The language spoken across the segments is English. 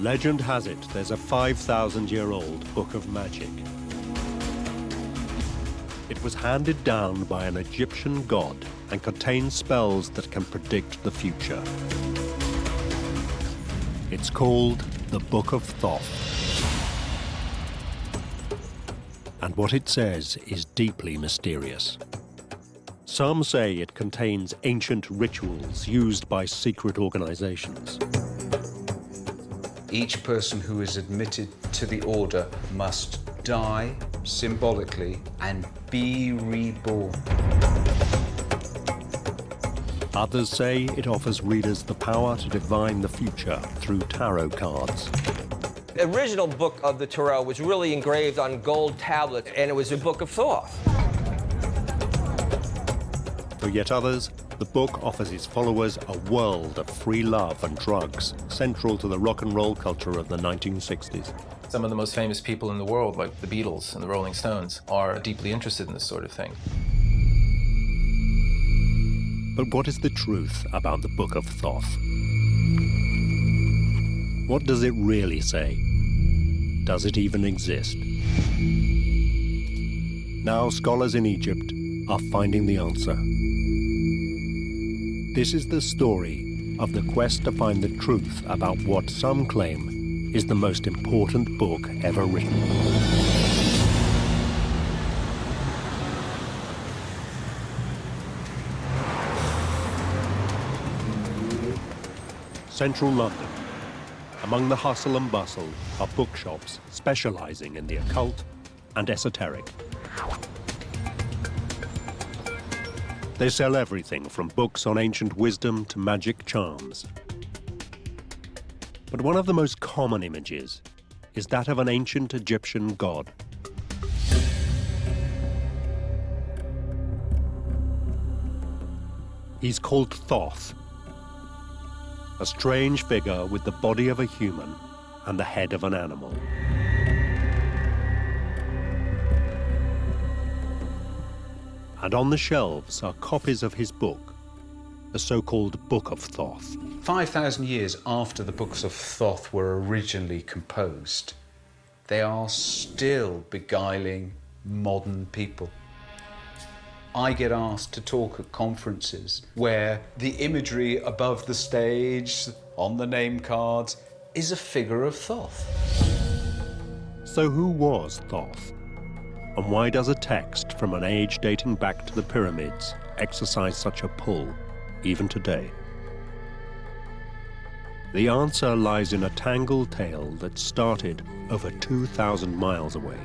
Legend has it there's a 5,000-year-old book of magic. It was handed down by an Egyptian god and contains spells that can predict the future. It's called the Book of Thoth. And what it says is deeply mysterious. Some say it contains ancient rituals used by secret organizations. Each person who is admitted to the order must die symbolically and be reborn. Others say it offers readers the power to divine the future through tarot cards. The original Book of the Tarot was really engraved on gold tablets, and it was a Book of Thoth. For yet others, the book offers its followers a world of free love and drugs, central to the rock and roll culture of the 1960s. Some of the most famous people in the world, like the Beatles and the Rolling Stones, are deeply interested in this sort of thing. But what is the truth about the Book of Thoth? What does it really say? Does it even exist? Now scholars in Egypt are finding the answer. This is the story of the quest to find the truth about what some claim is the most important book ever written. Central London. Among the hustle and bustle are bookshops specializing in the occult and esoteric. They sell everything from books on ancient wisdom to magic charms. But one of the most common images is that of an ancient Egyptian god. He's called Thoth, a strange figure with the body of a human and the head of an animal. And on the shelves are copies of his book, the so-called Book of Thoth. 5,000 years after the Books of Thoth were originally composed, they are still beguiling modern people. I get asked to talk at conferences where the imagery above the stage, on the name cards, is a figure of Thoth. So who was Thoth? And why does a text from an age dating back to the pyramids exercise such a pull, even today? The answer lies in a tangled tale that started over 2,000 miles away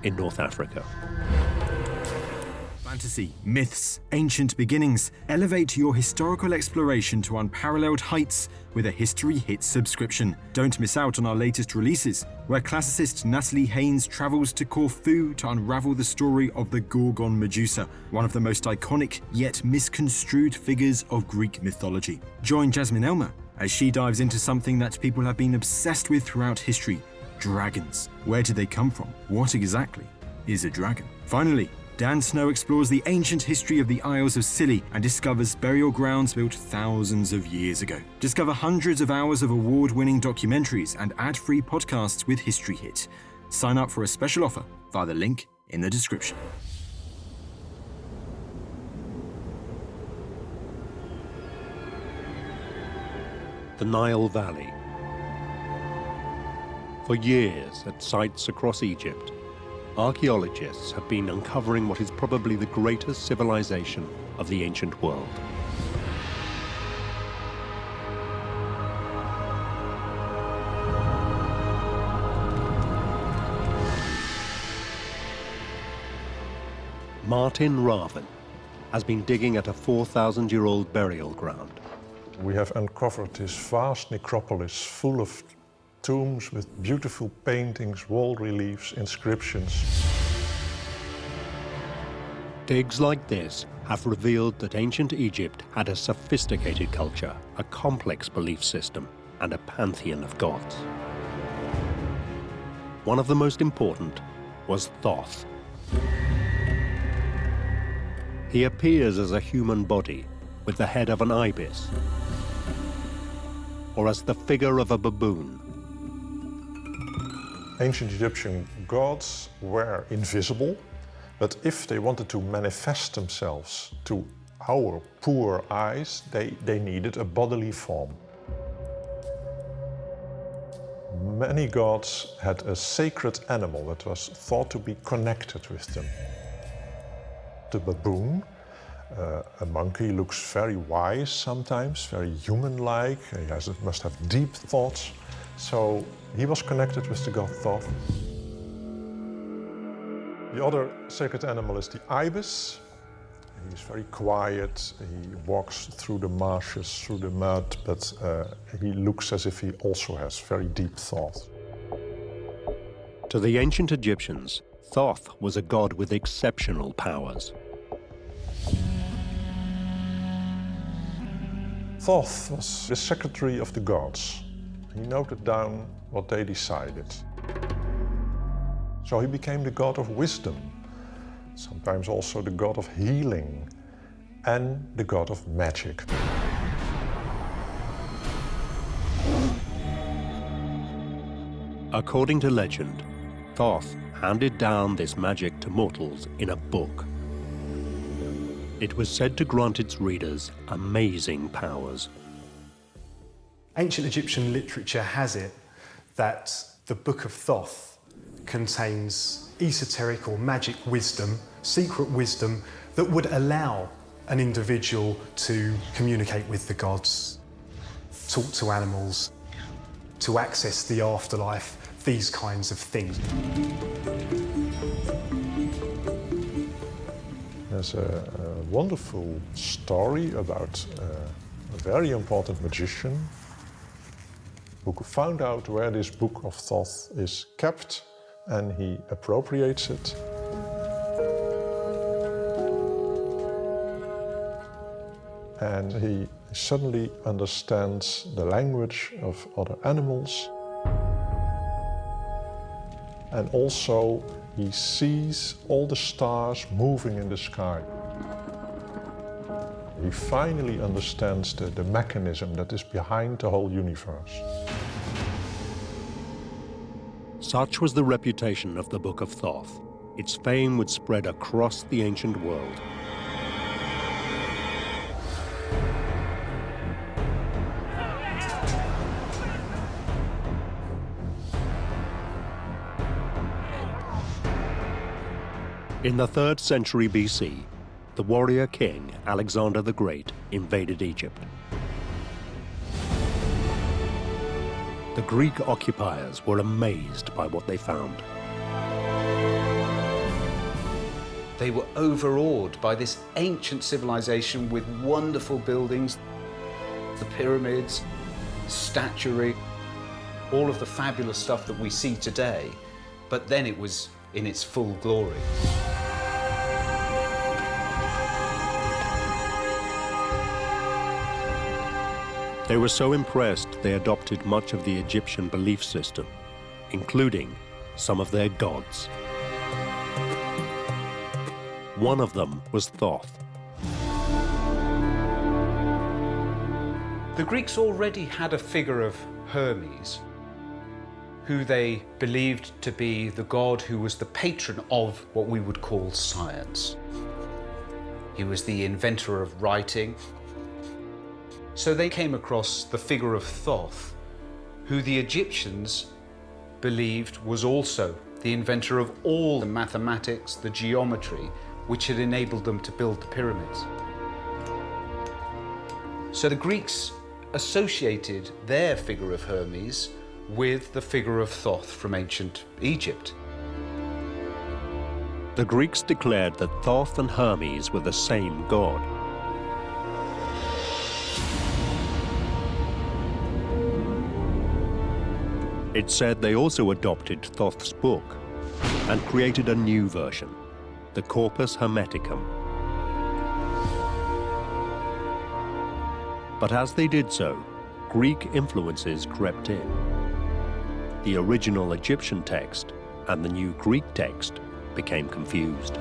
in North Africa. Fantasy, myths, ancient beginnings. Elevate your historical exploration to unparalleled heights with a History Hits subscription. Don't miss out on our latest releases, where classicist Natalie Haynes travels to Corfu to unravel the story of the Gorgon Medusa, one of the most iconic yet misconstrued figures of Greek mythology. Join Jasmine Elmer as she dives into something that people have been obsessed with throughout history: dragons. Where did they come from? What exactly is a dragon? Finally, Dan Snow explores the ancient history of the Isles of Scilly and discovers burial grounds built thousands of years ago. Discover hundreds of hours of award-winning documentaries and ad-free podcasts with History Hit. Sign up for a special offer via the link in the description. The Nile Valley. For years, at sites across Egypt, archaeologists have been uncovering what is probably the greatest civilization of the ancient world. Martin Raven has been digging at a 4,000-year-old burial ground. We have uncovered this vast necropolis full of tombs with beautiful paintings, wall reliefs, inscriptions. Digs like this have revealed that ancient Egypt had a sophisticated culture, a complex belief system, and a pantheon of gods. One of the most important was Thoth. He appears as a human body with the head of an ibis, or as the figure of a baboon. Ancient Egyptian gods were invisible, but if they wanted to manifest themselves to our poor eyes, they needed a bodily form. Many gods had a sacred animal that was thought to be connected with them. The baboon, a monkey, looks very wise sometimes, very human-like. He must have deep thoughts. So he was connected with the god Thoth. The other sacred animal is the ibis. He's very quiet, he walks through the marshes, through the mud, but he looks as if he also has very deep thought. To the ancient Egyptians, Thoth was a god with exceptional powers. Thoth was the secretary of the gods. He noted down what they decided. So he became the god of wisdom, sometimes also the god of healing, and the god of magic. According to legend, Thoth handed down this magic to mortals in a book. It was said to grant its readers amazing powers. Ancient Egyptian literature has it that the Book of Thoth contains esoteric or magic wisdom, secret wisdom, that would allow an individual to communicate with the gods, talk to animals, to access the afterlife, these kinds of things. There's a wonderful story about a very important magician who found out where this Book of Thoth is kept, and he appropriates it. And he suddenly understands the language of other animals. And also he sees all the stars moving in the sky. He finally understands the mechanism that is behind the whole universe. Such was the reputation of the Book of Thoth. Its fame would spread across the ancient world. In the 3rd century BC, the warrior king Alexander the Great invaded Egypt. The Greek occupiers were amazed by what they found. They were overawed by this ancient civilization with wonderful buildings, the pyramids, statuary, all of the fabulous stuff that we see today, but then it was in its full glory. They were so impressed they adopted much of the Egyptian belief system, including some of their gods. One of them was Thoth. The Greeks already had a figure of Hermes, who they believed to be the god who was the patron of what we would call science. He was the inventor of writing. So they came across the figure of Thoth, who the Egyptians believed was also the inventor of all the mathematics, the geometry, which had enabled them to build the pyramids. So the Greeks associated their figure of Hermes with the figure of Thoth from ancient Egypt. The Greeks declared that Thoth and Hermes were the same god. It said they also adopted Thoth's book and created a new version, the Corpus Hermeticum. But as they did so, Greek influences crept in. The original Egyptian text and the new Greek text became confused.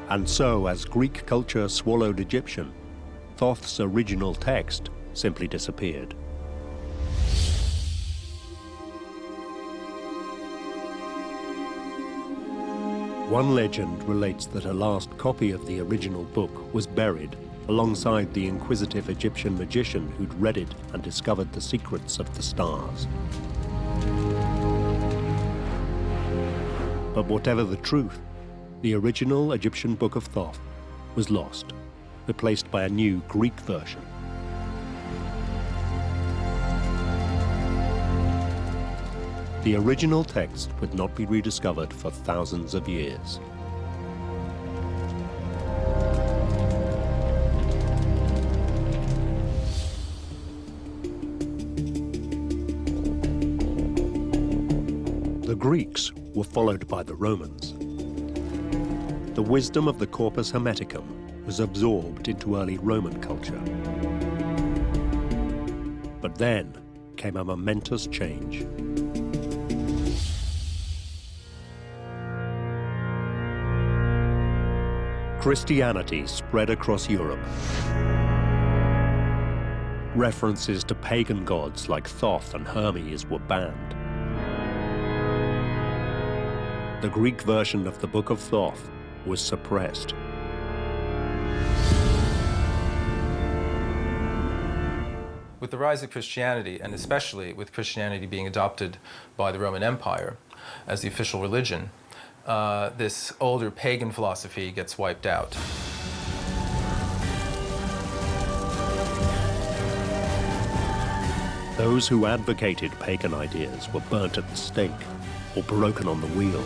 And so, as Greek culture swallowed Egyptian, Thoth's original text simply disappeared. One legend relates that a last copy of the original book was buried alongside the inquisitive Egyptian magician who'd read it and discovered the secrets of the stars. But whatever the truth, the original Egyptian Book of Thoth was lost, replaced by a new Greek version. The original text would not be rediscovered for thousands of years. The Greeks were followed by the Romans. The wisdom of the Corpus Hermeticum was absorbed into early Roman culture. But then came a momentous change. Christianity spread across Europe. References to pagan gods like Thoth and Hermes were banned. The Greek version of the Book of Thoth was suppressed. With the rise of Christianity, and especially with Christianity being adopted by the Roman Empire as the official religion, this older pagan philosophy gets wiped out. Those who advocated pagan ideas were burnt at the stake or broken on the wheel.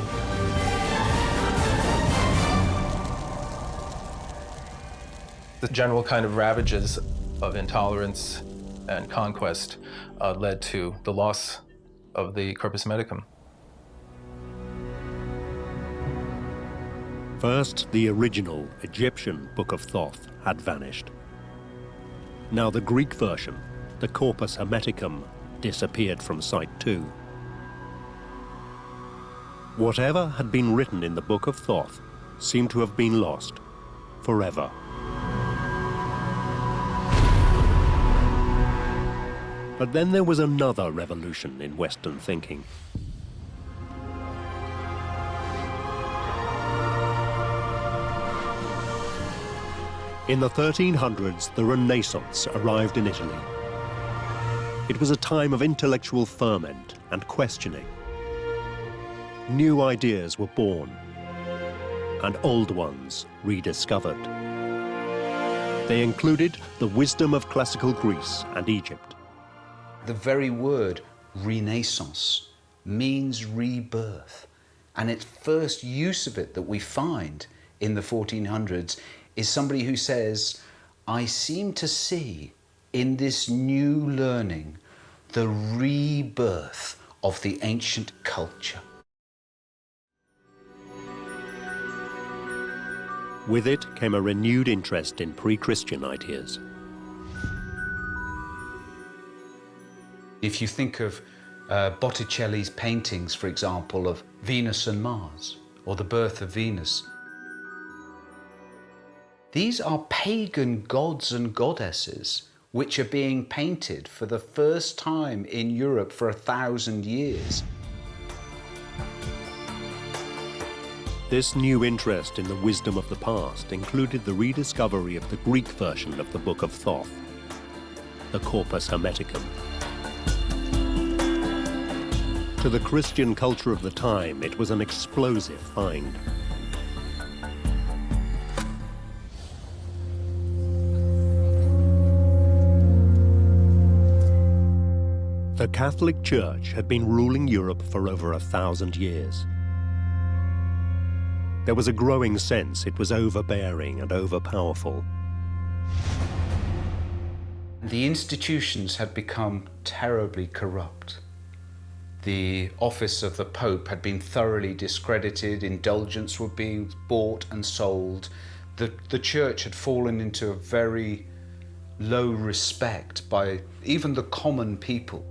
The general kind of ravages of intolerance and conquest led to the loss of the Corpus Hermeticum. First, the original Egyptian Book of Thoth had vanished. Now the Greek version, the Corpus Hermeticum, disappeared from sight too. Whatever had been written in the Book of Thoth seemed to have been lost forever. But then there was another revolution in Western thinking. In the 1300s, the Renaissance arrived in Italy. It was a time of intellectual ferment and questioning. New ideas were born, and old ones rediscovered. They included the wisdom of classical Greece and Egypt. The very word Renaissance means rebirth, and its first use of it that we find in the 1400s is somebody who says, I seem to see in this new learning the rebirth of the ancient culture. With it came a renewed interest in pre-Christian ideas. If you think of Botticelli's paintings, for example, of Venus and Mars, or the birth of Venus, these are pagan gods and goddesses which are being painted for the first time in Europe for 1,000 years. This new interest in the wisdom of the past included the rediscovery of the Greek version of the Book of Thoth, the Corpus Hermeticum. To the Christian culture of the time, it was an explosive find. The Catholic Church had been ruling Europe for over 1,000 years. There was a growing sense it was overbearing and overpowerful. The institutions had become terribly corrupt. The office of the Pope had been thoroughly discredited, indulgence were being bought and sold. The Church had fallen into a very low respect by even the common people.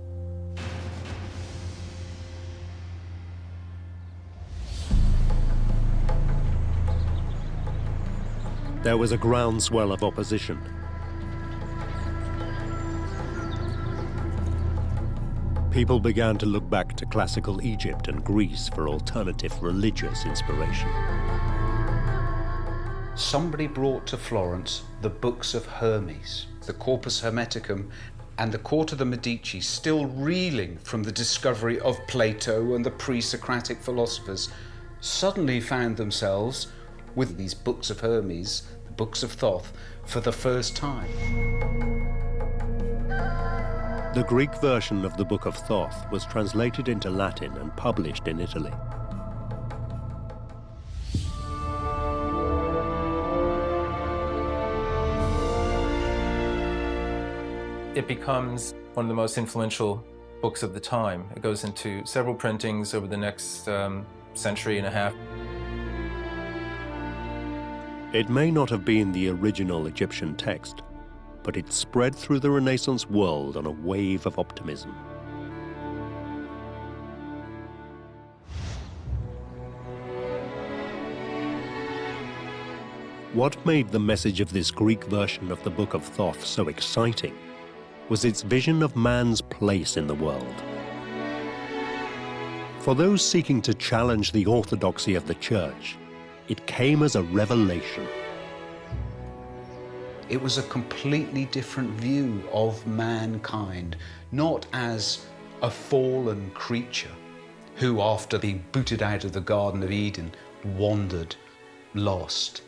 There was a groundswell of opposition. People began to look back to classical Egypt and Greece for alternative religious inspiration. Somebody brought to Florence the books of Hermes, the Corpus Hermeticum, and the court of the Medici, still reeling from the discovery of Plato and the pre-Socratic philosophers, suddenly found themselves with these books of Hermes, the books of Thoth, for the first time. The Greek version of the Book of Thoth was translated into Latin and published in Italy. It becomes one of the most influential books of the time. It goes into several printings over the next century and a half. It may not have been the original Egyptian text, but it spread through the Renaissance world on a wave of optimism. What made the message of this Greek version of the Book of Thoth so exciting was its vision of man's place in the world. For those seeking to challenge the orthodoxy of the Church, it came as a revelation. It was a completely different view of mankind, not as a fallen creature who, after being booted out of the Garden of Eden, wandered, lost.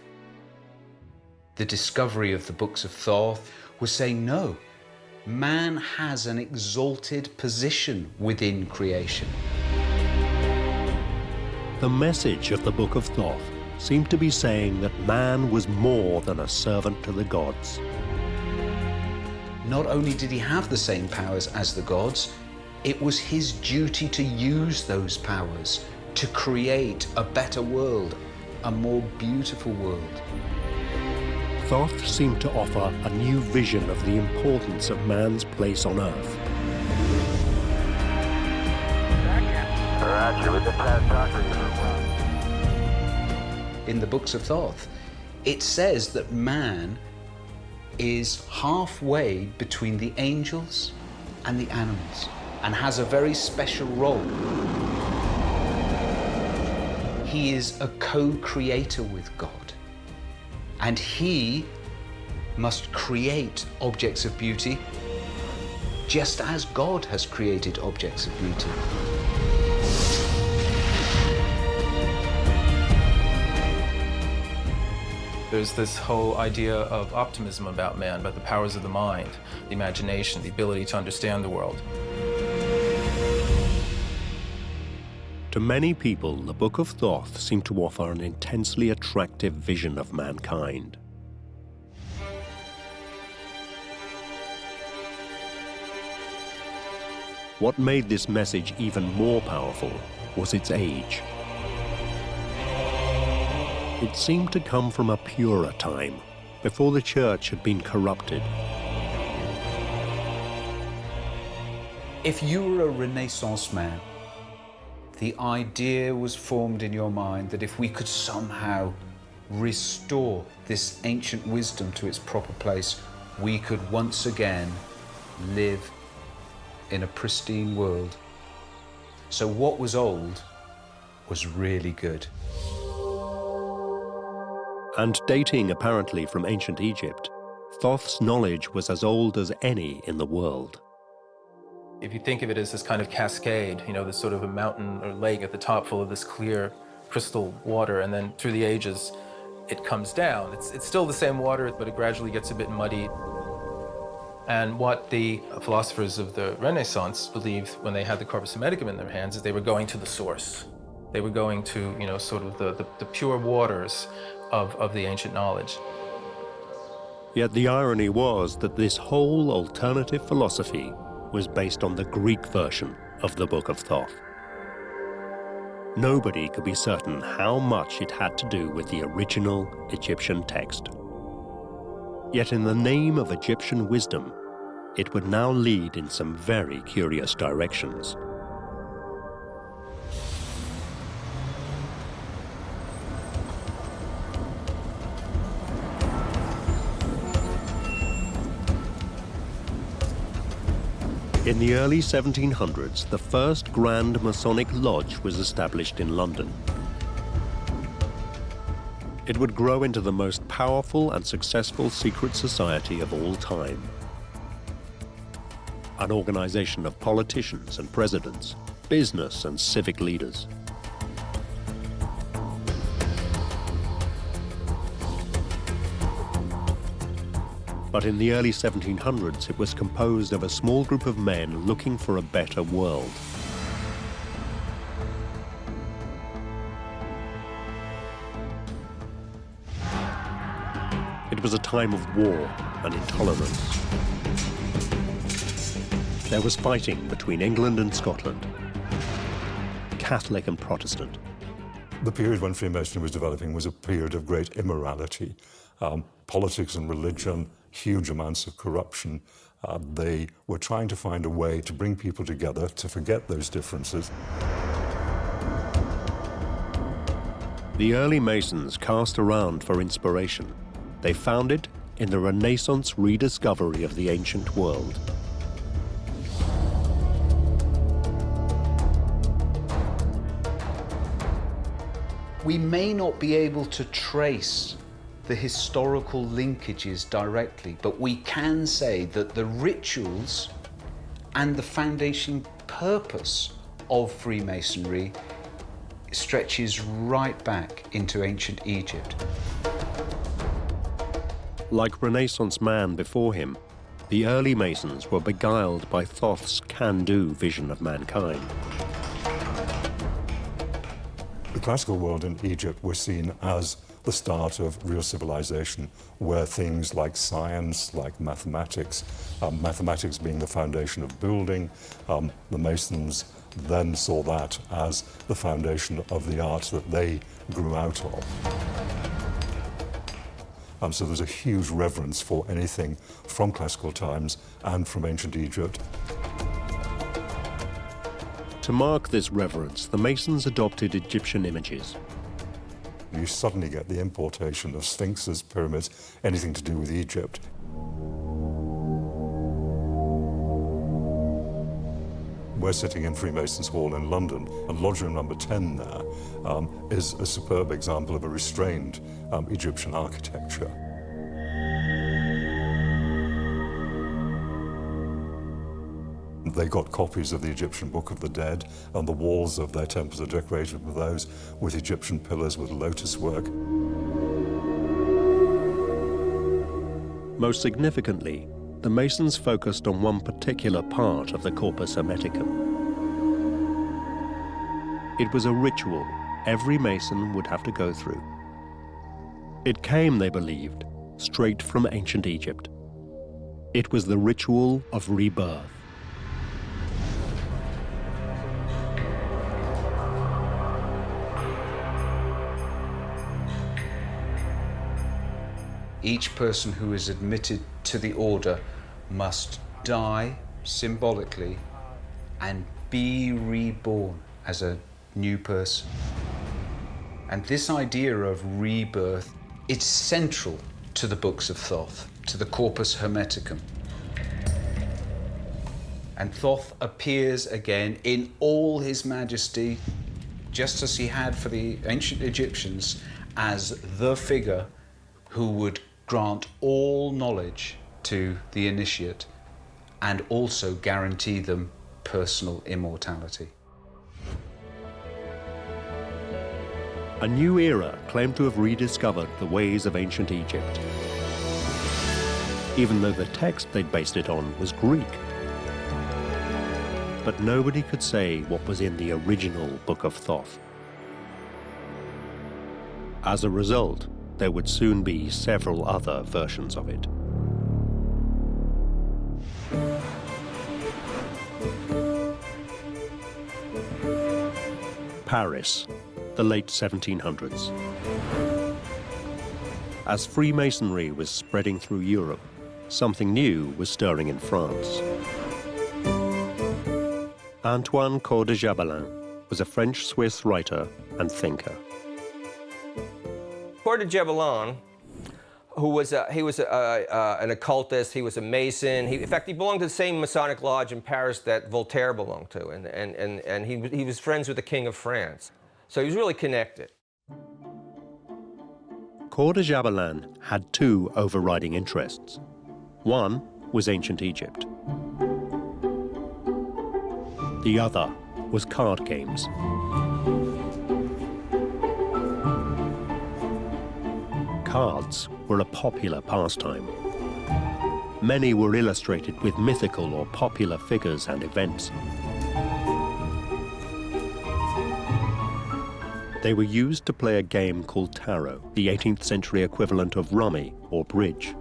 The discovery of the books of Thoth was saying, no, man has an exalted position within creation. The message of the Book of Thoth seemed to be saying that man was more than a servant to the gods. Not only did he have the same powers as the gods, it was his duty to use those powers to create a better world, a more beautiful world. Thoth seemed to offer a new vision of the importance of man's place on Earth. In the books of Thoth, it says that man is halfway between the angels and the animals and has a very special role. He is a co-creator with God. And he must create objects of beauty just as God has created objects of beauty. There's this whole idea of optimism about man, about the powers of the mind, the imagination, the ability to understand the world. To many people, the Book of Thoth seemed to offer an intensely attractive vision of mankind. What made this message even more powerful was its age. It seemed to come from a purer time, before the Church had been corrupted. If you were a Renaissance man, the idea was formed in your mind that if we could somehow restore this ancient wisdom to its proper place, we could once again live in a pristine world. So what was old was really good. And dating apparently from ancient Egypt, Thoth's knowledge was as old as any in the world. If you think of it as this kind of cascade, you know, this sort of a mountain or lake at the top full of this clear crystal water, and then through the ages, it comes down. It's still the same water, but it gradually gets a bit muddy. And what the philosophers of the Renaissance believed when they had the Corpus Hermeticum in their hands is they were going to the source. They were going to, you know, sort of the pure waters of the ancient knowledge. Yet the irony was that this whole alternative philosophy was based on the Greek version of the Book of Thoth. Nobody could be certain how much it had to do with the original Egyptian text. Yet in the name of Egyptian wisdom, it would now lead in some very curious directions. In the early 1700s, the first Grand Masonic Lodge was established in London. It would grow into the most powerful and successful secret society of all time. An organization of politicians and presidents, business and civic leaders. But in the early 1700s, it was composed of a small group of men looking for a better world. It was a time of war and intolerance. There was fighting between England and Scotland, Catholic and Protestant. The period when Freemasonry was developing was a period of great immorality. Politics and religion, huge amounts of corruption. They were trying to find a way to bring people together, to forget those differences. The early Masons cast around for inspiration. They found it in the Renaissance rediscovery of the ancient world. We may not be able to trace the historical linkages directly, but we can say that the rituals and the foundation purpose of Freemasonry stretches right back into ancient Egypt. Like Renaissance man before him, the early Masons were beguiled by Thoth's can-do vision of mankind. The classical world in Egypt was seen as the start of real civilization, where things like science, like mathematics, mathematics being the foundation of building, the Masons then saw that as the foundation of the art that they grew out of. So there's a huge reverence for anything from classical times and from ancient Egypt. To mark this reverence, the Masons adopted Egyptian images. You suddenly get the importation of sphinxes, pyramids, anything to do with Egypt. We're sitting in Freemasons' Hall in London, and lodge room number 10 there is a superb example of a restrained Egyptian architecture. They got copies of the Egyptian Book of the Dead, and the walls of their temples are decorated with those, with Egyptian pillars, with lotus work. Most significantly, the Masons focused on one particular part of the Corpus Hermeticum. It was a ritual every Mason would have to go through. It came, they believed, straight from ancient Egypt. It was the ritual of rebirth. Each person who is admitted to the order must die symbolically and be reborn as a new person. And this idea of rebirth, it's central to the books of Thoth, to the Corpus Hermeticum. And Thoth appears again in all his majesty, just as he had for the ancient Egyptians, as the figure who would grant all knowledge to the initiate and also guarantee them personal immortality. A new era claimed to have rediscovered the ways of ancient Egypt, even though the text they'd based it on was Greek. But nobody could say what was in the original Book of Thoth. As a result, there would soon be several other versions of it. Paris, the late 1700s. As Freemasonry was spreading through Europe, something new was stirring in France. Antoine Coeur de Gébelin was a French-Swiss writer and thinker. Coeur de Gébelin who was an occultist. He was a Mason. In fact, he belonged to the same Masonic lodge in Paris that Voltaire belonged to, and he was friends with the King of France. So he was really connected. Coeur de Jabalain had two overriding interests. One was ancient Egypt. The other was card games. Cards were a popular pastime. Many were illustrated with mythical or popular figures and events. They were used to play a game called tarot, the 18th century equivalent of rummy or bridge.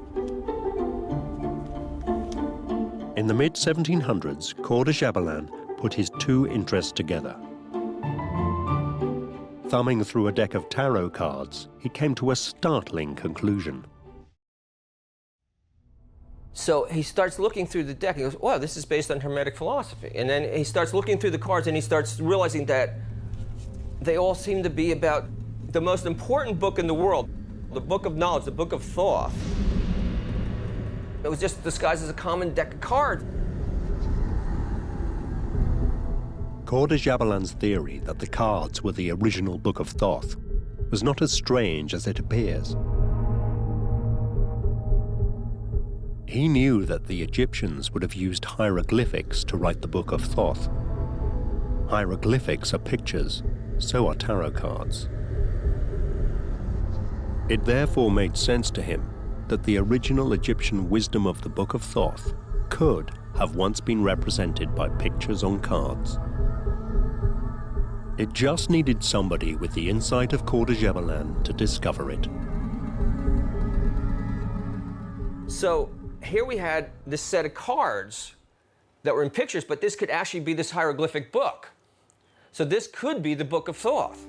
In the mid-1700s, Coeur de Jabalain put his two interests together. Thumbing through a deck of tarot cards, he came to a startling conclusion. So he starts looking through the deck and he goes, wow, this is based on Hermetic philosophy. And then he starts looking through the cards and he starts realizing that they all seem to be about the most important book in the world, the Book of Knowledge, the Book of Thoth. It was just disguised as a common deck of cards. Coeur de Jabalain's theory that the cards were the original Book of Thoth was not as strange as it appears. He knew that the Egyptians would have used hieroglyphics to write the Book of Thoth. Hieroglyphics are pictures, so are tarot cards. It therefore made sense to him that the original Egyptian wisdom of the Book of Thoth could have once been represented by pictures on cards. It just needed somebody with the insight of Coeur de Jabalain to discover it. So here we had this set of cards that were in pictures, but this could actually be this hieroglyphic book. So this could be the Book of Thoth.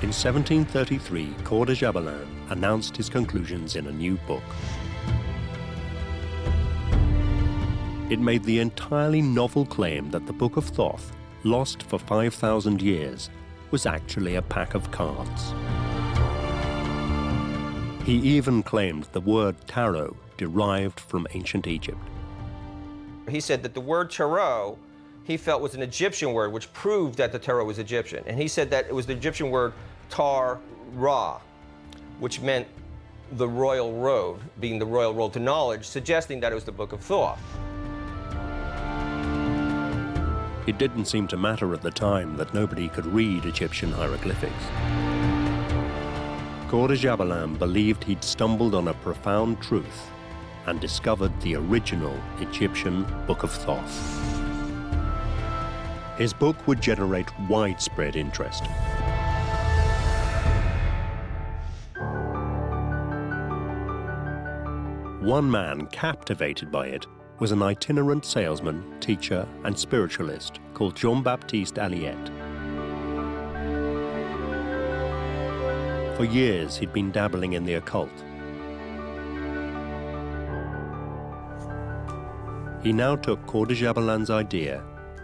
In 1733, Coeur de Jabalain announced his conclusions in a new book. It made the entirely novel claim that the Book of Thoth, lost for 5,000 years, was actually a pack of cards. He even claimed the word tarot derived from ancient Egypt. He said that the word tarot, he felt was an Egyptian word, which proved that the tarot was Egyptian. And he said that it was the Egyptian word tar-ra, which meant the royal road, being the royal road to knowledge, suggesting that it was the Book of Thoth. It didn't seem to matter at the time that nobody could read Egyptian hieroglyphics. Coeur de Jabalain believed he'd stumbled on a profound truth and discovered the original Egyptian Book of Thoth. His book would generate widespread interest. One man captivated by it was an itinerant salesman, teacher, and spiritualist called Jean-Baptiste Aleister. For years, he'd been dabbling in the occult. He now took Coeur de Jabalain's idea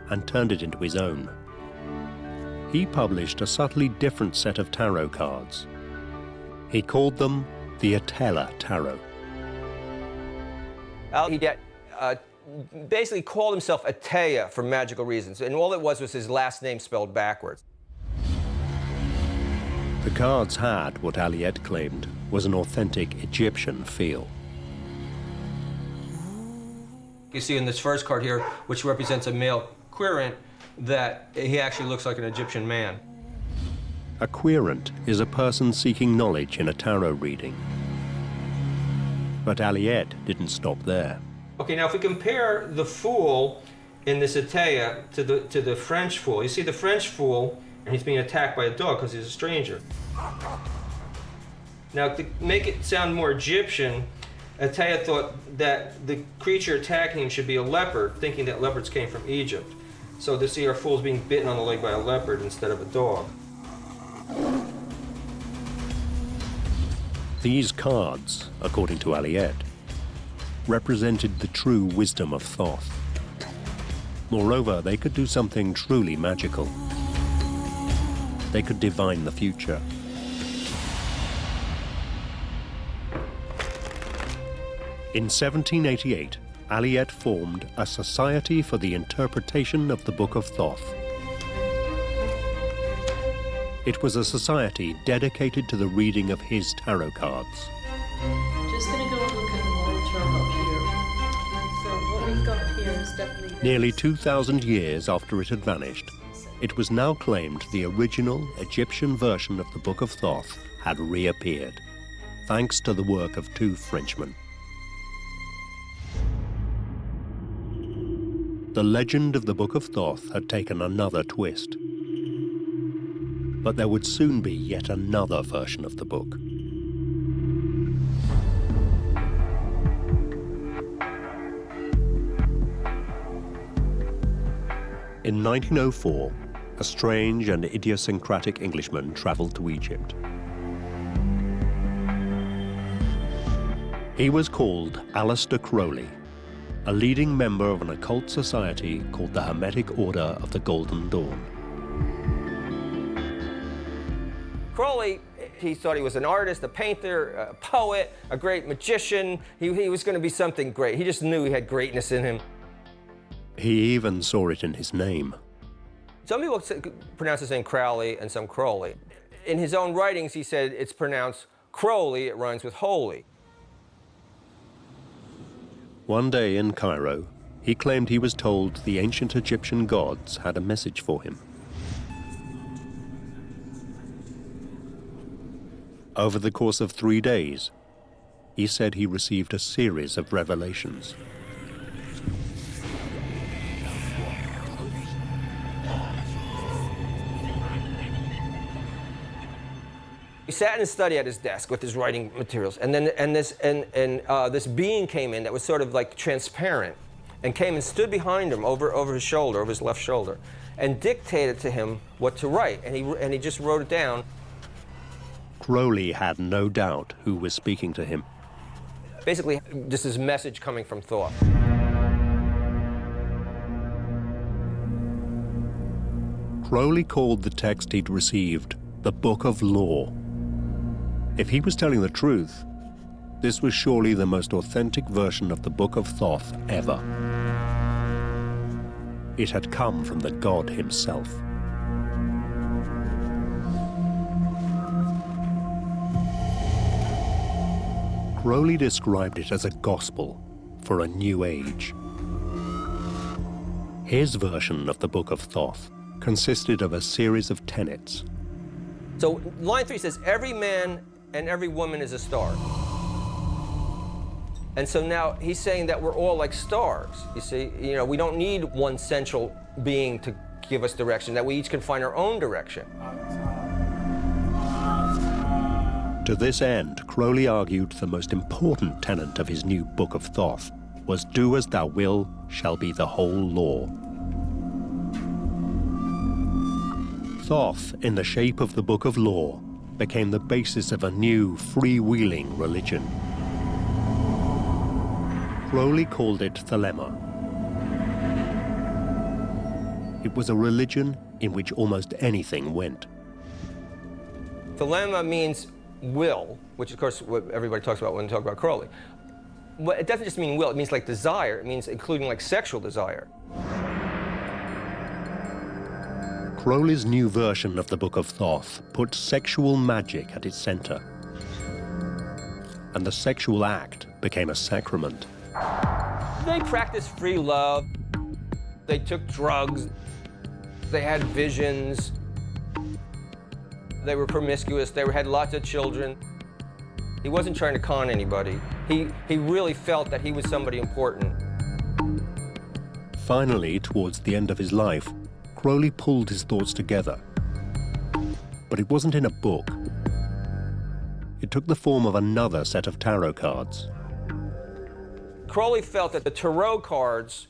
and turned it into his own. He published a subtly different set of tarot cards. He called them the Atella Tarot. He basically called himself Atea for magical reasons, and all it was his last name spelled backwards. The cards had what Aleister claimed was an authentic Egyptian feel. You see in this first card here, which represents a male querent, that he actually looks like an Egyptian man. A querent is a person seeking knowledge in a tarot reading. But Aleister didn't stop there. Okay, now if we compare the fool in this Atea to the French fool, you see the French fool, and he's being attacked by a dog because he's a stranger. Now, to make it sound more Egyptian, Atea thought that the creature attacking him should be a leopard, thinking that leopards came from Egypt. So to see our fool's being bitten on the leg by a leopard instead of a dog. These cards, according to Aleister, represented the true wisdom of Thoth. Moreover, they could do something truly magical. They could divine the future. In 1788, Aliette formed a Society for the Interpretation of the Book of Thoth. It was a society dedicated to the reading of his tarot cards. Just going to go and look at the long-term up here. So what we've got here is definitely... Nearly 2,000 years after it had vanished, it was now claimed the original Egyptian version of the Book of Thoth had reappeared, thanks to the work of two Frenchmen. The legend of the Book of Thoth had taken another twist. But there would soon be yet another version of the book. In 1904, a strange and idiosyncratic Englishman traveled to Egypt. He was called Aleister Crowley, a leading member of an occult society called the Hermetic Order of the Golden Dawn. Crowley, he thought he was an artist, a painter, a poet, a great magician. He was going to be something great. He just knew he had greatness in him. He even saw it in his name. Some people pronounce his name Crowley and some Crowley. In his own writings, he said it's pronounced Crowley, it rhymes with holy. One day in Cairo, he claimed he was told the ancient Egyptian gods had a message for him. Over the course of 3 days, he said he received a series of revelations. He sat in his study at his desk with his writing materials, and then this being came in that was sort of like transparent, and came and stood behind him over his shoulder, over his left shoulder, and dictated to him what to write, and he just wrote it down. Crowley had no doubt who was speaking to him. Basically, this is message coming from Thoth. Crowley called the text he'd received the Book of Law. If he was telling the truth, this was surely the most authentic version of the Book of Thoth ever. It had come from the god himself. Crowley described it as a gospel for a new age. His version of the Book of Thoth consisted of a series of tenets. So line 3 says, every man and every woman is a star. And so now he's saying that we're all like stars. You see, we don't need one central being to give us direction, that we each can find our own direction. To this end, Crowley argued the most important tenet of his new Book of Thoth was "Do as thou will shall be the whole law." Thoth, in the shape of the Book of Law, became the basis of a new, freewheeling religion. Crowley called it Thelema. It was a religion in which almost anything went. Thelema means will, which of course what everybody talks about when they talk about Crowley. But it doesn't just mean will, it means like desire. It means including like sexual desire. Crowley's new version of the Book of Thoth put sexual magic at its center. And the sexual act became a sacrament. They practiced free love. They took drugs. They had visions. They were promiscuous. They had lots of children. He wasn't trying to con anybody. He really felt that he was somebody important. Finally, towards the end of his life, Crowley pulled his thoughts together. But it wasn't in a book. It took the form of another set of tarot cards. Crowley felt that the tarot cards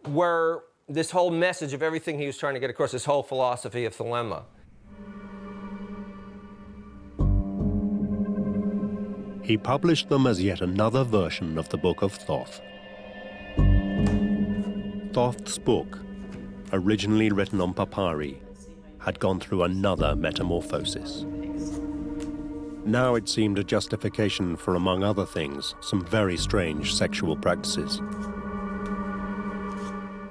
were this whole message of everything he was trying to get across, this whole philosophy of Thelema. He published them as yet another version of the Book of Thoth. Thoth's book, originally written on papyri, had gone through another metamorphosis. Now it seemed a justification for, among other things, some very strange sexual practices.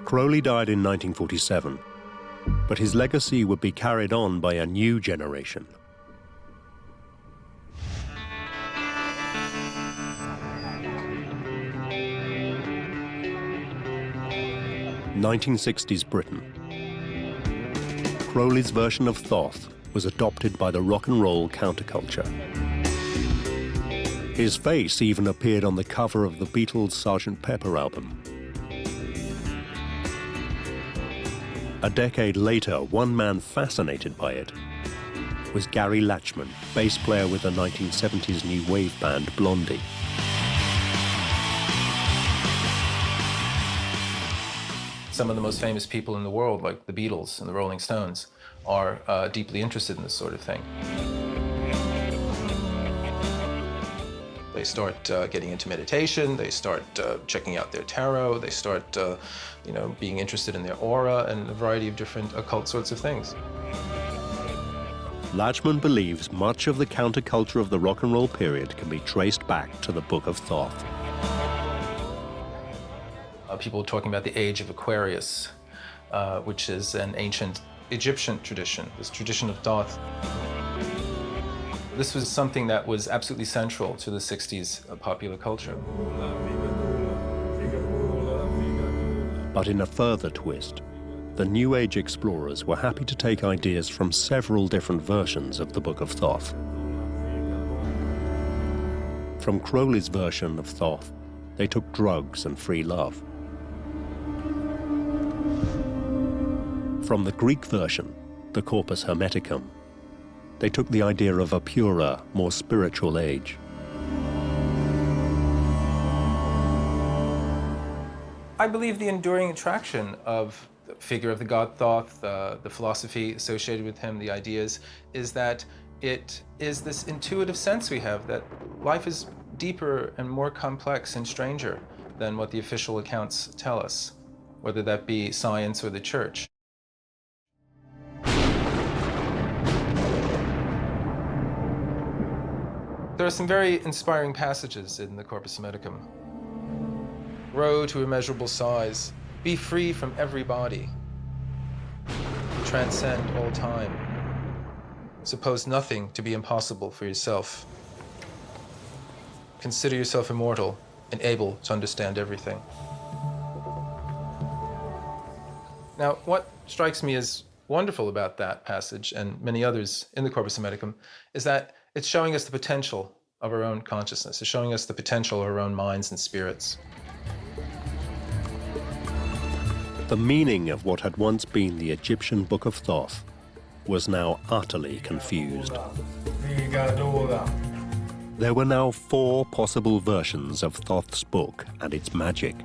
Crowley died in 1947, but his legacy would be carried on by a new generation. 1960s Britain. Crowley's version of Thoth was adopted by the rock and roll counterculture. His face even appeared on the cover of the Beatles' Sgt. Pepper album. A decade later, one man fascinated by it was Gary Latchman, bass player with the 1970s new wave band Blondie. Some of the most famous people in the world, like the Beatles and the Rolling Stones, are deeply interested in this sort of thing. They start getting into meditation, they start checking out their tarot, they start being interested in their aura and a variety of different occult sorts of things. Latchman believes much of the counterculture of the rock and roll period can be traced back to the Book of Thoth. People are talking about the age of Aquarius, which is an ancient Egyptian tradition, this tradition of Thoth. This was something that was absolutely central to the 60s popular culture. But in a further twist, the New Age explorers were happy to take ideas from several different versions of the Book of Thoth. From Crowley's version of Thoth, they took drugs and free love. From the Greek version, the Corpus Hermeticum, they took the idea of a purer, more spiritual age. I believe the enduring attraction of the figure of the god Thoth, the philosophy associated with him, the ideas, is that it is this intuitive sense we have that life is deeper and more complex and stranger than what the official accounts tell us, whether that be science or the church. There are some very inspiring passages in the Corpus Hermeticum. Grow to immeasurable size, be free from every body, transcend all time, suppose nothing to be impossible for yourself. Consider yourself immortal and able to understand everything. Now, what strikes me as wonderful about that passage and many others in the Corpus Hermeticum is that it's showing us the potential of our own consciousness. It's showing us the potential of our own minds and spirits. The meaning of what had once been the Egyptian Book of Thoth was now utterly confused. There were now 4 possible versions of Thoth's book and its magic.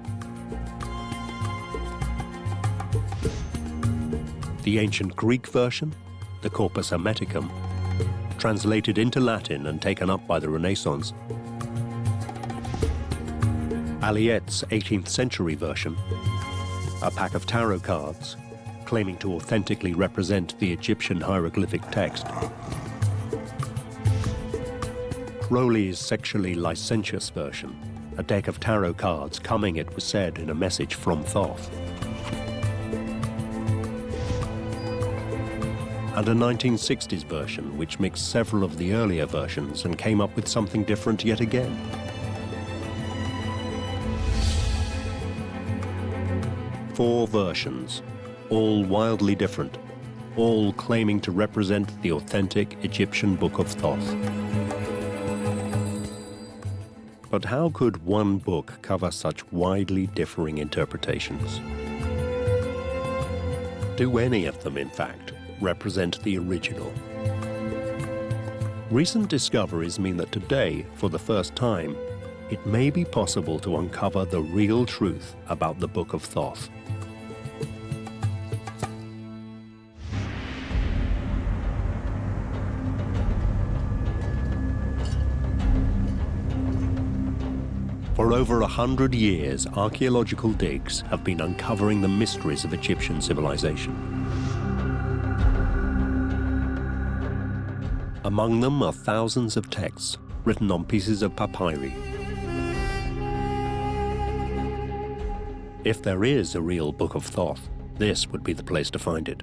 The ancient Greek version, the Corpus Hermeticum, translated into Latin and taken up by the Renaissance. Aliette's 18th century version, a pack of tarot cards claiming to authentically represent the Egyptian hieroglyphic text. Crowley's sexually licentious version, a deck of tarot cards coming, it was said, in a message from Thoth. And a 1960s version which mixed several of the earlier versions and came up with something different yet again. Four versions, all wildly different, all claiming to represent the authentic Egyptian Book of Thoth. But how could one book cover such widely differing interpretations? Do any of them, in fact, represent the original? Recent discoveries mean that today, for the first time, it may be possible to uncover the real truth about the Book of Thoth. For over 100 years, archaeological digs have been uncovering the mysteries of Egyptian civilization. A Among them are thousands of texts written on pieces of papyri. If there is a real Book of Thoth, this would be the place to find it.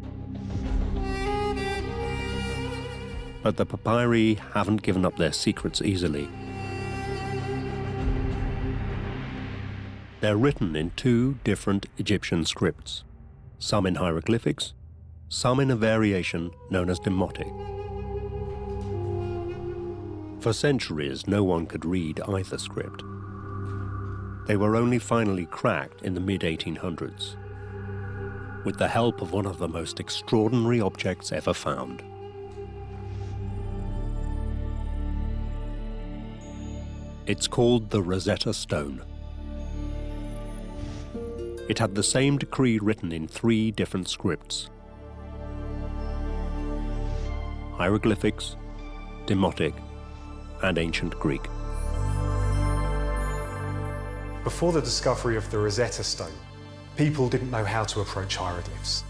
But the papyri haven't given up their secrets easily. They're written in two different Egyptian scripts, some in hieroglyphics, some in a variation known as demotic. For centuries, no one could read either script. They were only finally cracked in the mid-1800s, with the help of one of the most extraordinary objects ever found. It's called the Rosetta Stone. It had the same decree written in 3 different scripts: hieroglyphics, demotic, and ancient Greek. Before the discovery of the Rosetta Stone, people didn't know how to approach hieroglyphs.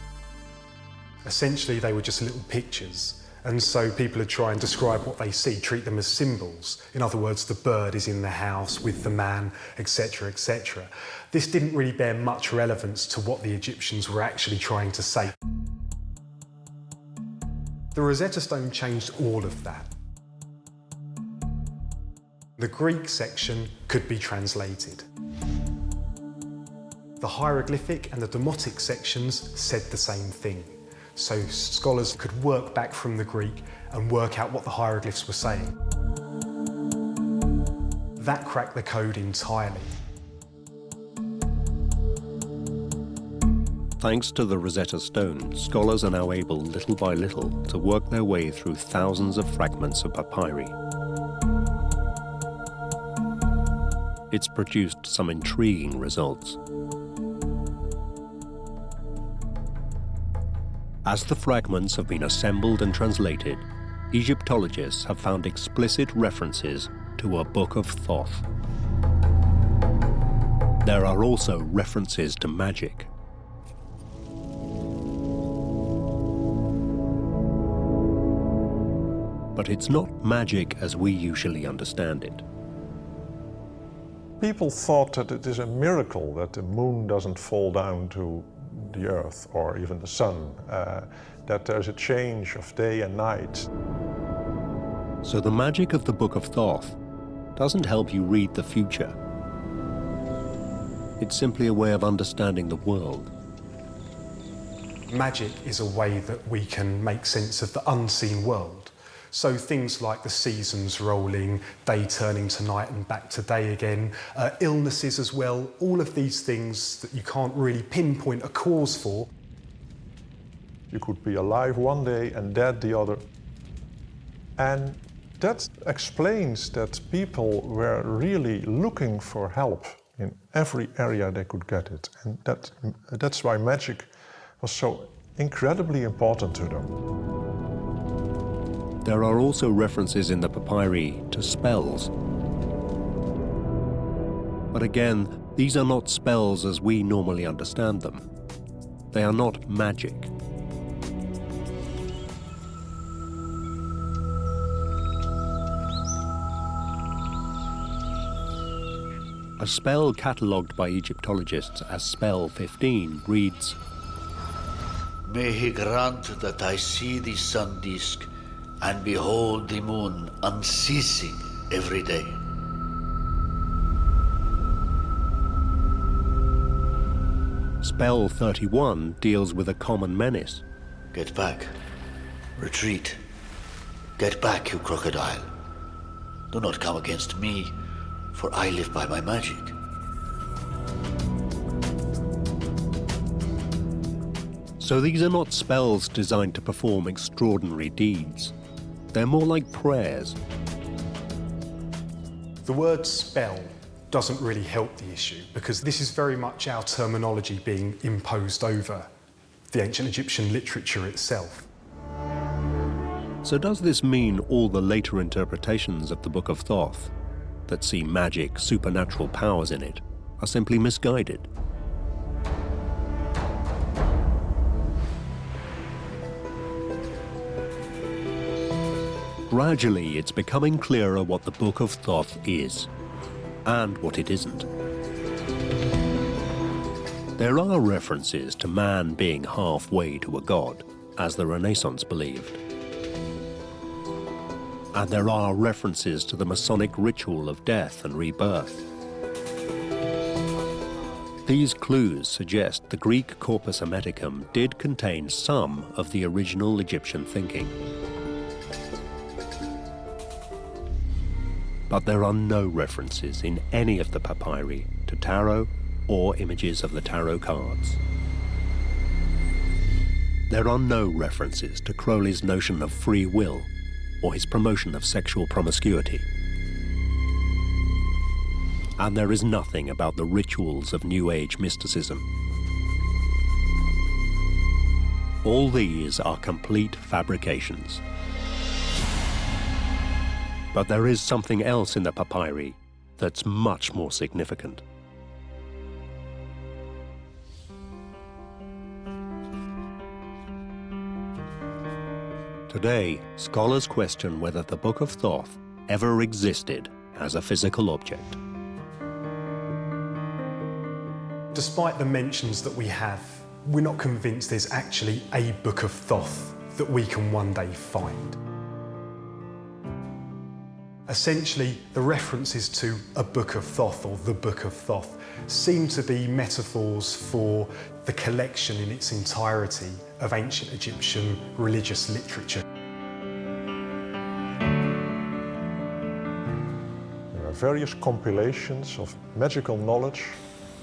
Essentially, they were just little pictures, and so people would try and describe what they see, treat them as symbols. In other words, the bird is in the house with the man, etc., etc. This didn't really bear much relevance to what the Egyptians were actually trying to say. The Rosetta Stone changed all of that. The Greek section could be translated. The hieroglyphic and the demotic sections said the same thing. So scholars could work back from the Greek and work out what the hieroglyphs were saying. That cracked the code entirely. Thanks to the Rosetta Stone, scholars are now able, little by little, to work their way through thousands of fragments of papyri. It's produced some intriguing results. As the fragments have been assembled and translated, Egyptologists have found explicit references to a Book of Thoth. There are also references to magic. But it's not magic as we usually understand it. People thought that it is a miracle that the moon doesn't fall down to the earth or even the sun, that there's a change of day and night. So the magic of the Book of Thoth doesn't help you read the future. It's simply a way of understanding the world. Magic is a way that we can make sense of the unseen world. So things like the seasons rolling, day turning to night and back to day again, illnesses as well, all of these things that you can't really pinpoint a cause for. You could be alive one day and dead the other. And that explains that people were really looking for help in every area they could get it. And that's why magic was so incredibly important to them. There are also references in the papyri to spells. But again, these are not spells as we normally understand them. They are not magic. A spell catalogued by Egyptologists as Spell 15 reads, "May he grant that I see the sun disk and behold the moon unceasing every day." Spell 31 deals with a common menace. Get back. Retreat. Get back, you crocodile. Do not come against me, for I live by my magic. So these are not spells designed to perform extraordinary deeds. They're more like prayers. The word spell doesn't really help the issue because this is very much our terminology being imposed over the ancient Egyptian literature itself. So does this mean all the later interpretations of the Book of Thoth that see magic, supernatural powers in it, are simply misguided? Gradually, it's becoming clearer what the Book of Thoth is, and what it isn't. There are references to man being halfway to a god, as the Renaissance believed. And there are references to the Masonic ritual of death and rebirth. These clues suggest the Greek Corpus Hermeticum did contain some of the original Egyptian thinking. But there are no references in any of the papyri to tarot or images of the tarot cards. There are no references to Crowley's notion of free will or his promotion of sexual promiscuity. And there is nothing about the rituals of New Age mysticism. All these are complete fabrications. But there is something else in the papyri that's much more significant. Today, scholars question whether the Book of Thoth ever existed as a physical object. Despite the mentions that we have, we're not convinced there's actually a Book of Thoth that we can one day find. Essentially, the references to a Book of Thoth or the Book of Thoth seem to be metaphors for the collection in its entirety of ancient Egyptian religious literature. There are various compilations of magical knowledge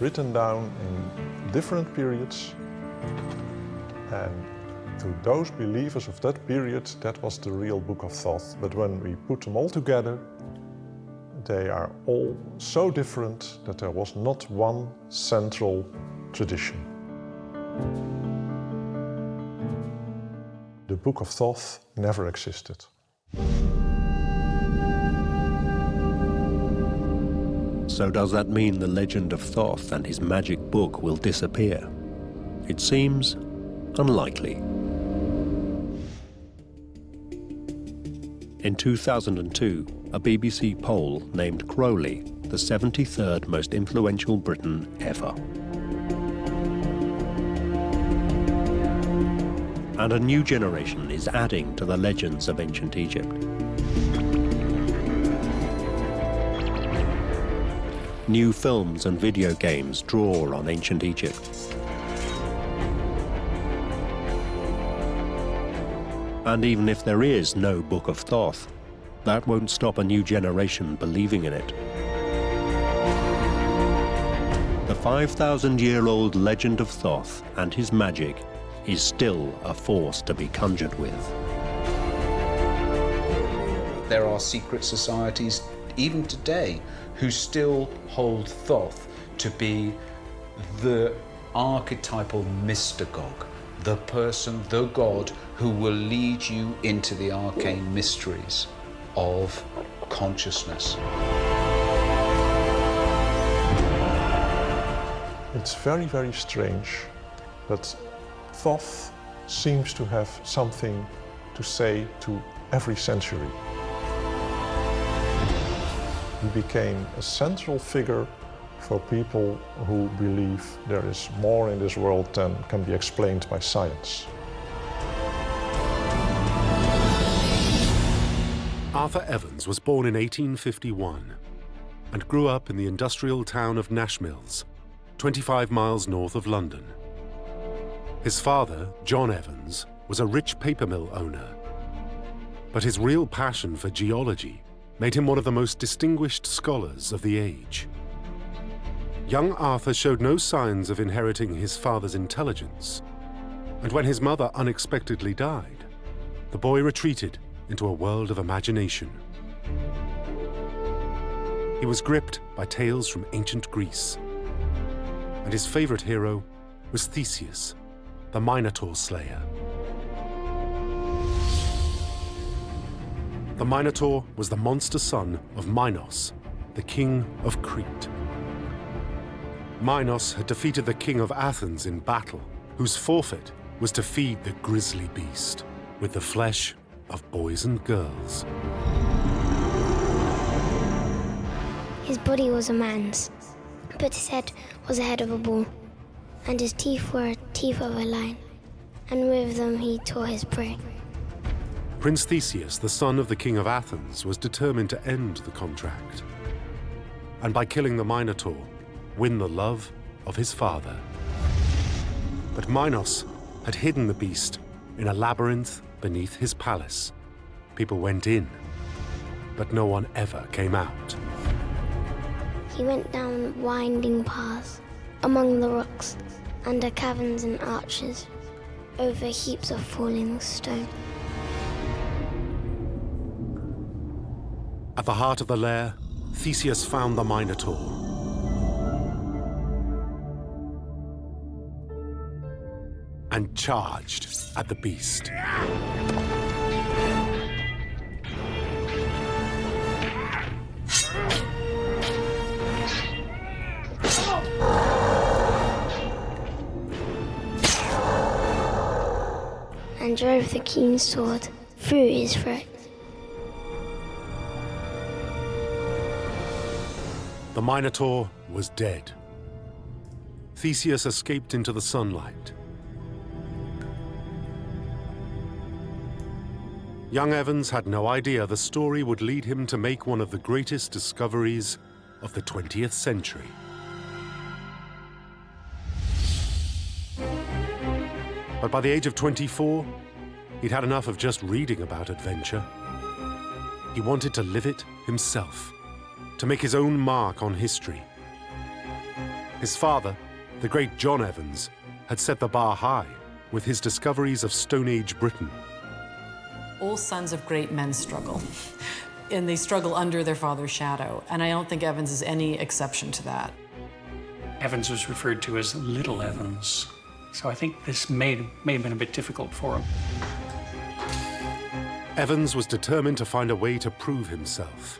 written down in different periods, and to those believers of that period, that was the real Book of Thoth. But when we put them all together, they are all so different that there was not one central tradition. The Book of Thoth never existed. So does that mean the legend of Thoth and his magic book will disappear? It seems unlikely. In 2002, a BBC poll named Crowley the 73rd most influential Briton ever. And a new generation is adding to the legends of ancient Egypt. New films and video games draw on ancient Egypt. And even if there is no Book of Thoth, that won't stop a new generation believing in it. The 5,000-year-old legend of Thoth and his magic is still a force to be conjured with. There are secret societies, even today, who still hold Thoth to be the archetypal mystagogue, the person, the god, who will lead you into the arcane mysteries of consciousness. It's very, very strange, but Thoth seems to have something to say to every century. He became a central figure for people who believe there is more in this world than can be explained by science. Arthur Evans was born in 1851 and grew up in the industrial town of Nashmills, 25 miles north of London. His father, John Evans, was a rich paper mill owner, but his real passion for geology made him one of the most distinguished scholars of the age. Young Arthur showed no signs of inheriting his father's intelligence, and when his mother unexpectedly died, the boy retreated into a world of imagination. He was gripped by tales from ancient Greece, and his favorite hero was Theseus, the Minotaur slayer. The Minotaur was the monster son of Minos, the king of Crete. Minos had defeated the king of Athens in battle, whose forfeit was to feed the grisly beast with the flesh of boys and girls. His body was a man's, but his head was the head of a bull, and his teeth were teeth of a lion, and with them he tore his prey. Prince Theseus, the son of the king of Athens, was determined to end the contract, and by killing the Minotaur, win the love of his father. But Minos had hidden the beast in a labyrinth beneath his palace. People went in, but no one ever came out. He went down winding paths, among the rocks, under caverns and arches, over heaps of falling stone. At the heart of the lair, Theseus found the Minotaur. And charged at the beast. And drove the keen sword through his throat. The Minotaur was dead. Theseus escaped into the sunlight. Young Evans had no idea the story would lead him to make one of the greatest discoveries of the 20th century. But by the age of 24, he'd had enough of just reading about adventure. He wanted to live it himself, to make his own mark on history. His father, the great John Evans, had set the bar high with his discoveries of Stone Age Britain. All sons of great men struggle, and they struggle under their father's shadow, and I don't think Evans is any exception to that. Evans was referred to as Little Evans, so I think this may have been a bit difficult for him. Evans was determined to find a way to prove himself.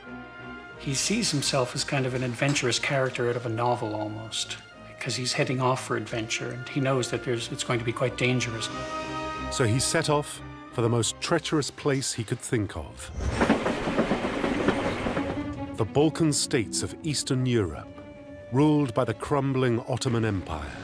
He sees himself as kind of an adventurous character out of a novel almost, because he's heading off for adventure, and he knows that it's going to be quite dangerous. So he set off for the most treacherous place he could think of. The Balkan states of Eastern Europe, ruled by the crumbling Ottoman Empire.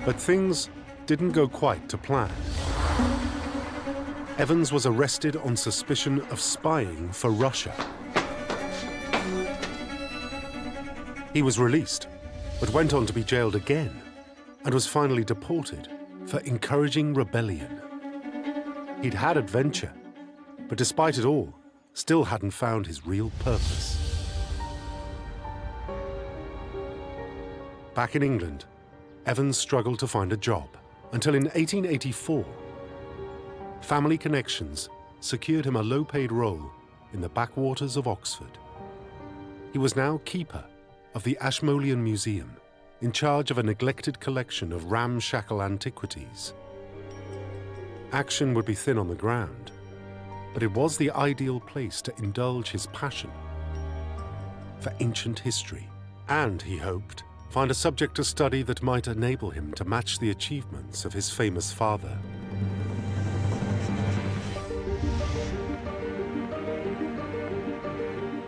But things didn't go quite to plan. Evans was arrested on suspicion of spying for Russia. He was released, but went on to be jailed again, and was finally deported for encouraging rebellion. He'd had adventure, but despite it all, still hadn't found his real purpose. Back in England, Evans struggled to find a job, until in 1884, family connections secured him a low-paid role in the backwaters of Oxford. He was now keeper of the Ashmolean Museum, in charge of a neglected collection of ramshackle antiquities. Action would be thin on the ground, but it was the ideal place to indulge his passion for ancient history, and, he hoped, find a subject to study that might enable him to match the achievements of his famous father.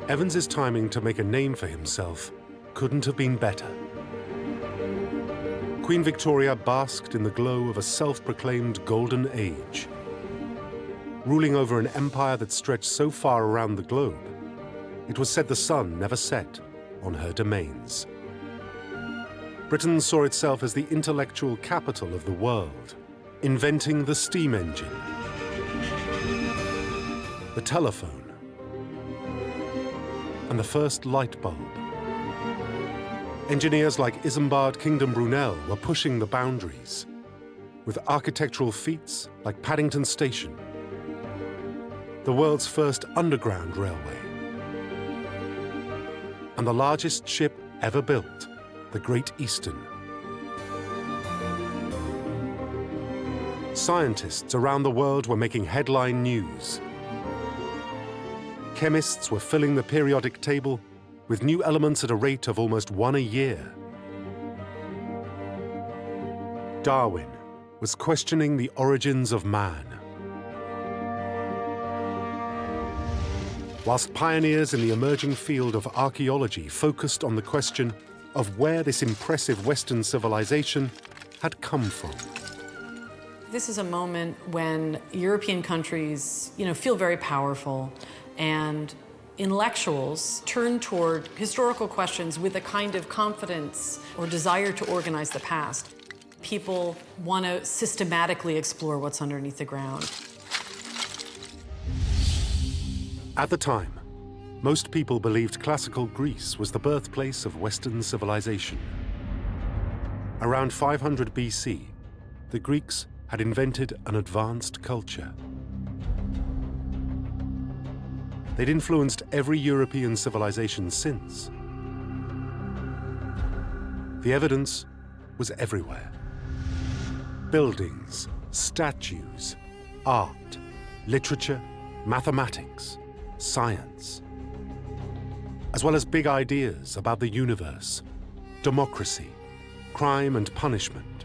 Evans's timing to make a name for himself couldn't have been better. Queen Victoria basked in the glow of a self-proclaimed golden age. Ruling over an empire that stretched so far around the globe, it was said the sun never set on her domains. Britain saw itself as the intellectual capital of the world, inventing the steam engine, the telephone, and the first light bulb. Engineers like Isambard Kingdom Brunel were pushing the boundaries, with architectural feats like Paddington Station, the world's first underground railway, and the largest ship ever built, the Great Eastern. Scientists around the world were making headline news. Chemists were filling the periodic table, with new elements at a rate of almost one a year. Darwin was questioning the origins of man, whilst pioneers in the emerging field of archaeology focused on the question of where this impressive Western civilization had come from. This is a moment when European countries, feel very powerful, and intellectuals turn toward historical questions with a kind of confidence or desire to organize the past. People want to systematically explore what's underneath the ground. At the time, most people believed classical Greece was the birthplace of Western civilization. Around 500 BC, the Greeks had invented an advanced culture. They'd influenced every European civilization since. The evidence was everywhere. Buildings, statues, art, literature, mathematics, science, as well as big ideas about the universe, democracy, crime and punishment.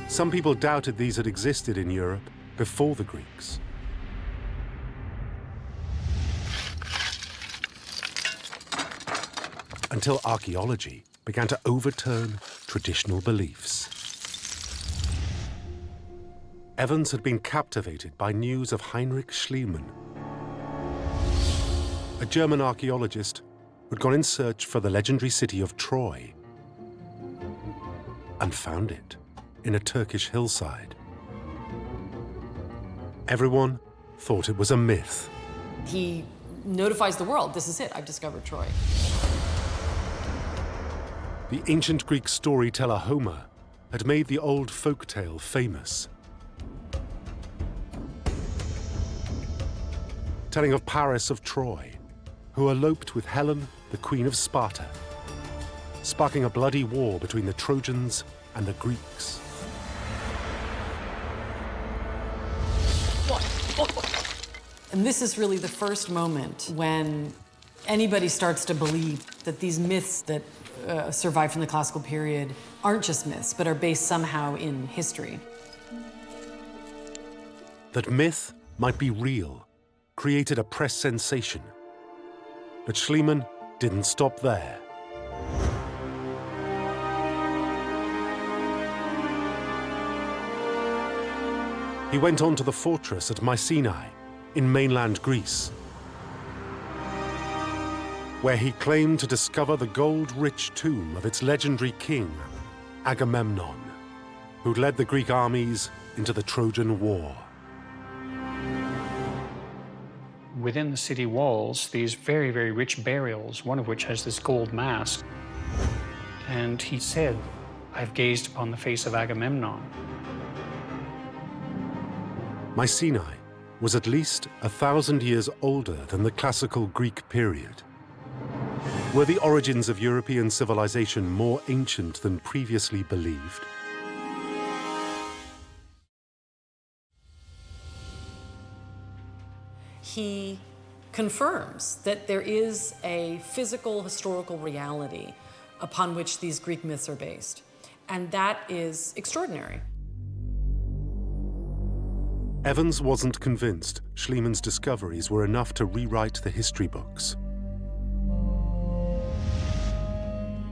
Some people doubted these had existed in Europe before the Greeks. Until archaeology began to overturn traditional beliefs. Evans had been captivated by news of Heinrich Schliemann, a German archaeologist who'd gone in search for the legendary city of Troy and found it in a Turkish hillside. Everyone thought it was a myth. He notifies the world, this is it, I've discovered Troy. The ancient Greek storyteller Homer had made the old folk tale famous, telling of Paris of Troy, who eloped with Helen, the Queen of Sparta, sparking a bloody war between the Trojans and the Greeks. And this is really the first moment when anybody starts to believe that these myths that survive from the classical period aren't just myths, but are based somehow in history. That myth might be real created a press sensation. But Schliemann didn't stop there. He went on to the fortress at Mycenae in mainland Greece, where he claimed to discover the gold-rich tomb of its legendary king, Agamemnon, who'd led the Greek armies into the Trojan War. Within the city walls, these very, very rich burials, one of which has this gold mask. And he said, I've gazed upon the face of Agamemnon. Mycenae was at least 1,000 years older than the classical Greek period. Were the origins of European civilization more ancient than previously believed? He confirms that there is a physical historical reality upon which these Greek myths are based, and that is extraordinary. Evans wasn't convinced Schliemann's discoveries were enough to rewrite the history books.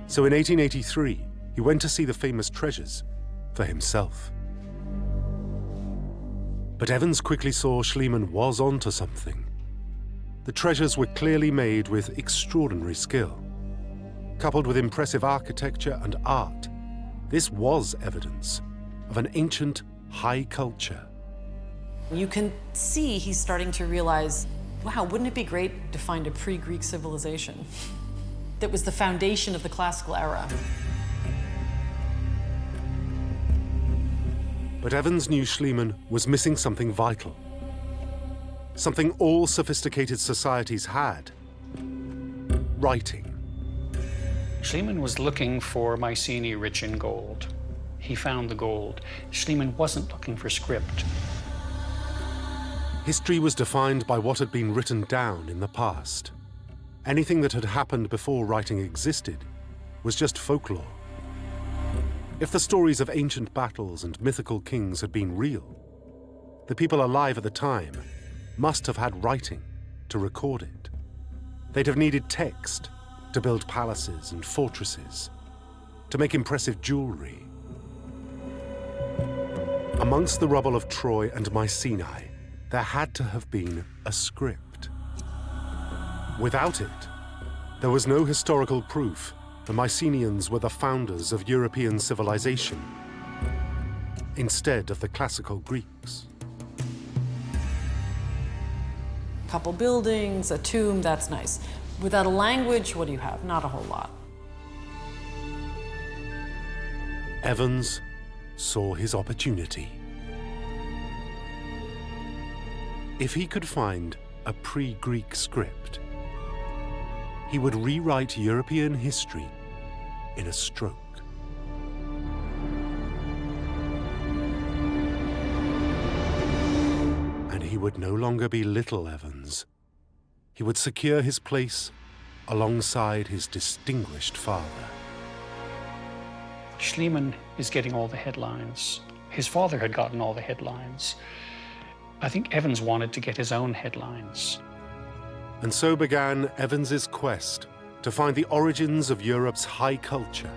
So in 1883, he went to see the famous treasures for himself. But Evans quickly saw Schliemann was onto something. The treasures were clearly made with extraordinary skill. Coupled with impressive architecture and art, this was evidence of an ancient high culture. You can see he's starting to realize, wow, wouldn't it be great to find a pre-Greek civilization that was the foundation of the classical era? But Evans knew Schliemann was missing something vital, something all sophisticated societies had: writing. Schliemann was looking for Mycenae rich in gold. He found the gold. Schliemann wasn't looking for script. History was defined by what had been written down in the past. Anything that had happened before writing existed was just folklore. If the stories of ancient battles and mythical kings had been real, the people alive at the time must have had writing to record it. They'd have needed text to build palaces and fortresses, to make impressive jewelry. Amongst the rubble of Troy and Mycenae, there had to have been a script. Without it, there was no historical proof the Mycenaeans were the founders of European civilization, instead of the classical Greeks. A couple buildings, a tomb, that's nice. Without a language, what do you have? Not a whole lot. Evans saw his opportunity. If he could find a pre-Greek script, he would rewrite European history in a stroke. And he would no longer be Little Evans. He would secure his place alongside his distinguished father. Schliemann is getting all the headlines. His father had gotten all the headlines. I think Evans wanted to get his own headlines. And so began Evans's quest to find the origins of Europe's high culture.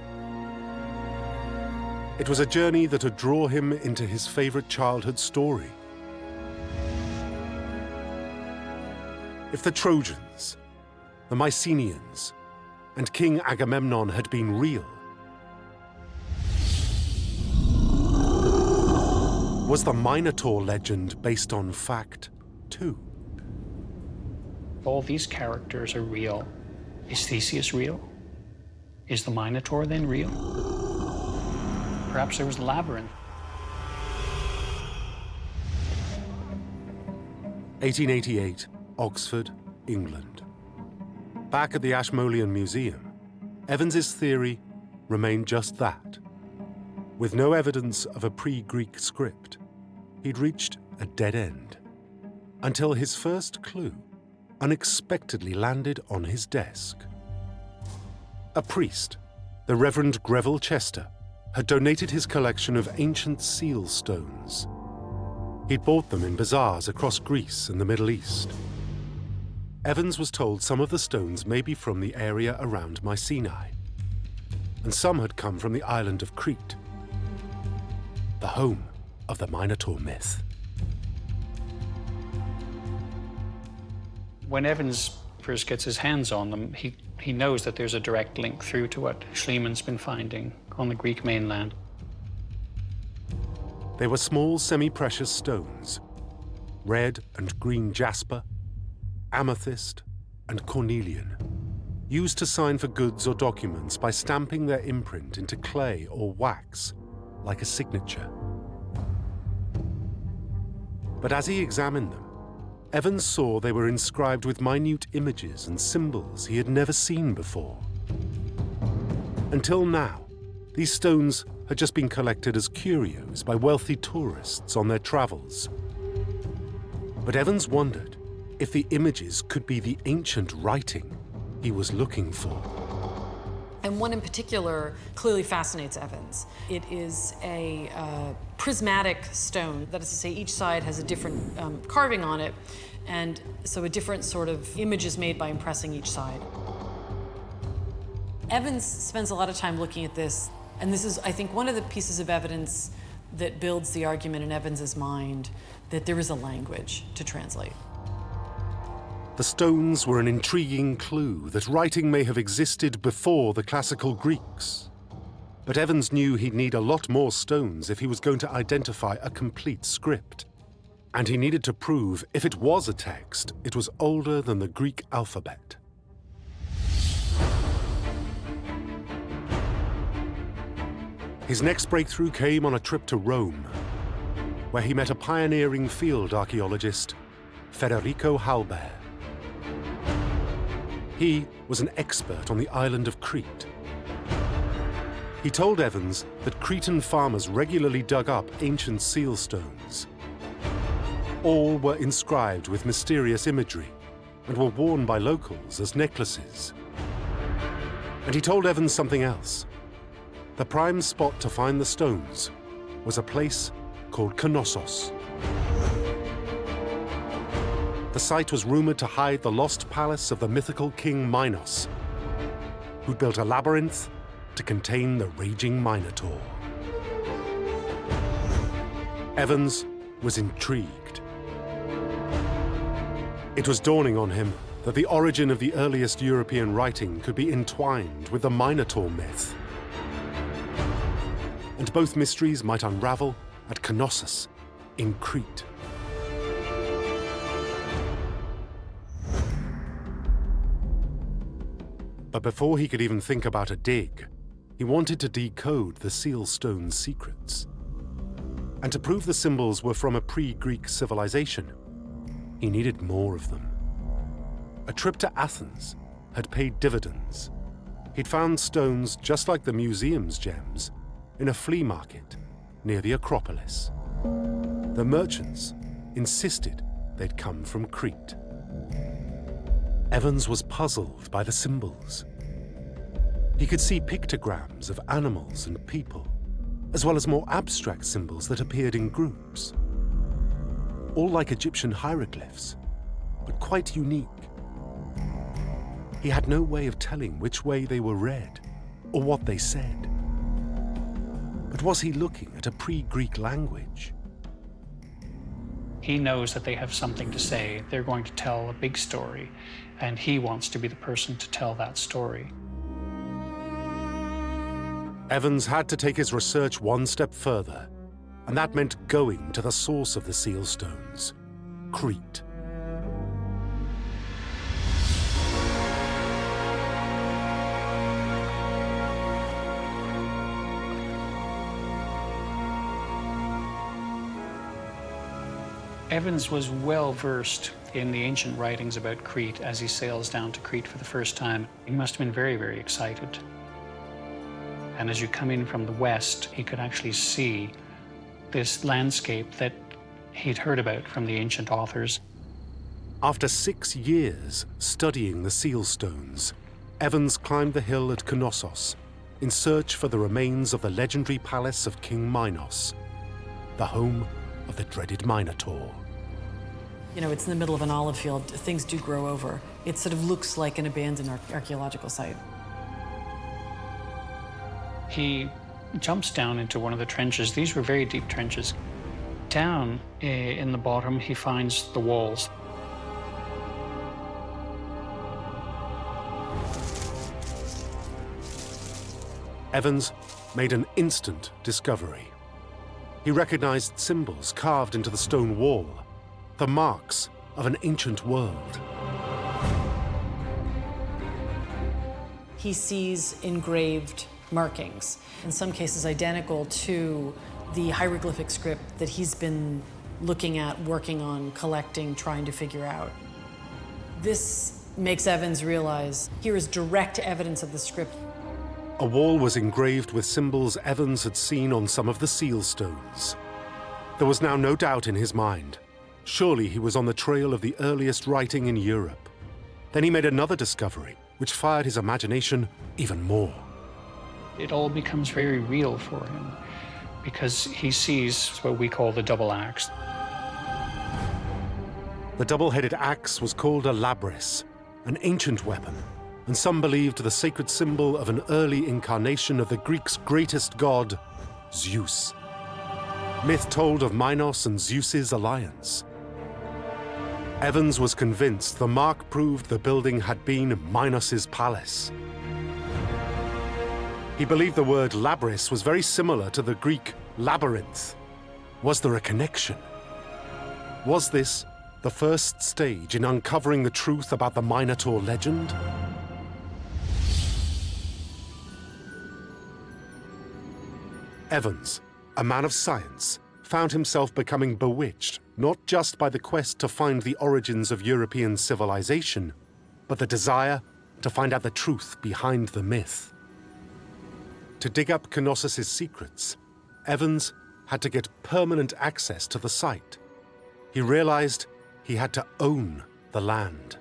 It was a journey that would draw him into his favorite childhood story. If the Trojans, the Mycenaeans, and King Agamemnon had been real, was the Minotaur legend based on fact too? All these characters are real. Is Theseus real? Is the Minotaur then real? Perhaps there was a labyrinth. 1888, Oxford, England. Back at the Ashmolean Museum, Evans's theory remained just that. With no evidence of a pre-Greek script, he'd reached a dead end, until his first clue unexpectedly landed on his desk. A priest, the Reverend Greville Chester, had donated his collection of ancient seal stones. He'd bought them in bazaars across Greece and the Middle East. Evans was told some of the stones may be from the area around Mycenae, and some had come from the island of Crete, the home of the Minotaur myth. When Evans first gets his hands on them, he knows that there's a direct link through to what Schliemann's been finding on the Greek mainland. They were small semi-precious stones, red and green jasper, amethyst, and cornelian, used to sign for goods or documents by stamping their imprint into clay or wax, like a signature. But as he examined them, Evans saw they were inscribed with minute images and symbols he had never seen before. Until now, these stones had just been collected as curios by wealthy tourists on their travels. But Evans wondered if the images could be the ancient writing he was looking for. And one in particular clearly fascinates Evans. It is a prismatic stone. That is to say, each side has a different carving on it, and so a different sort of image is made by impressing each side. Evans spends a lot of time looking at this, and this is, I think, one of the pieces of evidence that builds the argument in Evans's mind that there is a language to translate. The stones were an intriguing clue that writing may have existed before the classical Greeks. But Evans knew he'd need a lot more stones if he was going to identify a complete script. And he needed to prove, if it was a text, it was older than the Greek alphabet. His next breakthrough came on a trip to Rome, where he met a pioneering field archaeologist, Federico Halbert. He was an expert on the island of Crete. He told Evans that Cretan farmers regularly dug up ancient seal stones. All were inscribed with mysterious imagery and were worn by locals as necklaces. And he told Evans something else. The prime spot to find the stones was a place called Knossos. The site was rumored to hide the lost palace of the mythical king Minos, who'd built a labyrinth to contain the raging Minotaur. Evans was intrigued. It was dawning on him that the origin of the earliest European writing could be entwined with the Minotaur myth. And both mysteries might unravel at Knossos in Crete. But before he could even think about a dig, he wanted to decode the seal stone's secrets. And to prove the symbols were from a pre-Greek civilization, he needed more of them. A trip to Athens had paid dividends. He'd found stones just like the museum's gems in a flea market near the Acropolis. The merchants insisted they'd come from Crete. Evans was puzzled by the symbols. He could see pictograms of animals and people, as well as more abstract symbols that appeared in groups. All like Egyptian hieroglyphs, but quite unique. He had no way of telling which way they were read, or what they said. But was he looking at a pre-Greek language? He knows that they have something to say. They're going to tell a big story, and he wants to be the person to tell that story. Evans had to take his research one step further, and that meant going to the source of the seal stones, Crete. Evans was well versed in the ancient writings about Crete as he sails down to Crete for the first time. He must have been very, very excited. And as you come in from the west, he could actually see this landscape that he'd heard about from the ancient authors. After 6 years studying the seal stones, Evans climbed the hill at Knossos in search for the remains of the legendary palace of King Minos, the home of the dreaded Minotaur. You know, it's in the middle of an olive field. Things do grow over. It sort of looks like an abandoned archaeological site. He jumps down into one of the trenches. These were very deep trenches. Down in the bottom, he finds the walls. Evans made an instant discovery. He recognized symbols carved into the stone wall, the marks of an ancient world. He sees engraved markings, in some cases identical to the hieroglyphic script that he's been looking at, working on, collecting, trying to figure out. This makes Evans realize here is direct evidence of the script. A wall was engraved with symbols Evans had seen on some of the seal stones. There was now no doubt in his mind. Surely he was on the trail of the earliest writing in Europe. Then he made another discovery, which fired his imagination even more. It all becomes very real for him because he sees what we call the double axe. The double-headed axe was called a labrys, an ancient weapon, and some believed the sacred symbol of an early incarnation of the Greeks' greatest god, Zeus. Myth told of Minos and Zeus's alliance. Evans was convinced the mark proved the building had been Minos's palace. He believed the word labrys was very similar to the Greek labyrinth. Was there a connection? Was this the first stage in uncovering the truth about the Minotaur legend? Evans, a man of science, found himself becoming bewitched not just by the quest to find the origins of European civilization, but the desire to find out the truth behind the myth. To dig up Knossos' secrets, Evans had to get permanent access to the site. He realized he had to own the land.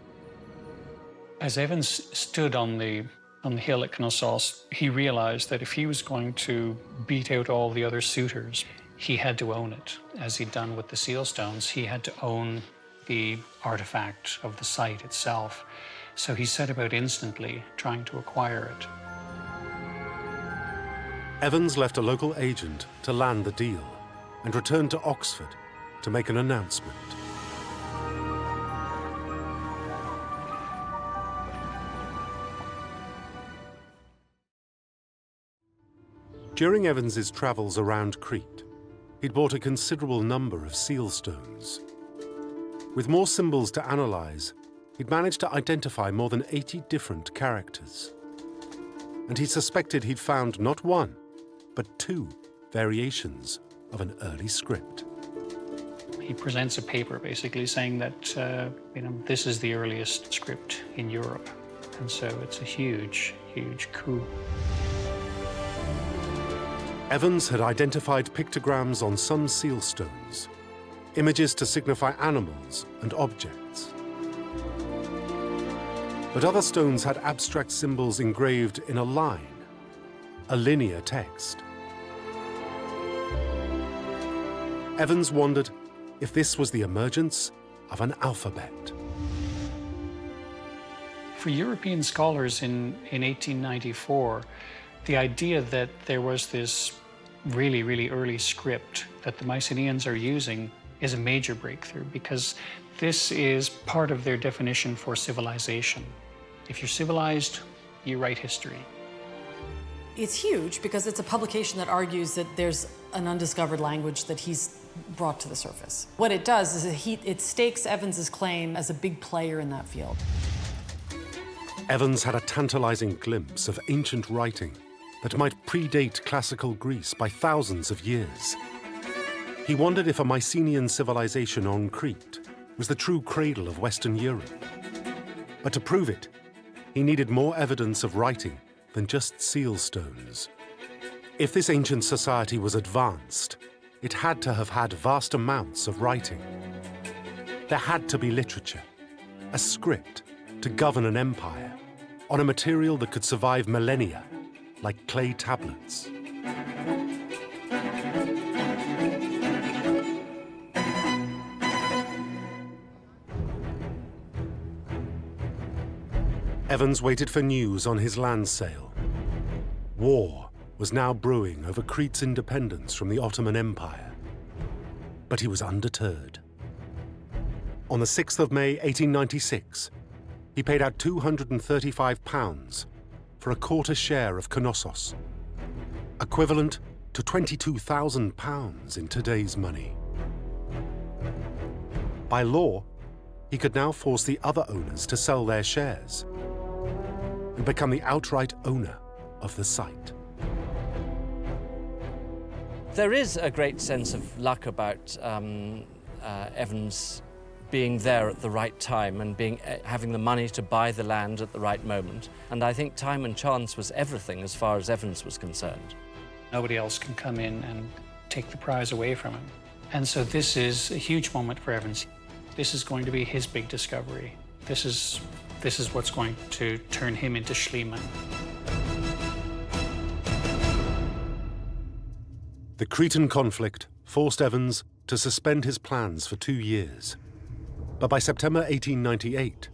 As Evans stood on the hill at Knossos, he realized that if he was going to beat out all the other suitors, he had to own it. As he'd done with the seal stones, he had to own the artifact of the site itself. So he set about instantly trying to acquire it. Evans left a local agent to land the deal and returned to Oxford to make an announcement. During Evans's travels around Crete, he'd bought a considerable number of seal stones. With more symbols to analyze, he'd managed to identify more than 80 different characters. And he suspected he'd found not one, but 2 variations of an early script. He presents a paper basically saying that this is the earliest script in Europe. And so it's a huge, huge coup. Evans had identified pictograms on some seal stones, images to signify animals and objects. But other stones had abstract symbols engraved in a line, a linear text. Evans wondered if this was the emergence of an alphabet. For European scholars in 1894, the idea that there was this really, really early script that the Mycenaeans are using is a major breakthrough, because this is part of their definition for civilization. If you're civilized, you write history. It's huge because it's a publication that argues that there's an undiscovered language that he's brought to the surface. What it does is it stakes Evans's claim as a big player in that field. Evans had a tantalizing glimpse of ancient writing that might predate classical Greece by thousands of years. He wondered if a Mycenaean civilization on Crete was the true cradle of Western Europe. But to prove it, he needed more evidence of writing than just seal stones. If this ancient society was advanced, it had to have had vast amounts of writing. There had to be literature, a script to govern an empire, on a material that could survive millennia, like clay tablets. Evans waited for news on his land sale. War was now brewing over Crete's independence from the Ottoman Empire. But he was undeterred. On the 6th of May, 1896, he paid out £235 for a quarter share of Knossos, equivalent to £22,000 in today's money. By law, he could now force the other owners to sell their shares and become the outright owner of the site. There is a great sense of luck about Evans being there at the right time and having the money to buy the land at the right moment. And I think time and chance was everything as far as Evans was concerned. Nobody else can come in and take the prize away from him. And so this is a huge moment for Evans. This is going to be his big discovery. This is what's going to turn him into Schliemann. The Cretan conflict forced Evans to suspend his plans for 2 years. But by September 1898,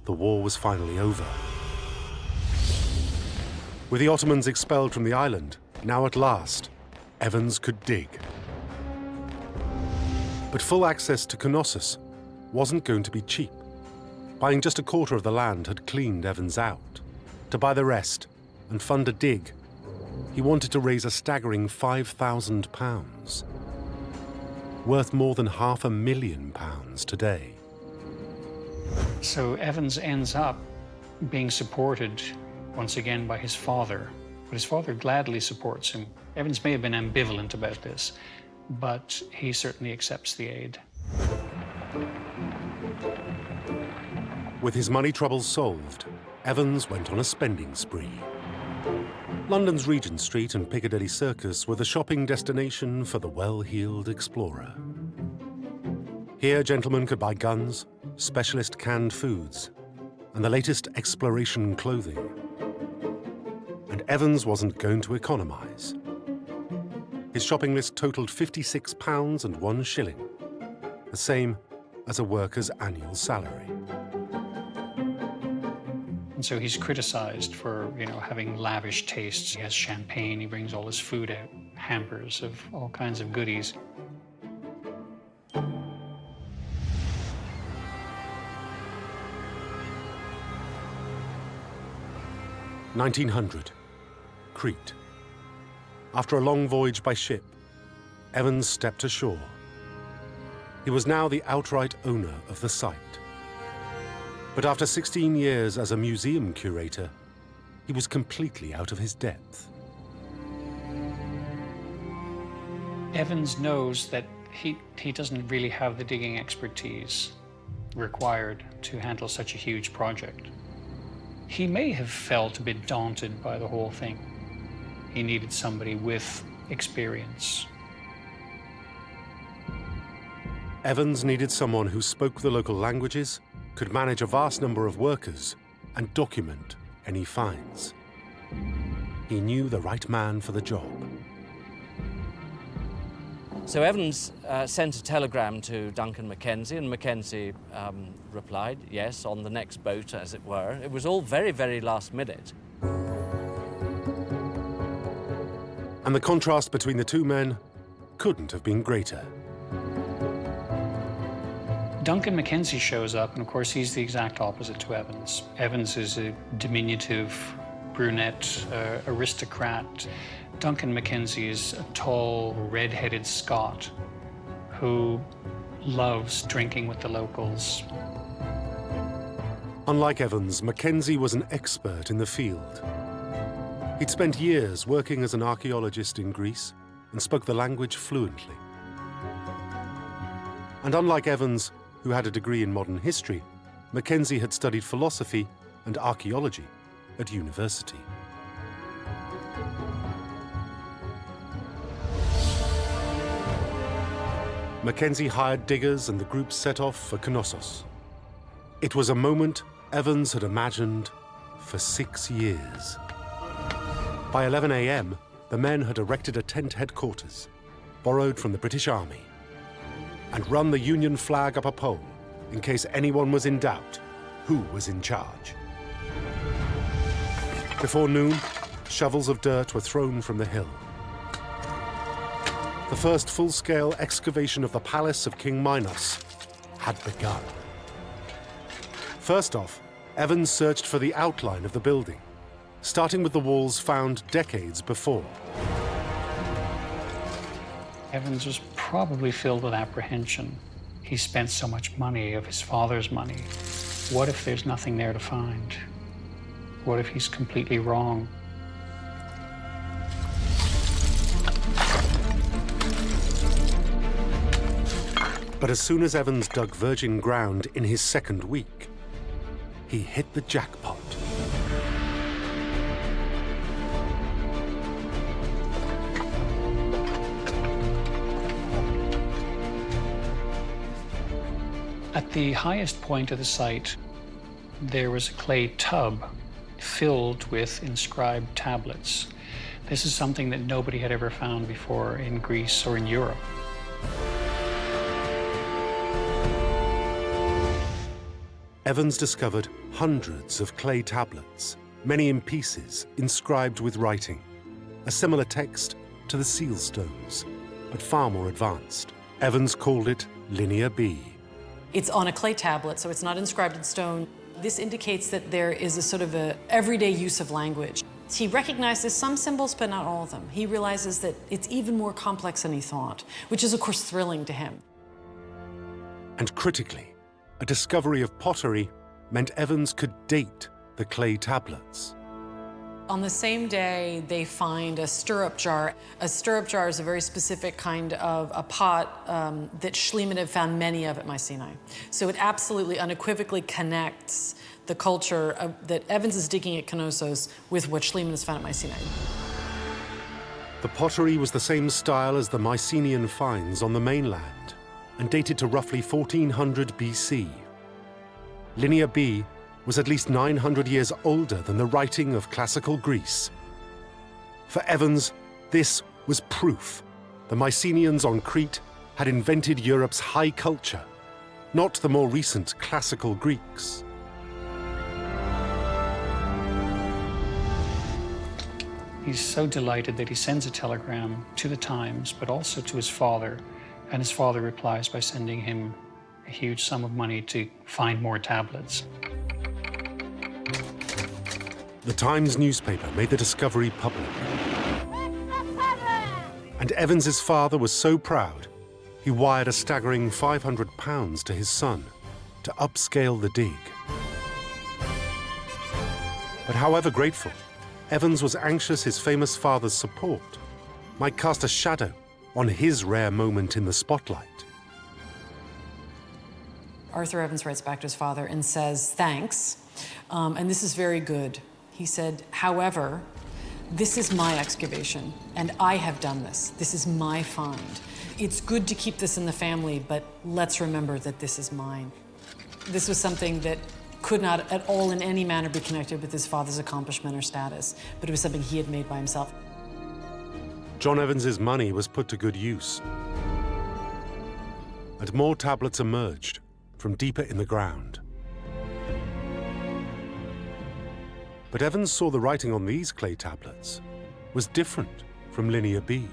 the war was finally over. With the Ottomans expelled from the island, now at last, Evans could dig. But full access to Knossos wasn't going to be cheap. Buying just a quarter of the land had cleaned Evans out. To buy the rest and fund a dig, he wanted to raise a staggering £5,000, worth more than £500,000 today. So Evans ends up being supported once again by his father, but his father gladly supports him. Evans may have been ambivalent about this, but he certainly accepts the aid. With his money troubles solved, Evans went on a spending spree. London's Regent Street and Piccadilly Circus were the shopping destination for the well-heeled explorer. Here, gentlemen could buy guns, specialist canned foods, and the latest exploration clothing. And Evans wasn't going to economise. His shopping list totalled £56 and 1 shilling, the same as a worker's annual salary. And so he's criticised for, having lavish tastes. He has champagne, he brings all his food out, hampers of all kinds of goodies. (1900), Crete. After a long voyage by ship, Evans stepped ashore. He was now the outright owner of the site. But after 16 years as a museum curator, he was completely out of his depth. Evans knows that he doesn't really have the digging expertise required to handle such a huge project. He may have felt a bit daunted by the whole thing. He needed somebody with experience. Evans needed someone who spoke the local languages, could manage a vast number of workers, and document any finds. He knew the right man for the job. So Evans sent a telegram to Duncan Mackenzie, and Mackenzie replied, yes, on the next boat, as it were. It was all very, very last minute. And the contrast between the two men couldn't have been greater. Duncan Mackenzie shows up, and of course he's the exact opposite to Evans. Evans is a diminutive, brunette aristocrat. Duncan Mackenzie is a tall, red-headed Scot who loves drinking with the locals. Unlike Evans, Mackenzie was an expert in the field. He'd spent years working as an archaeologist in Greece and spoke the language fluently. And unlike Evans, who had a degree in modern history, Mackenzie had studied philosophy and archaeology at university. Mackenzie hired diggers and the group set off for Knossos. It was a moment Evans had imagined for 6 years. By 11 a.m., the men had erected a tent headquarters, borrowed from the British Army, and run the Union flag up a pole in case anyone was in doubt who was in charge. Before noon, shovels of dirt were thrown from the hill. The first full-scale excavation of the palace of King Minos had begun. First off, Evans searched for the outline of the building, starting with the walls found decades before. Evans was probably filled with apprehension. He spent so much money, of his father's money. What if there's nothing there to find? What if he's completely wrong? But as soon as Evans dug virgin ground in his second week, he hit the jackpot. At the highest point of the site, there was a clay tub filled with inscribed tablets. This is something that nobody had ever found before in Greece or in Europe. Evans discovered hundreds of clay tablets, many in pieces, inscribed with writing, a similar text to the seal stones, but far more advanced. Evans called it Linear B. It's on a clay tablet, so it's not inscribed in stone. This indicates that there is a sort of a everyday use of language. He recognizes some symbols, but not all of them. He realizes that it's even more complex than he thought, which is, of course, thrilling to him. And critically, a discovery of pottery meant Evans could date the clay tablets. On the same day, they find a stirrup jar. A stirrup jar is a very specific kind of a pot that Schliemann had found many of at Mycenae. So it absolutely unequivocally connects the culture that Evans is digging at Knossos with what Schliemann has found at Mycenae. The pottery was the same style as the Mycenaean finds on the mainland, and dated to roughly 1400 BC. Linear B was at least 900 years older than the writing of classical Greece. For Evans, this was proof the Mycenaeans on Crete had invented Europe's high culture, not the more recent classical Greeks. He's so delighted that he sends a telegram to the Times, but also to his father, and his father replies by sending him a huge sum of money to find more tablets. The Times newspaper made the discovery public. And Evans's father was so proud, he wired a staggering £500 to his son to upscale the dig. But however grateful, Evans was anxious his famous father's support might cast a shadow on his rare moment in the spotlight. Arthur Evans writes back to his father and says, thanks, and this is very good. He said, however, this is my excavation, and I have done this. This is my find. It's good to keep this in the family, but let's remember that this is mine. This was something that could not at all in any manner be connected with his father's accomplishment or status, but it was something he had made by himself. John Evans's money was put to good use, and more tablets emerged from deeper in the ground. But Evans saw the writing on these clay tablets was different from Linear B.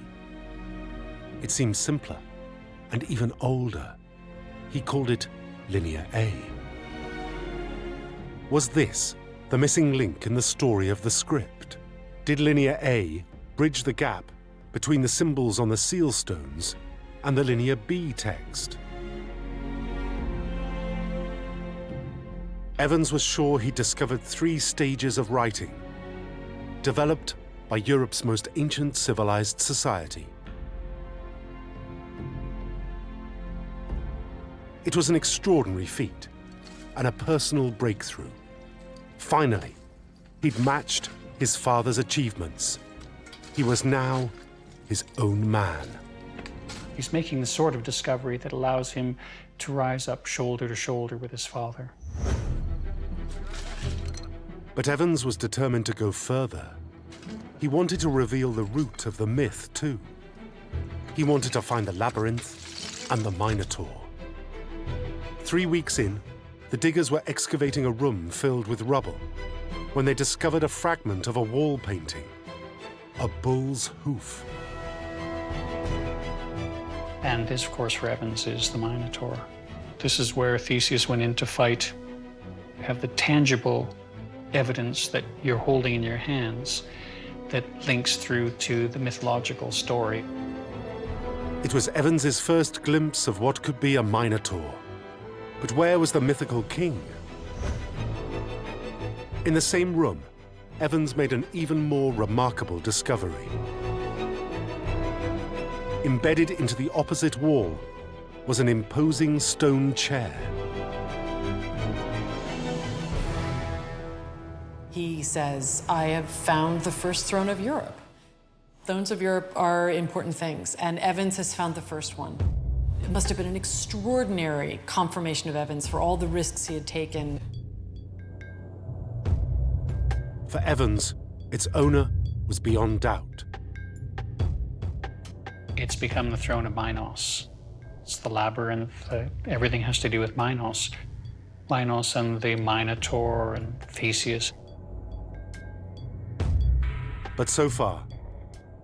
It seemed simpler and even older. He called it Linear A. Was this the missing link in the story of the script? Did Linear A bridge the gap between the symbols on the seal stones and the Linear B text? Evans was sure he discovered 3 stages of writing, developed by Europe's most ancient civilized society. It was an extraordinary feat and a personal breakthrough. Finally, he'd matched his father's achievements. He was now his own man. He's making the sort of discovery that allows him to rise up shoulder to shoulder with his father. But Evans was determined to go further. He wanted to reveal the root of the myth, too. He wanted to find the labyrinth and the Minotaur. 3 weeks in, the diggers were excavating a room filled with rubble when they discovered a fragment of a wall painting, a bull's hoof. And this, of course, for Evans is the Minotaur. This is where Theseus went in to fight. You have the tangible evidence that you're holding in your hands that links through to the mythological story. It was Evans's first glimpse of what could be a Minotaur. But where was the mythical king? In the same room, Evans made an even more remarkable discovery. Embedded into the opposite wall was an imposing stone chair. He says, I have found the first throne of Europe. Thrones of Europe are important things, and Evans has found the first one. It must have been an extraordinary confirmation of Evans for all the risks he had taken. For Evans, its owner was beyond doubt. It's become the throne of Minos. It's the labyrinth. Everything has to do with Minos. Minos and the Minotaur and Theseus. But so far,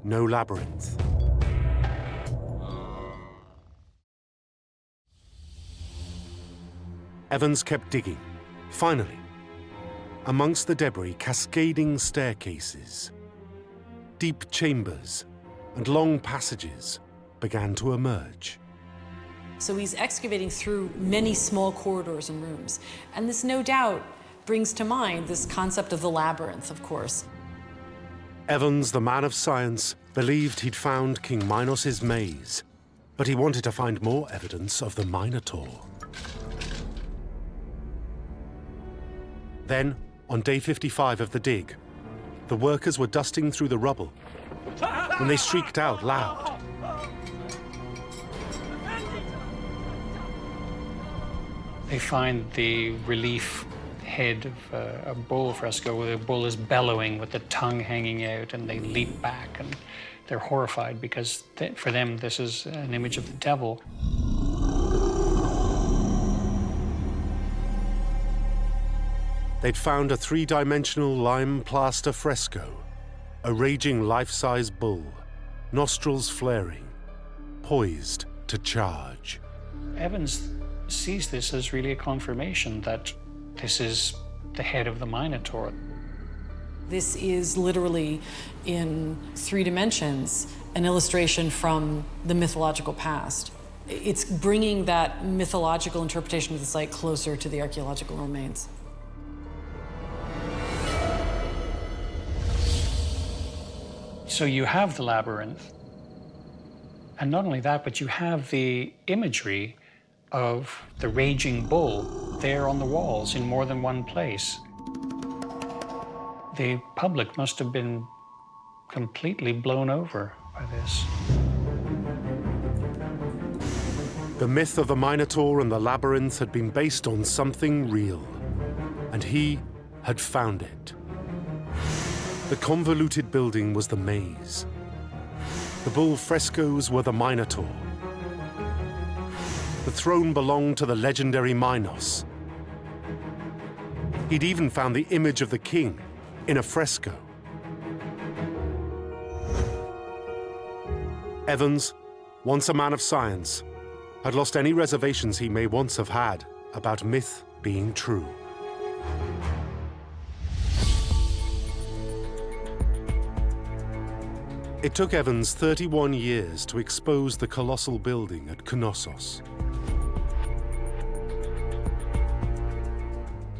no labyrinth. Evans kept digging. Finally, amongst the debris, cascading staircases, deep chambers, and long passages began to emerge. So he's excavating through many small corridors and rooms. And this, no doubt, brings to mind this concept of the labyrinth, of course. Evans, the man of science, believed he'd found King Minos' maze, but he wanted to find more evidence of the Minotaur. Then, on day 55 of the dig, the workers were dusting through the rubble when they shrieked out loud. They find the relief head of a bull fresco where the bull is bellowing with the tongue hanging out, and they leap back and they're horrified because for them this is an image of the devil. They'd found a three-dimensional lime plaster fresco, a raging life-size bull, nostrils flaring, poised to charge. Evans sees this as really a confirmation that this is the head of the Minotaur. This is literally, in 3 dimensions, an illustration from the mythological past. It's bringing that mythological interpretation of the site closer to the archaeological remains. So you have the labyrinth, and not only that, but you have the imagery of the raging bull there on the walls in more than one place. The public must have been completely blown over by this. The myth of the Minotaur and the labyrinth had been based on something real, and he had found it. The convoluted building was the maze. The bull frescoes were the Minotaur. The throne belonged to the legendary Minos. He'd even found the image of the king in a fresco. Evans, once a man of science, had lost any reservations he may once have had about myth being true. It took Evans 31 years to expose the colossal building at Knossos.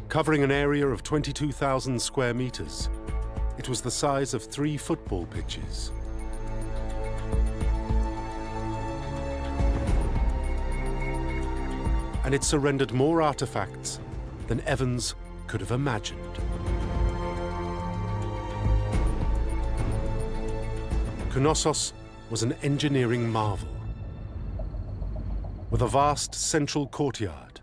Covering an area of 22,000 square meters, it was the size of 3 football pitches. And it surrendered more artifacts than Evans could have imagined. Knossos was an engineering marvel, with a vast central courtyard,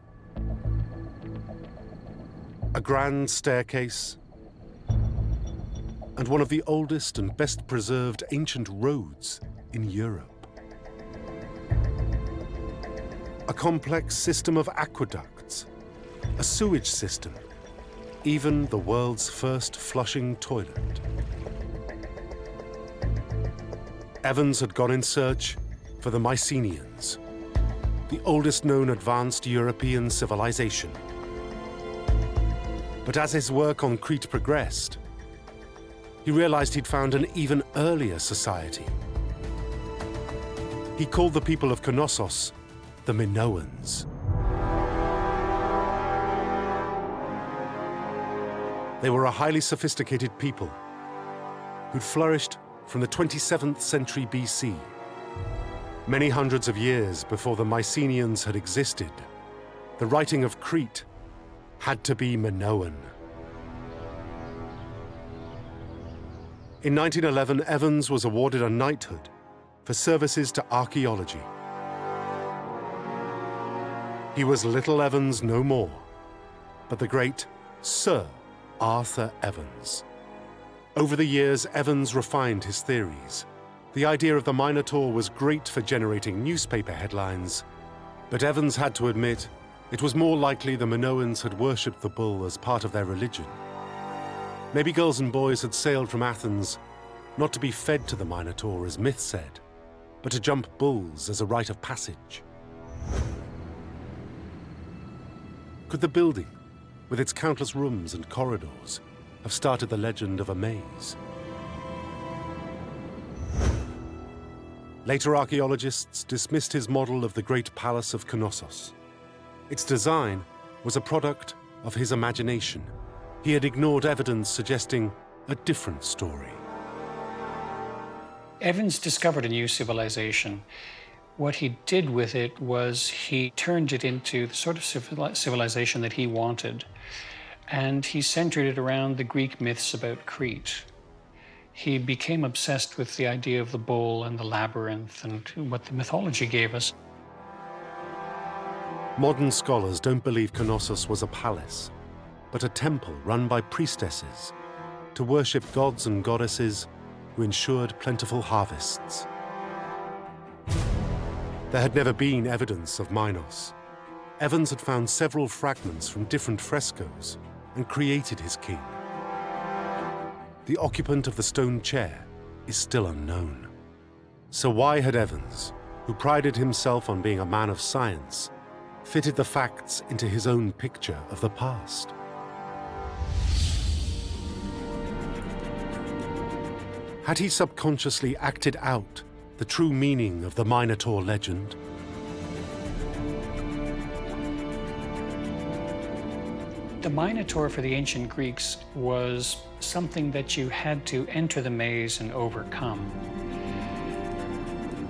a grand staircase, and one of the oldest and best preserved ancient roads in Europe. A complex system of aqueducts, a sewage system, even the world's first flushing toilet. Evans had gone in search for the Mycenaeans, the oldest known advanced European civilization. But as his work on Crete progressed, he realized he'd found an even earlier society. He called the people of Knossos the Minoans. They were a highly sophisticated people who'd flourished from the 27th century BC, many hundreds of years before the Mycenaeans had existed. The writing of Crete had to be Minoan. In 1911, Evans was awarded a knighthood for services to archaeology. He was Little Evans no more, but the great Sir Arthur Evans. Over the years, Evans refined his theories. The idea of the Minotaur was great for generating newspaper headlines, but Evans had to admit it was more likely the Minoans had worshipped the bull as part of their religion. Maybe girls and boys had sailed from Athens not to be fed to the Minotaur, as myth said, but to jump bulls as a rite of passage. Could the building, with its countless rooms and corridors, have started the legend of a maze? Later archaeologists dismissed his model of the Great Palace of Knossos. Its design was a product of his imagination. He had ignored evidence suggesting a different story. Evans discovered a new civilization. What he did with it was he turned it into the sort of civilization that he wanted. And he centered it around the Greek myths about Crete. He became obsessed with the idea of the bull and the labyrinth and what the mythology gave us. Modern scholars don't believe Knossos was a palace, but a temple run by priestesses to worship gods and goddesses who ensured plentiful harvests. There had never been evidence of Minos. Evans had found several fragments from different frescoes and created his king. The occupant of the stone chair is still unknown. So why had Evans, who prided himself on being a man of science, fitted the facts into his own picture of the past? Had he subconsciously acted out the true meaning of the Minotaur legend? The Minotaur for the ancient Greeks was something that you had to enter the maze and overcome.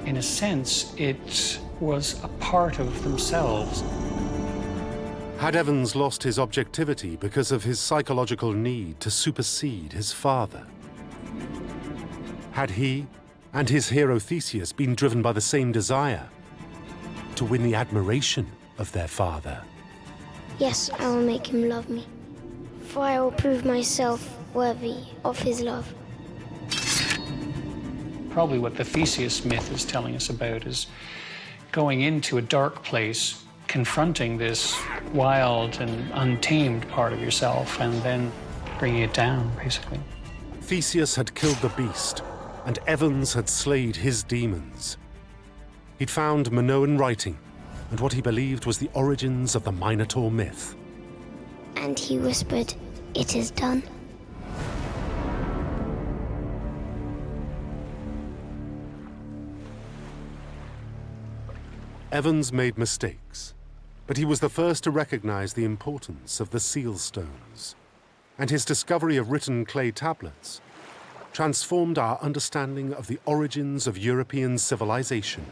In a sense, it was a part of themselves. Had Evans lost his objectivity because of his psychological need to supersede his father? Had he and his hero Theseus been driven by the same desire to win the admiration of their father? Yes, I will make him love me, for I will prove myself worthy of his love. Probably what the Theseus myth is telling us about is going into a dark place, confronting this wild and untamed part of yourself, and then bringing it down, basically. Theseus had killed the beast, and Evans had slayed his demons. He'd found Minoan writing, and what he believed was the origins of the Minotaur myth. And he whispered, "It is done." Evans made mistakes, but he was the first to recognize the importance of the seal stones, and his discovery of written clay tablets transformed our understanding of the origins of European civilization.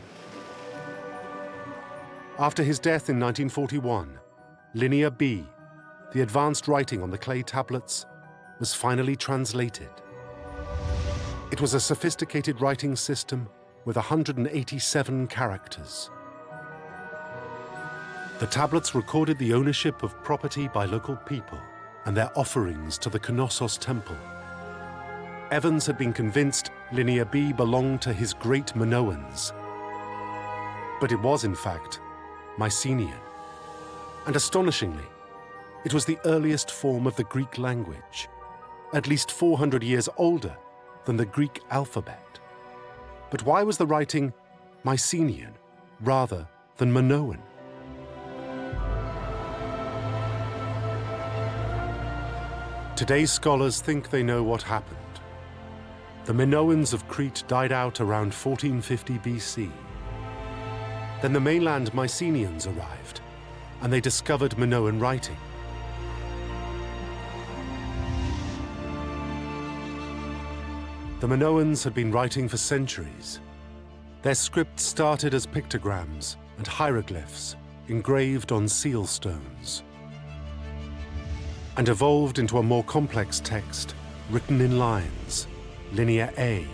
After his death in 1941, Linear B, the advanced writing on the clay tablets, was finally translated. It was a sophisticated writing system with 187 characters. The tablets recorded the ownership of property by local people and their offerings to the Knossos temple. Evans had been convinced Linear B belonged to his great Minoans. But it was, in fact, Mycenaean. And astonishingly, it was the earliest form of the Greek language, at least 400 years older than the Greek alphabet. But why was the writing Mycenaean rather than Minoan? Today's scholars think they know what happened. The Minoans of Crete died out around 1450 BC. Then the mainland Mycenaeans arrived, and they discovered Minoan writing. The Minoans had been writing for centuries. Their script started as pictograms and hieroglyphs engraved on seal stones, and evolved into a more complex text written in lines, Linear A.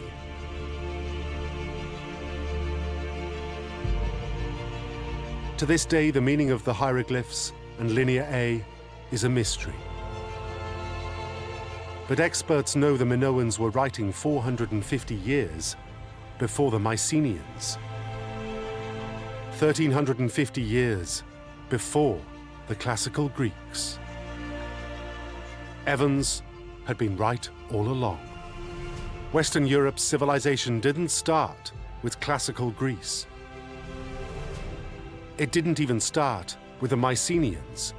To this day, the meaning of the hieroglyphs and Linear A is a mystery. But experts know the Minoans were writing 450 years before the Mycenaeans. 1350 years before the classical Greeks. Evans had been right all along. Western Europe's civilization didn't start with classical Greece. It didn't even start with the Mycenaeans.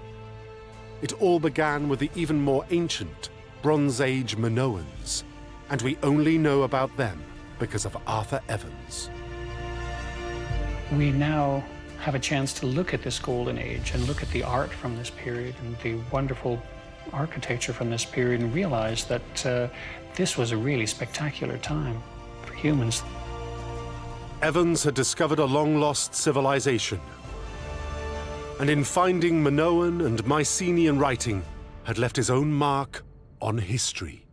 It all began with the even more ancient Bronze Age Minoans, and we only know about them because of Arthur Evans. We now have a chance to look at this golden age and look at the art from this period and the wonderful architecture from this period and realize that this was a really spectacular time for humans. Evans had discovered a long-lost civilization, and in finding Minoan and Mycenaean writing, had left his own mark on history.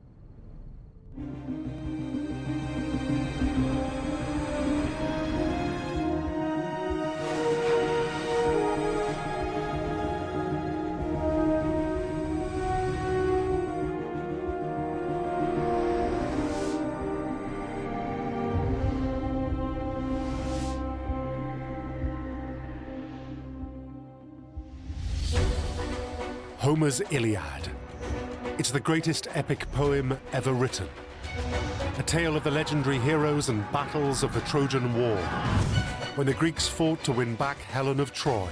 Homer's Iliad. It's the greatest epic poem ever written. A tale of the legendary heroes and battles of the Trojan War, when the Greeks fought to win back Helen of Troy.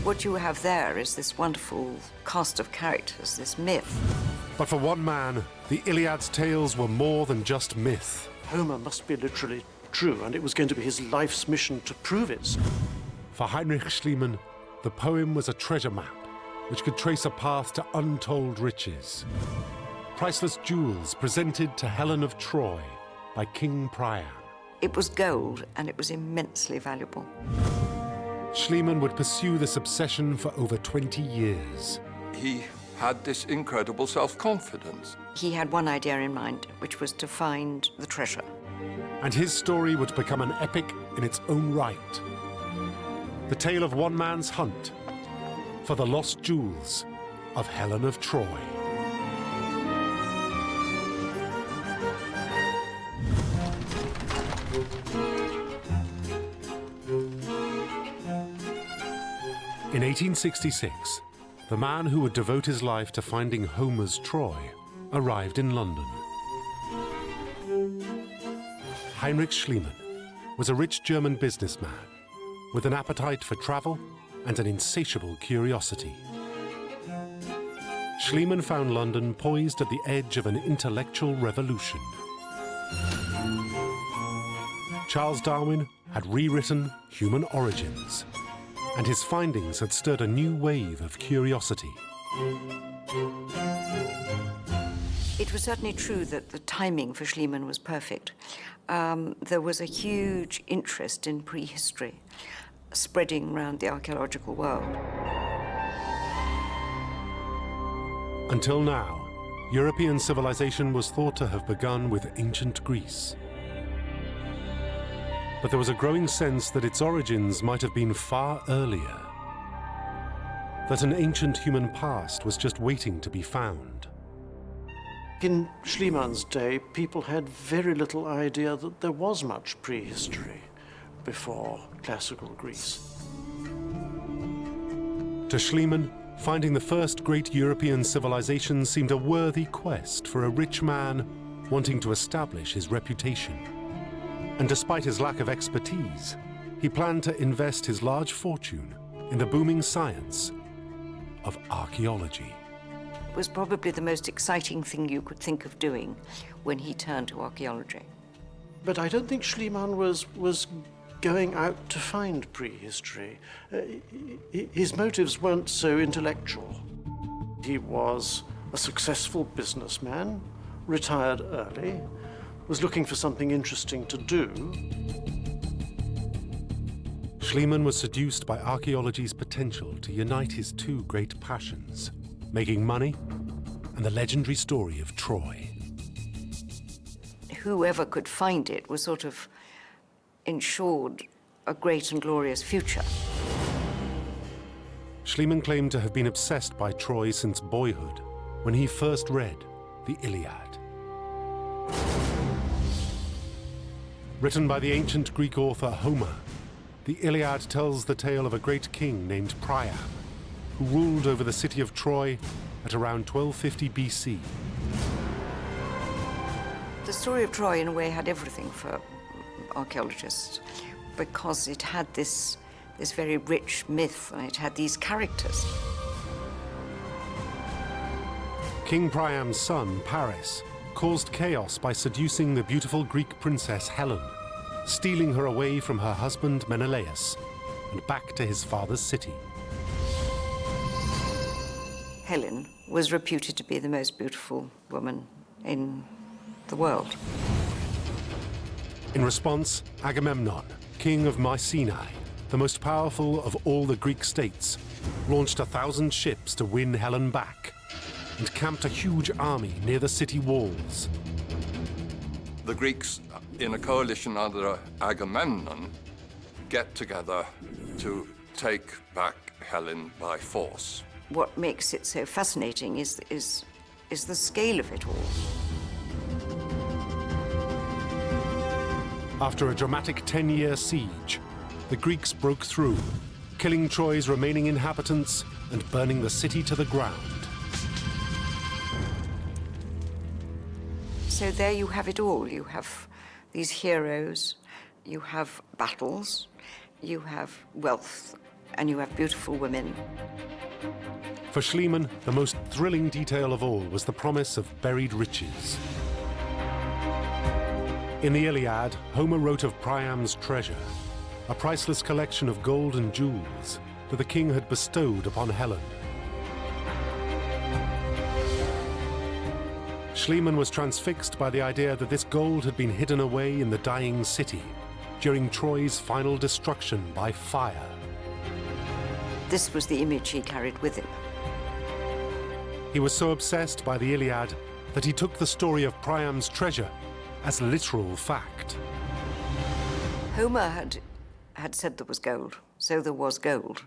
What you have there is this wonderful cast of characters, this myth. But for one man, the Iliad's tales were more than just myth. Homer must be literally true, and it was going to be his life's mission to prove it. For Heinrich Schliemann, the poem was a treasure map which could trace a path to untold riches. Priceless jewels presented to Helen of Troy by King Priam. It was gold, and it was immensely valuable. Schliemann would pursue this obsession for over 20 years. He had this incredible self-confidence. He had one idea in mind, which was to find the treasure. And his story would become an epic in its own right. The tale of one man's hunt for the lost jewels of Helen of Troy. In 1866, the man who would devote his life to finding Homer's Troy arrived in London. Heinrich Schliemann was a rich German businessman with an appetite for travel and an insatiable curiosity. Schliemann found London poised at the edge of an intellectual revolution. Charles Darwin had rewritten human origins, and his findings had stirred a new wave of curiosity. It was certainly true that the timing for Schliemann was perfect. There was a huge interest in prehistory spreading around the archaeological world. Until now, European civilization was thought to have begun with ancient Greece. But there was a growing sense that its origins might have been far earlier, that an ancient human past was just waiting to be found. In Schliemann's day, people had very little idea that there was much prehistory before classical Greece. To Schliemann, finding the first great European civilization seemed a worthy quest for a rich man wanting to establish his reputation. And despite his lack of expertise, he planned to invest his large fortune in the booming science of archaeology. It was probably the most exciting thing you could think of doing when he turned to archaeology. But I don't think Schliemann was going out to find prehistory. His motives weren't so intellectual. He was a successful businessman, retired early, was looking for something interesting to do. Schliemann was seduced by archaeology's potential to unite his two great passions, making money and the legendary story of Troy. Whoever could find it was sort of ensured a great and glorious future. Schliemann claimed to have been obsessed by Troy since boyhood, when he first read the Iliad. Written by the ancient Greek author Homer, the Iliad tells the tale of a great king named Priam, who ruled over the city of Troy at around 1250 BC. The story of Troy, in a way, had everything for archaeologists, because it had this very rich myth, and it had these characters. King Priam's son, Paris, caused chaos by seducing the beautiful Greek princess Helen, stealing her away from her husband Menelaus and back to his father's city. Helen was reputed to be the most beautiful woman in the world. In response, Agamemnon, king of Mycenae, the most powerful of all the Greek states, launched 1,000 ships to win Helen back and camped a huge army near the city walls. The Greeks, in a coalition under Agamemnon, get together to take back Helen by force. What makes it so fascinating is the scale of it all. After a dramatic 10-year siege, the Greeks broke through, killing Troy's remaining inhabitants and burning the city to the ground. So there you have it all. You have these heroes, you have battles, you have wealth, and you have beautiful women. For Schliemann, the most thrilling detail of all was the promise of buried riches. In the Iliad, Homer wrote of Priam's treasure, a priceless collection of gold and jewels that the king had bestowed upon Helen. Schliemann was transfixed by the idea that this gold had been hidden away in the dying city during Troy's final destruction by fire. This was the image he carried with him. He was so obsessed by the Iliad that he took the story of Priam's treasure as literal fact. Homer had said there was gold, so there was gold.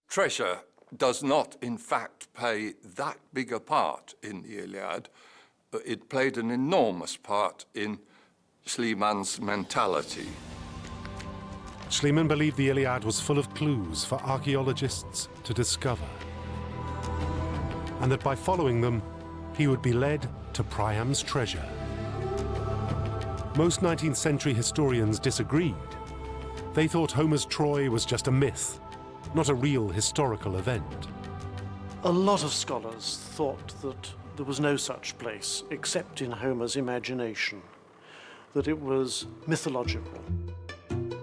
Treasure does not, in fact, play that big a part in the Iliad. It played an enormous part in Schliemann's mentality. Schliemann believed the Iliad was full of clues for archaeologists to discover, and that by following them, he would be led to Priam's treasure. Most 19th century historians disagreed. They thought Homer's Troy was just a myth, not a real historical event. A lot of scholars thought that there was no such place except in Homer's imagination, that it was mythological.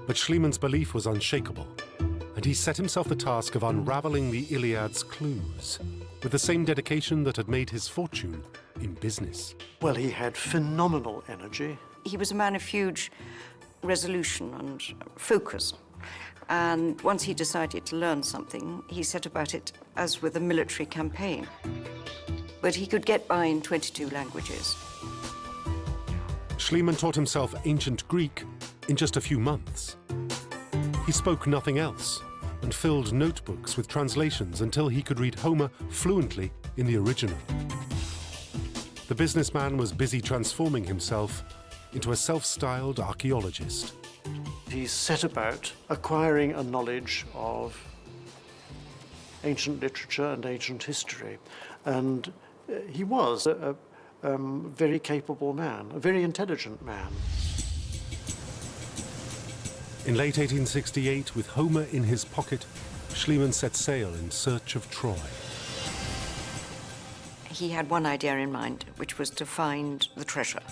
But Schliemann's belief was unshakable, and he set himself the task of unraveling the Iliad's clues with the same dedication that had made his fortune in business. Well, he had phenomenal energy. He was a man of huge resolution and focus. And once he decided to learn something, he set about it as with a military campaign. But he could get by in 22 languages. Schliemann taught himself ancient Greek in just a few months. He spoke nothing else and filled notebooks with translations until he could read Homer fluently in the original. The businessman was busy transforming himself into a self-styled archaeologist. He set about acquiring a knowledge of ancient literature and ancient history. And he was a very capable man, a very intelligent man. In late 1868, with Homer in his pocket, Schliemann set sail in search of Troy. He had one idea in mind, which was to find the treasure.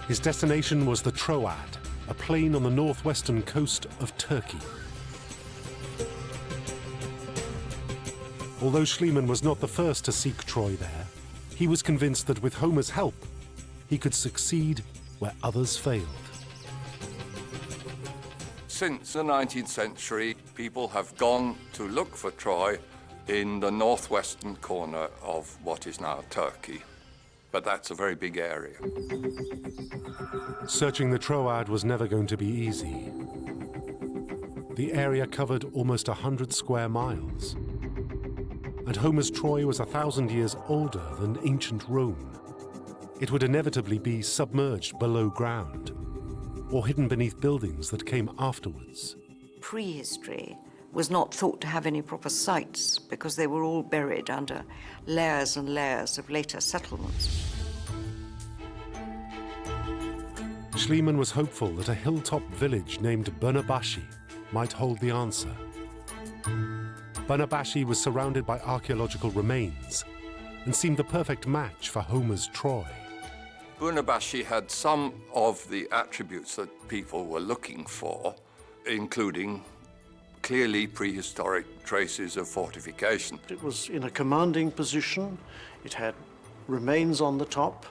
His destination was the Troad, a plain on the northwestern coast of Turkey. Although Schliemann was not the first to seek Troy there, he was convinced that with Homer's help, he could succeed where others failed. Since the 19th century, people have gone to look for Troy in the northwestern corner of what is now Turkey. But that's a very big area. Searching the Troad was never going to be easy. The area covered almost 100 square miles. And Homer's Troy was 1,000 years older than ancient Rome. It would inevitably be submerged below ground, or hidden beneath buildings that came afterwards. Prehistory was not thought to have any proper sites because they were all buried under layers and layers of later settlements. Schliemann was hopeful that a hilltop village named Burnabashi might hold the answer. Burnabashi was surrounded by archaeological remains and seemed the perfect match for Homer's Troy. Burnabashi had some of the attributes that people were looking for, including clearly prehistoric traces of fortification. It was in a commanding position. It had remains on the top.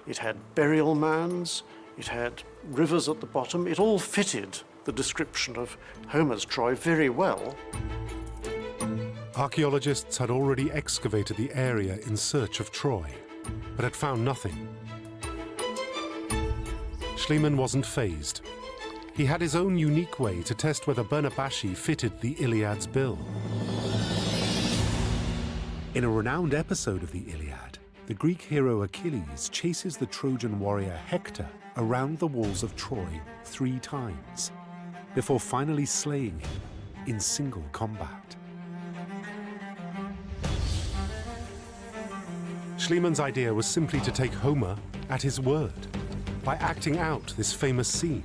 It had burial mounds. It had rivers at the bottom. It all fitted the description of Homer's Troy very well. Archaeologists had already excavated the area in search of Troy, but had found nothing. Schliemann wasn't fazed. He had his own unique way to test whether Burnabashi fitted the Iliad's bill. In a renowned episode of the Iliad, the Greek hero Achilles chases the Trojan warrior Hector around the walls of Troy 3 times, before finally slaying him in single combat. Schliemann's idea was simply to take Homer at his word by acting out this famous scene.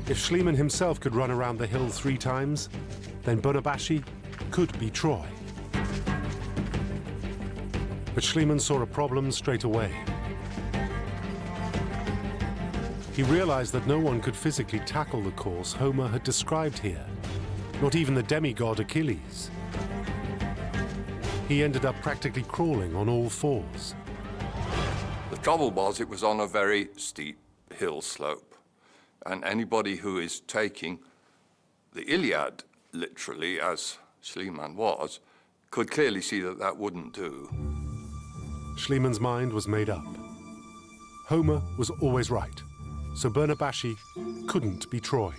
If Schliemann himself could run around the hill 3 times, then Bunabashi could be Troy. But Schliemann saw a problem straight away. He realized that no one could physically tackle the course Homer had described here, not even the demigod Achilles. He ended up practically crawling on all 4s. The trouble was it was on a very steep hill slope, and anybody who is taking the Iliad literally, as Schliemann was, could clearly see that that wouldn't do. Schliemann's mind was made up. Homer was always right, so Bunabashi couldn't be Troy.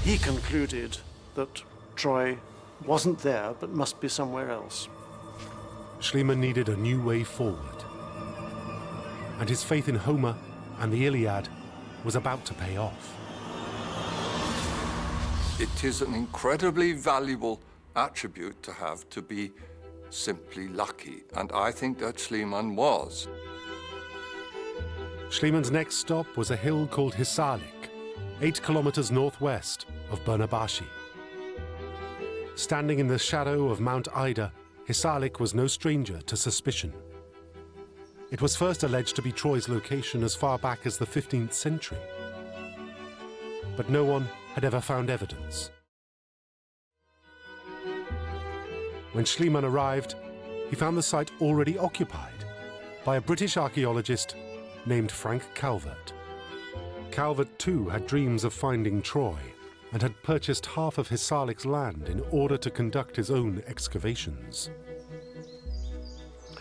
He concluded that Troy wasn't there, but must be somewhere else. Schliemann needed a new way forward. And his faith in Homer and the Iliad was about to pay off. It is an incredibly valuable attribute to have, to be simply lucky, and I think that Schliemann was. Schliemann's next stop was a hill called Hisarlik, 8 kilometers northwest of Bunabashi. Standing in the shadow of Mount Ida, Hisarlik was no stranger to suspicion. It was first alleged to be Troy's location as far back as the 15th century. But no one had ever found evidence. When Schliemann arrived, he found the site already occupied by a British archaeologist named Frank Calvert. Calvert too had dreams of finding Troy and had purchased half of Hisarlik's land in order to conduct his own excavations.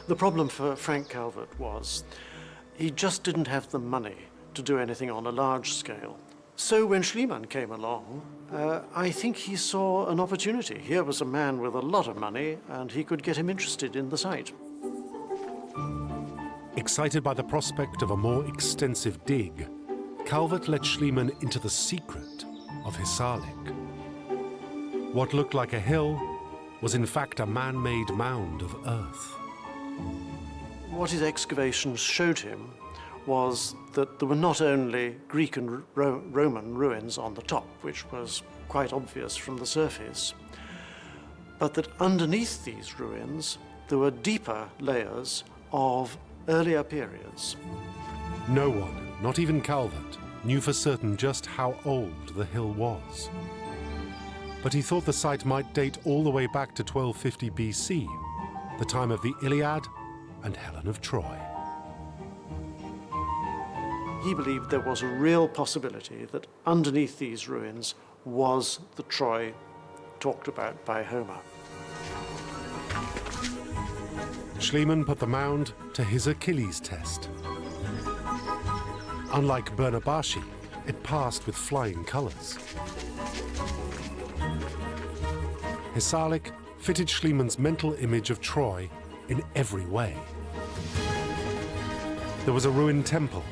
The problem for Frank Calvert was he just didn't have the money to do anything on a large scale. So when Schliemann came along, I think he saw an opportunity. Here was a man with a lot of money, and he could get him interested in the site. Excited by the prospect of a more extensive dig, Calvert let Schliemann into the secret of Hisarlik. What looked like a hill was in fact a man-made mound of earth. What his excavations showed him was that there were not only Greek and Roman ruins on the top, which was quite obvious from the surface, but that underneath these ruins there were deeper layers of earlier periods. No one, not even Calvert, knew for certain just how old the hill was. But he thought the site might date all the way back to 1250 BC, the time of the Iliad and Helen of Troy. He believed there was a real possibility that underneath these ruins was the Troy talked about by Homer. Schliemann put the mound to his Achilles test. Unlike Bunabashi, it passed with flying colors. Hisarlik fitted Schliemann's mental image of Troy in every way. There was a ruined temple,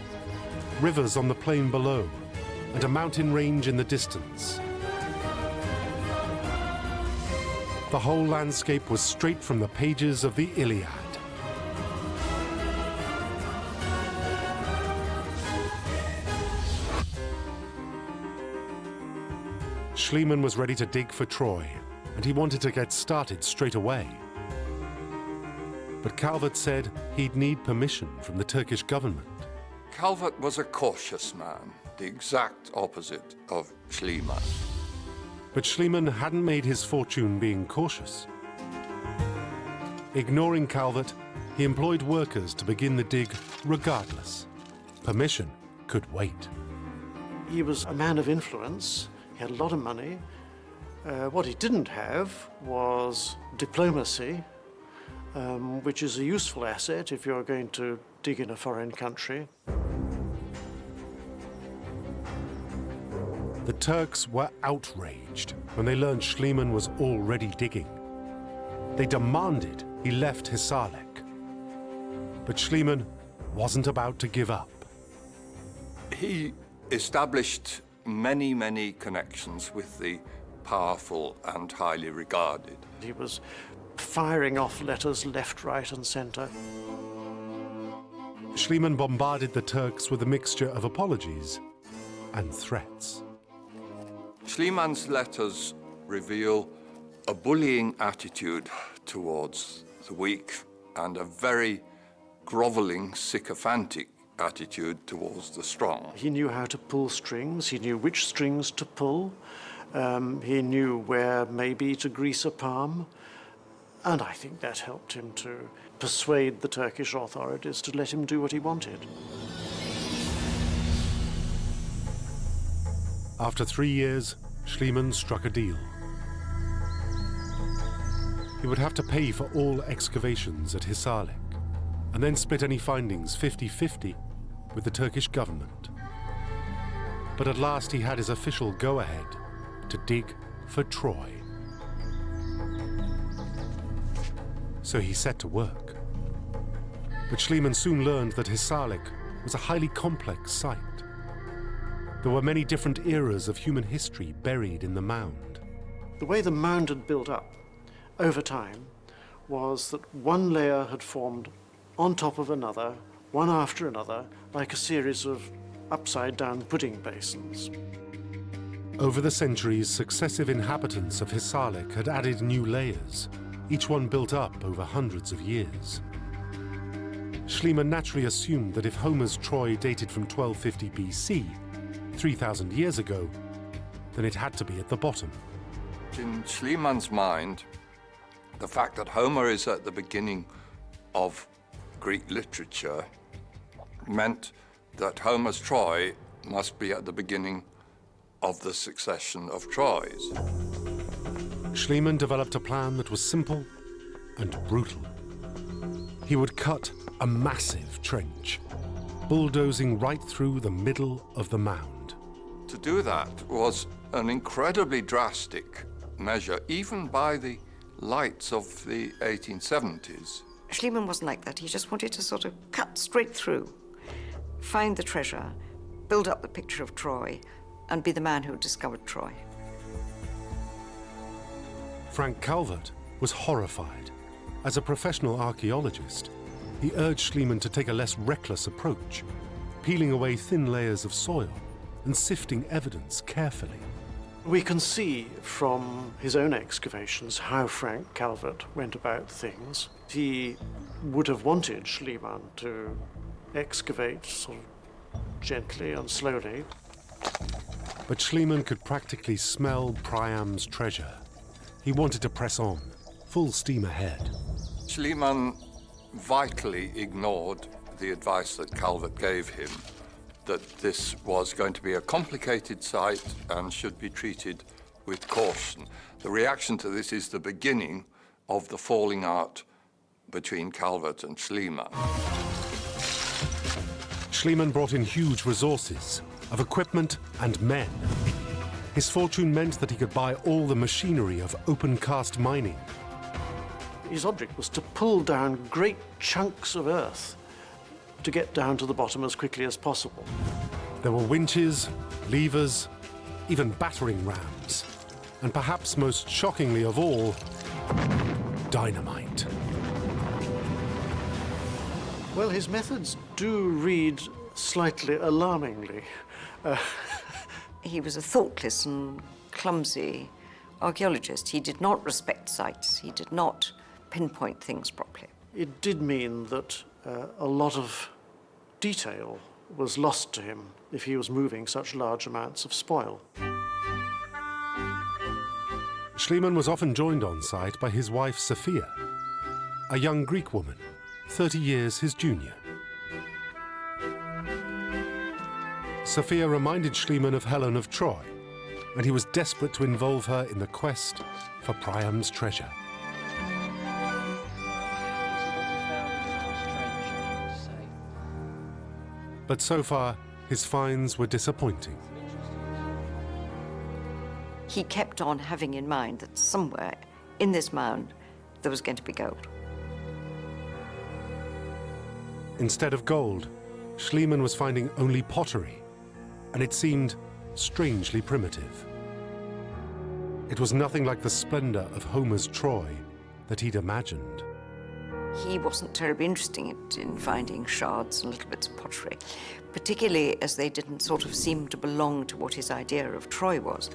rivers on the plain below, and a mountain range in the distance. The whole landscape was straight from the pages of the Iliad. Schliemann was ready to dig for Troy, and he wanted to get started straight away. But Calvert said he'd need permission from the Turkish government. Calvert was a cautious man, the exact opposite of Schliemann. But Schliemann hadn't made his fortune being cautious. Ignoring Calvert, he employed workers to begin the dig regardless. Permission could wait. He was a man of influence. He had a lot of money. What he didn't have was diplomacy, which is a useful asset if you're going to dig in a foreign country. The Turks were outraged when they learned Schliemann was already digging. They demanded he left Hisarlik. But Schliemann wasn't about to give up. He established many, many connections with the powerful and highly regarded. He was firing off letters left, right, and centre. Schliemann bombarded the Turks with a mixture of apologies and threats. Schliemann's letters reveal a bullying attitude towards the weak and a very grovelling, sycophantic attitude towards the strong. He knew how to pull strings, he knew which strings to pull, he knew where maybe to grease a palm, and I think that helped him to persuade the Turkish authorities to let him do what he wanted. After 3 years, Schliemann struck a deal. He would have to pay for all excavations at Hisarlik, and then split any findings 50-50 with the Turkish government. But at last he had his official go-ahead to dig for Troy. So he set to work. But Schliemann soon learned that Hisarlik was a highly complex site. There were many different eras of human history buried in the mound. The way the mound had built up over time was that one layer had formed on top of another, one after another, like a series of upside-down pudding basins. Over the centuries, successive inhabitants of Hisarlik had added new layers, each one built up over hundreds of years. Schliemann naturally assumed that if Homer's Troy dated from 1250 BC, 3,000 years ago, then it had to be at the bottom. In Schliemann's mind, the fact that Homer is at the beginning of Greek literature meant that Homer's Troy must be at the beginning of the succession of Troys. Schliemann developed a plan that was simple and brutal. He would cut a massive trench, bulldozing right through the middle of the mound. To do that was an incredibly drastic measure, even by the lights of the 1870s. Schliemann wasn't like that. He just wanted to sort of cut straight through, find the treasure, build up the picture of Troy, and be the man who discovered Troy. Frank Calvert was horrified. As a professional archaeologist, he urged Schliemann to take a less reckless approach, peeling away thin layers of soil and sifting evidence carefully. We can see from his own excavations how Frank Calvert went about things. He would have wanted Schliemann to excavate sort of gently and slowly. But Schliemann could practically smell Priam's treasure. He wanted to press on, full steam ahead. Schliemann vitally ignored the advice that Calvert gave him, that this was going to be a complicated site and should be treated with caution. The reaction to this is the beginning of the falling out between Calvert and Schliemann. Schliemann brought in huge resources of equipment and men. His fortune meant that he could buy all the machinery of open-cast mining. His object was to pull down great chunks of earth to get down to the bottom as quickly as possible. There were winches, levers, even battering rams, and perhaps most shockingly of all, dynamite. Well, his methods do read slightly alarmingly. He was a thoughtless and clumsy archaeologist. He did not respect sites. He did not pinpoint things properly. It did mean that a lot of detail was lost to him if he was moving such large amounts of spoil. Schliemann was often joined on site by his wife Sophia, a young Greek woman, 30 years his junior. Sophia reminded Schliemann of Helen of Troy, and he was desperate to involve her in the quest for Priam's treasure. But so far, his finds were disappointing. He kept on having in mind that somewhere in this mound there was going to be gold. Instead of gold, Schliemann was finding only pottery, and it seemed strangely primitive. It was nothing like the splendor of Homer's Troy that he'd imagined. He wasn't terribly interested in finding shards and little bits of pottery, particularly as they didn't sort of seem to belong to what his idea of Troy was.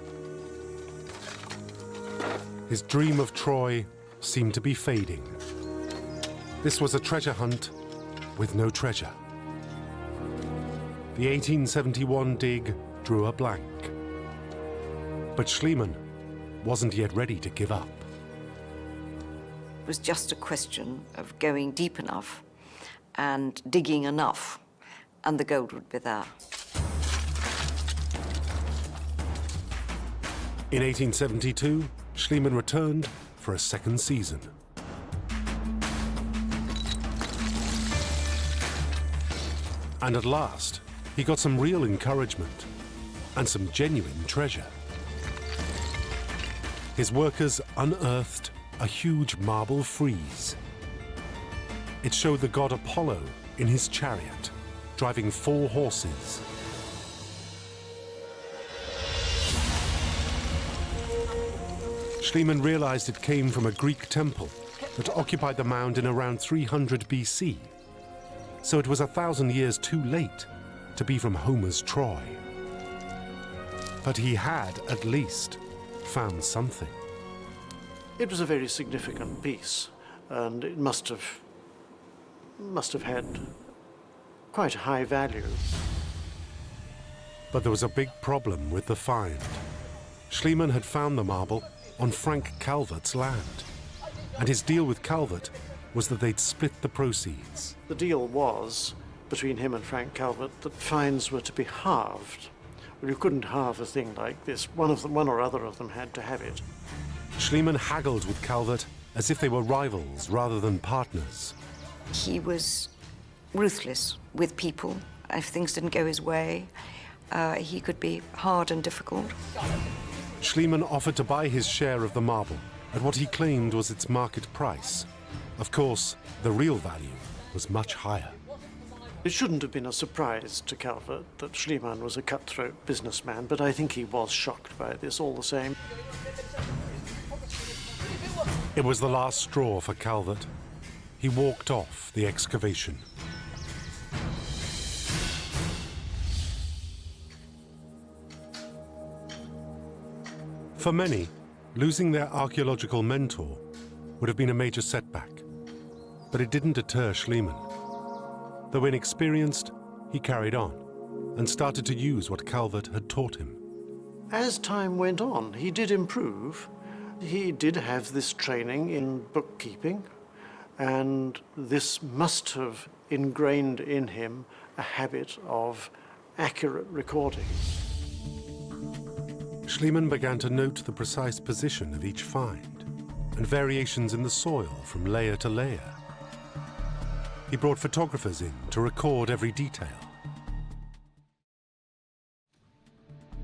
His dream of Troy seemed to be fading. This was a treasure hunt with no treasure. The 1871 dig drew a blank. But Schliemann wasn't yet ready to give up. It was just a question of going deep enough and digging enough, and the gold would be there. In 1872, Schliemann returned for a second season. And at last, he got some real encouragement and some genuine treasure. His workers unearthed a huge marble frieze. It showed the god Apollo in his chariot, driving 4 horses. Schliemann realized it came from a Greek temple that occupied the mound in around 300 BC. So it was 1,000 years too late to be from Homer's Troy. But he had, at least, found something. It was a very significant piece, and it must have had quite a high value. But there was a big problem with the find. Schliemann had found the marble on Frank Calvert's land, and his deal with Calvert was that they'd split the proceeds. The deal was, between him and Frank Calvert, that fines were to be halved. Well, you couldn't halve a thing like this. One or other of them had to have it. Schliemann haggled with Calvert as if they were rivals rather than partners. He was ruthless with people. If things didn't go his way, he could be hard and difficult. Schliemann offered to buy his share of the marble at what he claimed was its market price. Of course, the real value was much higher. It shouldn't have been a surprise to Calvert that Schliemann was a cutthroat businessman, but I think he was shocked by this all the same. It was the last straw for Calvert. He walked off the excavation. For many, losing their archaeological mentor would have been a major setback. But it didn't deter Schliemann. Though inexperienced, he carried on and started to use what Calvert had taught him. As time went on, he did improve. He did have this training in bookkeeping, and this must have ingrained in him a habit of accurate recording. Schliemann began to note the precise position of each find and variations in the soil from layer to layer. He brought photographers in to record every detail.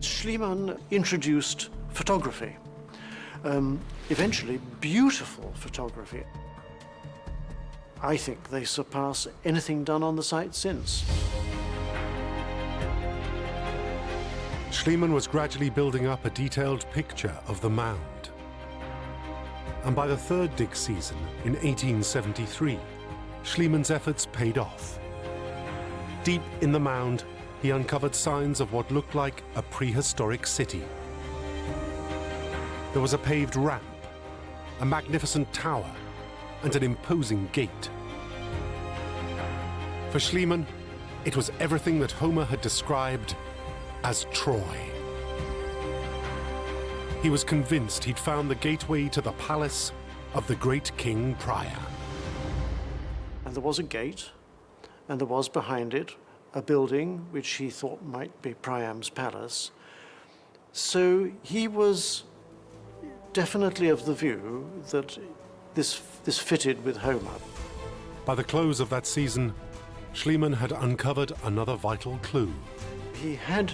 Schliemann introduced photography, eventually beautiful photography. I think they surpass anything done on the site since. Schliemann was gradually building up a detailed picture of the mound. And by the third dig season in 1873, Schliemann's efforts paid off. Deep in the mound, he uncovered signs of what looked like a prehistoric city. There was a paved ramp, a magnificent tower, and an imposing gate. For Schliemann, it was everything that Homer had described as Troy. He was convinced he'd found the gateway to the palace of the great King Priam. And there was a gate, and there was behind it a building which he thought might be Priam's palace. So he was definitely of the view that this fitted with Homer. By the close of that season, Schliemann had uncovered another vital clue. He had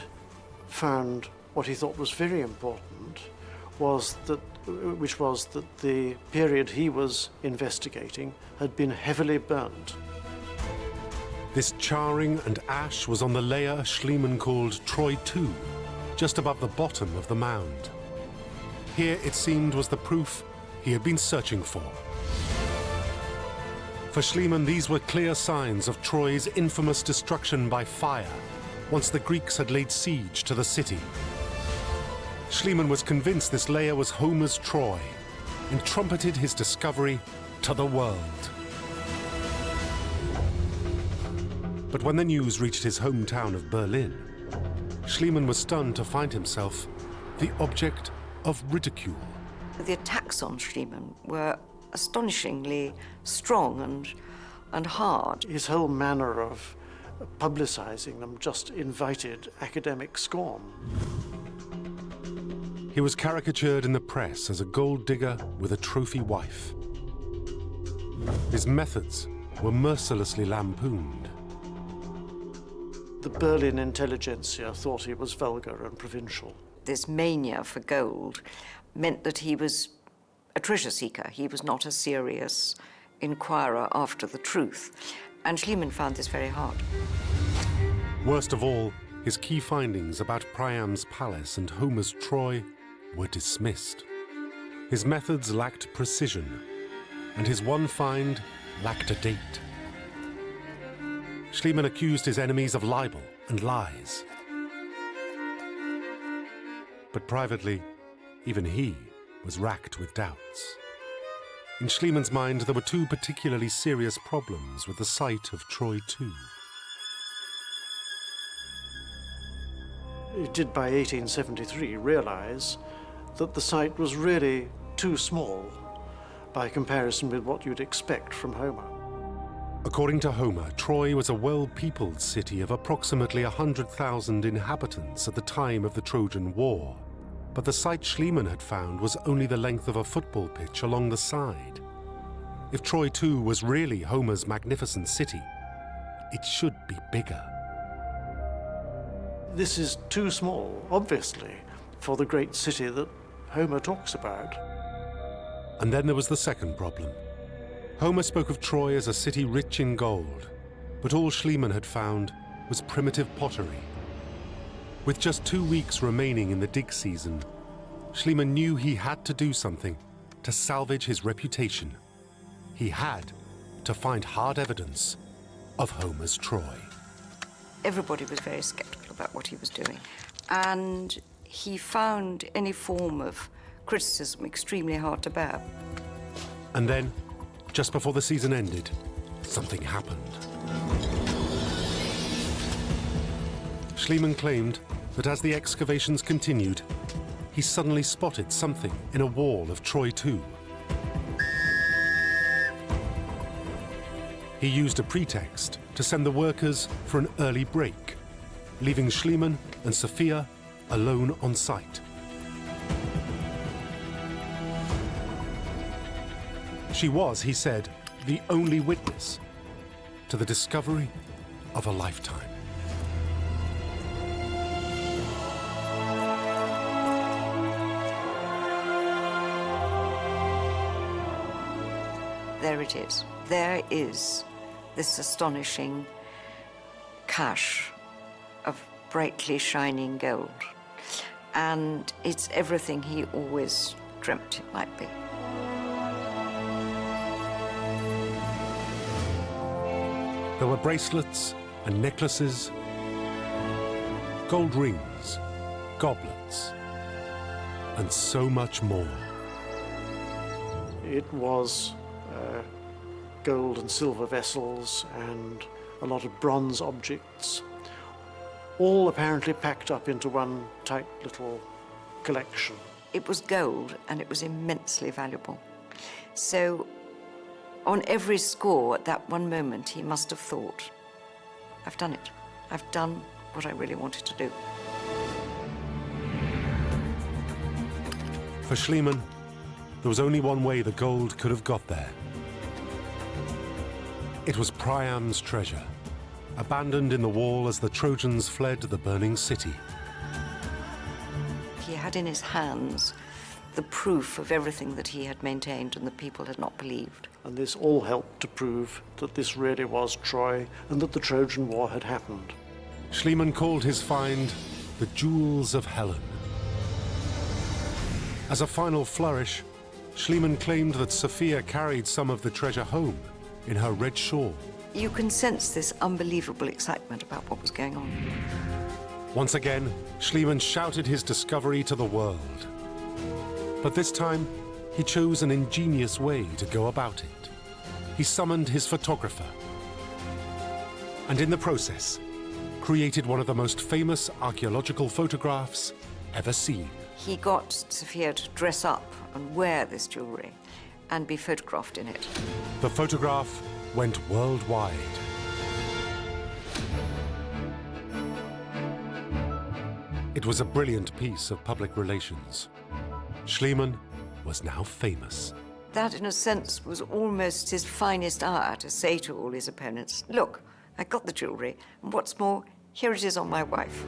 found what he thought was very important, which was that the period he was investigating had been heavily burnt. This charring and ash was on the layer Schliemann called Troy II, just above the bottom of the mound. Here, it seemed, was the proof he had been searching for. For Schliemann, these were clear signs of Troy's infamous destruction by fire, once the Greeks had laid siege to the city. Schliemann was convinced this layer was Homer's Troy, and trumpeted his discovery to the world. But when the news reached his hometown of Berlin, Schliemann was stunned to find himself the object of ridicule. The attacks on Schliemann were astonishingly strong and hard. His whole manner of publicizing them just invited academic scorn. He was caricatured in the press as a gold digger with a trophy wife. His methods were mercilessly lampooned. The Berlin intelligentsia thought he was vulgar and provincial. This mania for gold meant that he was a treasure seeker. He was not a serious inquirer after the truth. And Schliemann found this very hard. Worst of all, his key findings about Priam's palace and Homer's Troy were dismissed. His methods lacked precision, and his one find lacked a date. Schliemann accused his enemies of libel and lies. But privately, even he was racked with doubts. In Schliemann's mind, there were two particularly serious problems with the site of Troy II. He did by 1873 realize that the site was really too small by comparison with what you'd expect from Homer. According to Homer, Troy was a well-peopled city of approximately 100,000 inhabitants at the time of the Trojan War. But the site Schliemann had found was only the length of a football pitch along the side. If Troy II was really Homer's magnificent city, it should be bigger. This is too small, obviously, for the great city that Homer talks about. And then there was the second problem. Homer spoke of Troy as a city rich in gold, but all Schliemann had found was primitive pottery. With just 2 weeks remaining in the dig season, Schliemann knew he had to do something to salvage his reputation. He had to find hard evidence of Homer's Troy. Everybody was very skeptical about what he was doing, and he found any form of criticism extremely hard to bear. And then, just before the season ended, something happened. Schliemann claimed that as the excavations continued, he suddenly spotted something in a wall of Troy II. He used a pretext to send the workers for an early break, leaving Schliemann and Sophia alone on site. She was, he said, the only witness to the discovery of a lifetime. There it is. There is this astonishing cache of brightly shining gold. And it's everything he always dreamt it might be. There were bracelets and necklaces, gold rings, goblets, and so much more. It was gold and silver vessels and a lot of bronze objects, all apparently packed up into one tight little collection. It was gold, and it was immensely valuable. So on every score at that one moment, he must have thought, I've done it. I've done what I really wanted to do. For Schliemann, there was only one way the gold could have got there. It was Priam's treasure, abandoned in the wall as the Trojans fled the burning city. He had in his hands the proof of everything that he had maintained and that people had not believed. And this all helped to prove that this really was Troy and that the Trojan War had happened. Schliemann called his find the Jewels of Helen. As a final flourish, Schliemann claimed that Sophia carried some of the treasure home in her red shawl. You can sense this unbelievable excitement about what was going on. Once again, Schliemann shouted his discovery to the world. But this time, he chose an ingenious way to go about it. He summoned his photographer, and in the process, created one of the most famous archaeological photographs ever seen. He got Sophia to dress up and wear this jewellery and be photographed in it. The photograph went worldwide. It was a brilliant piece of public relations. Schliemann was now famous. That, in a sense, was almost his finest hour, to say to all his opponents, look, I got the jewellery, and what's more, here it is on my wife.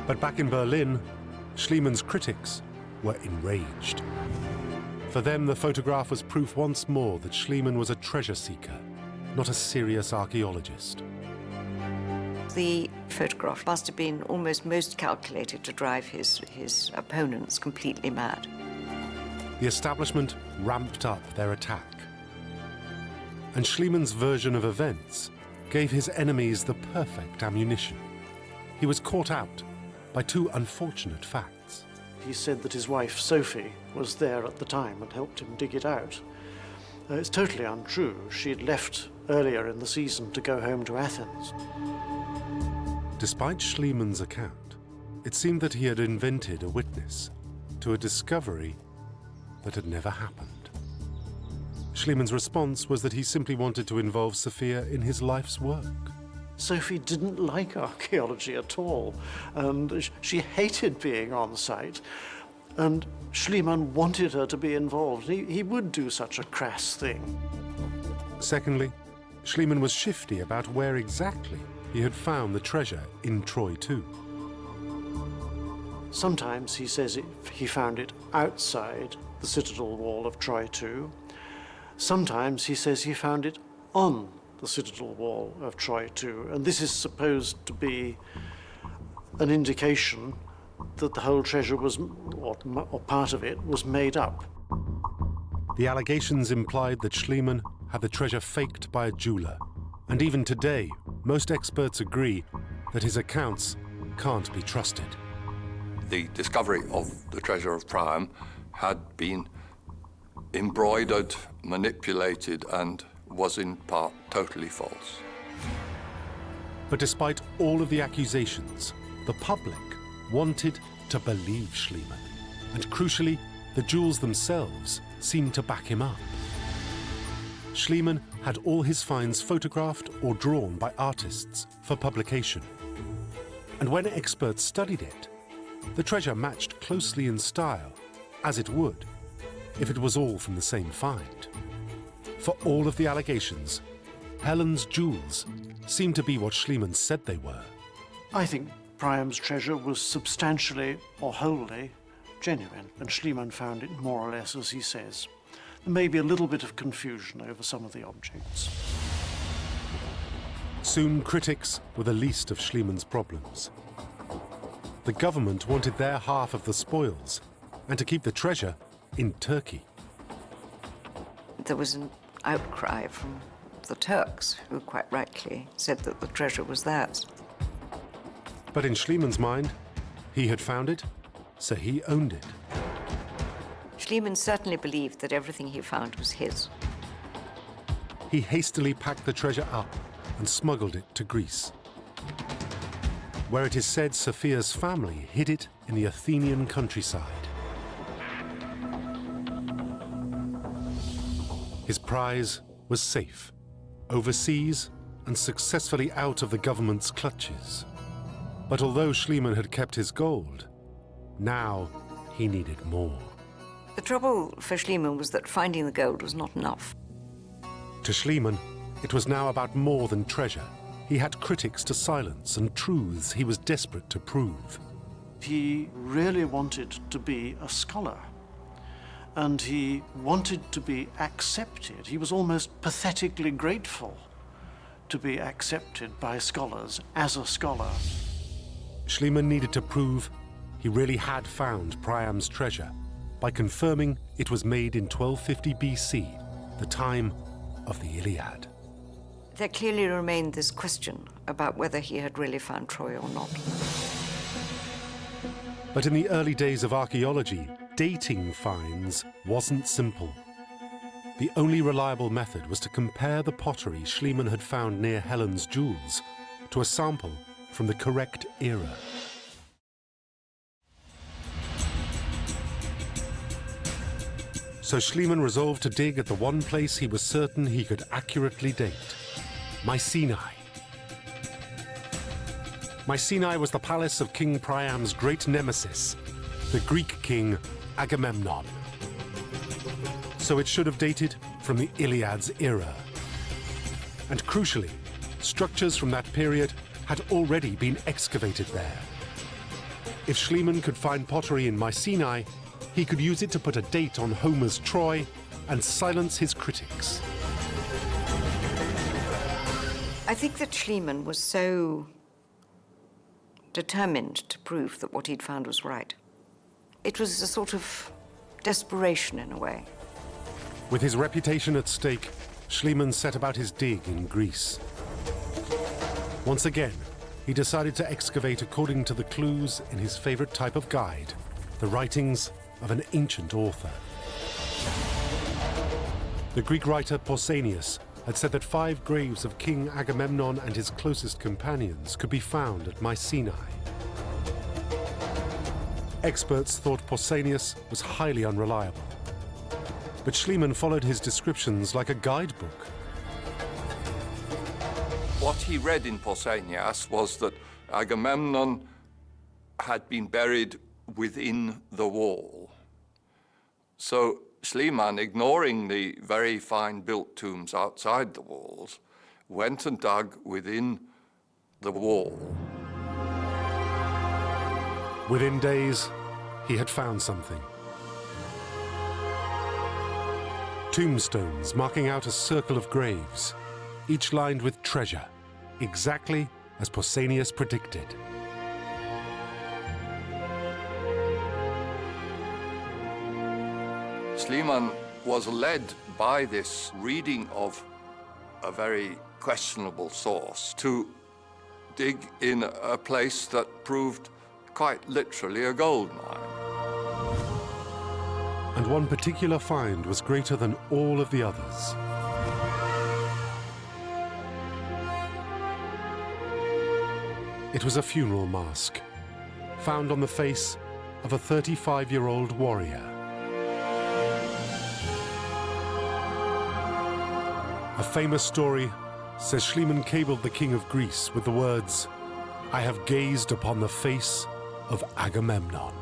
But back in Berlin, Schliemann's critics were enraged. For them, the photograph was proof once more that Schliemann was a treasure seeker, not a serious archaeologist. The photograph must have been almost most calculated to drive his opponents completely mad. The establishment ramped up their attack. And Schliemann's version of events gave his enemies the perfect ammunition. He was caught out by two unfortunate facts. He said that his wife, Sophie, was there at the time and helped him dig it out. It's totally untrue. She'd left earlier in the season to go home to Athens. Despite Schliemann's account, it seemed that he had invented a witness to a discovery that had never happened. Schliemann's response was that he simply wanted to involve Sophia in his life's work. Sophie didn't like archaeology at all, and she hated being on site, and Schliemann wanted her to be involved. He would do such a crass thing. Secondly, Schliemann was shifty about where exactly he had found the treasure in Troy too. Sometimes he says he found it outside the citadel wall of Troy too. Sometimes he says he found it on the citadel wall of Troy too, and this is supposed to be an indication that the whole treasure was, or part of it, was made up. The allegations implied that Schliemann had the treasure faked by a jeweler, and even today, most experts agree that his accounts can't be trusted. The discovery of the treasure of Priam had been embroidered, manipulated, and was in part totally false. But despite all of the accusations, the public wanted to believe Schliemann, and crucially, the jewels themselves seemed to back him up. Schliemann had all his finds photographed or drawn by artists for publication. And when experts studied it, the treasure matched closely in style, as it would, if it was all from the same find. For all of the allegations, Helen's jewels seemed to be what Schliemann said they were. I think Priam's treasure was substantially or wholly genuine, and Schliemann found it more or less as he says. There may be a little bit of confusion over some of the objects. Soon critics were the least of Schliemann's problems. The government wanted their half of the spoils, and to keep the treasure in Turkey. There was an outcry from the Turks, who quite rightly said that the treasure was theirs. But in Schliemann's mind, he had found it, so he owned it. Schliemann certainly believed that everything he found was his. He hastily packed the treasure up and smuggled it to Greece, where it is said Sophia's family hid it in the Athenian countryside. His prize was safe, overseas and successfully out of the government's clutches. But although Schliemann had kept his gold, now he needed more. The trouble for Schliemann was that finding the gold was not enough. To Schliemann, it was now about more than treasure. He had critics to silence and truths he was desperate to prove. He really wanted to be a scholar, and he wanted to be accepted. He was almost pathetically grateful to be accepted by scholars as a scholar. Schliemann needed to prove he really had found Priam's treasure by confirming it was made in 1250 BC, the time of the Iliad. There clearly remained this question about whether he had really found Troy or not. But in the early days of archaeology, dating finds wasn't simple. The only reliable method was to compare the pottery Schliemann had found near Helen's jewels to a sample from the correct era. So Schliemann resolved to dig at the one place he was certain he could accurately date: Mycenae. Mycenae was the palace of King Priam's great nemesis, the Greek king Agamemnon. So it should have dated from the Iliad's era. And crucially, structures from that period had already been excavated there. If Schliemann could find pottery in Mycenae, he could use it to put a date on Homer's Troy and silence his critics. I think that Schliemann was so determined to prove that what he'd found was right. It was a sort of desperation in a way. With his reputation at stake, Schliemann set about his dig in Greece. Once again, he decided to excavate according to the clues in his favorite type of guide, the writings of an ancient author. The Greek writer Pausanias had said that 5 graves of King Agamemnon and his closest companions could be found at Mycenae. Experts thought Pausanias was highly unreliable, but Schliemann followed his descriptions like a guidebook. What he read in Pausanias was that Agamemnon had been buried within the wall. So Schliemann, ignoring the very fine-built tombs outside the walls, went and dug within the wall. Within days, he had found something. Tombstones marking out a circle of graves, each lined with treasure, exactly as Pausanias predicted. Schliemann was led by this reading of a very questionable source to dig in a place that proved quite literally a gold mine. And one particular find was greater than all of the others. It was a funeral mask, found on the face of a 35-year-old warrior. A famous story says Schliemann cabled the king of Greece with the words, "I have gazed upon the face of Agamemnon."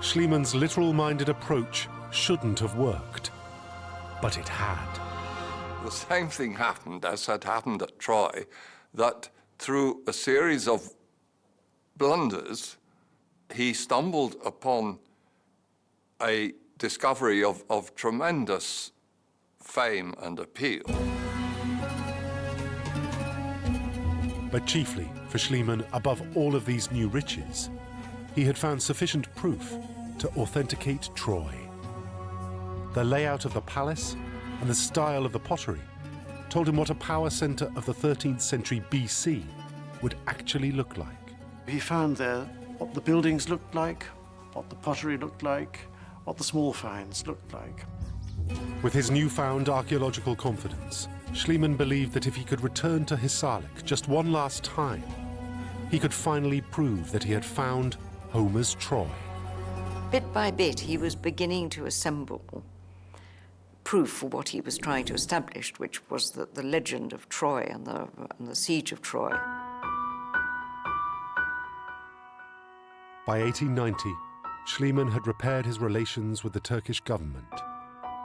Schliemann's literal-minded approach shouldn't have worked, but it had. The same thing happened as had happened at Troy, that through a series of blunders, he stumbled upon a discovery of tremendous fame and appeal. But chiefly, for Schliemann, above all of these new riches, he had found sufficient proof to authenticate Troy. The layout of the palace and the style of the pottery told him what a power center of the 13th century BC would actually look like. He found there what the buildings looked like, what the pottery looked like, what the small finds looked like. With his newfound archaeological confidence, Schliemann believed that if he could return to Hisarlik just one last time, he could finally prove that he had found Homer's Troy. Bit by bit, he was beginning to assemble proof for what he was trying to establish, which was the legend of Troy and the siege of Troy. By 1890, Schliemann had repaired his relations with the Turkish government,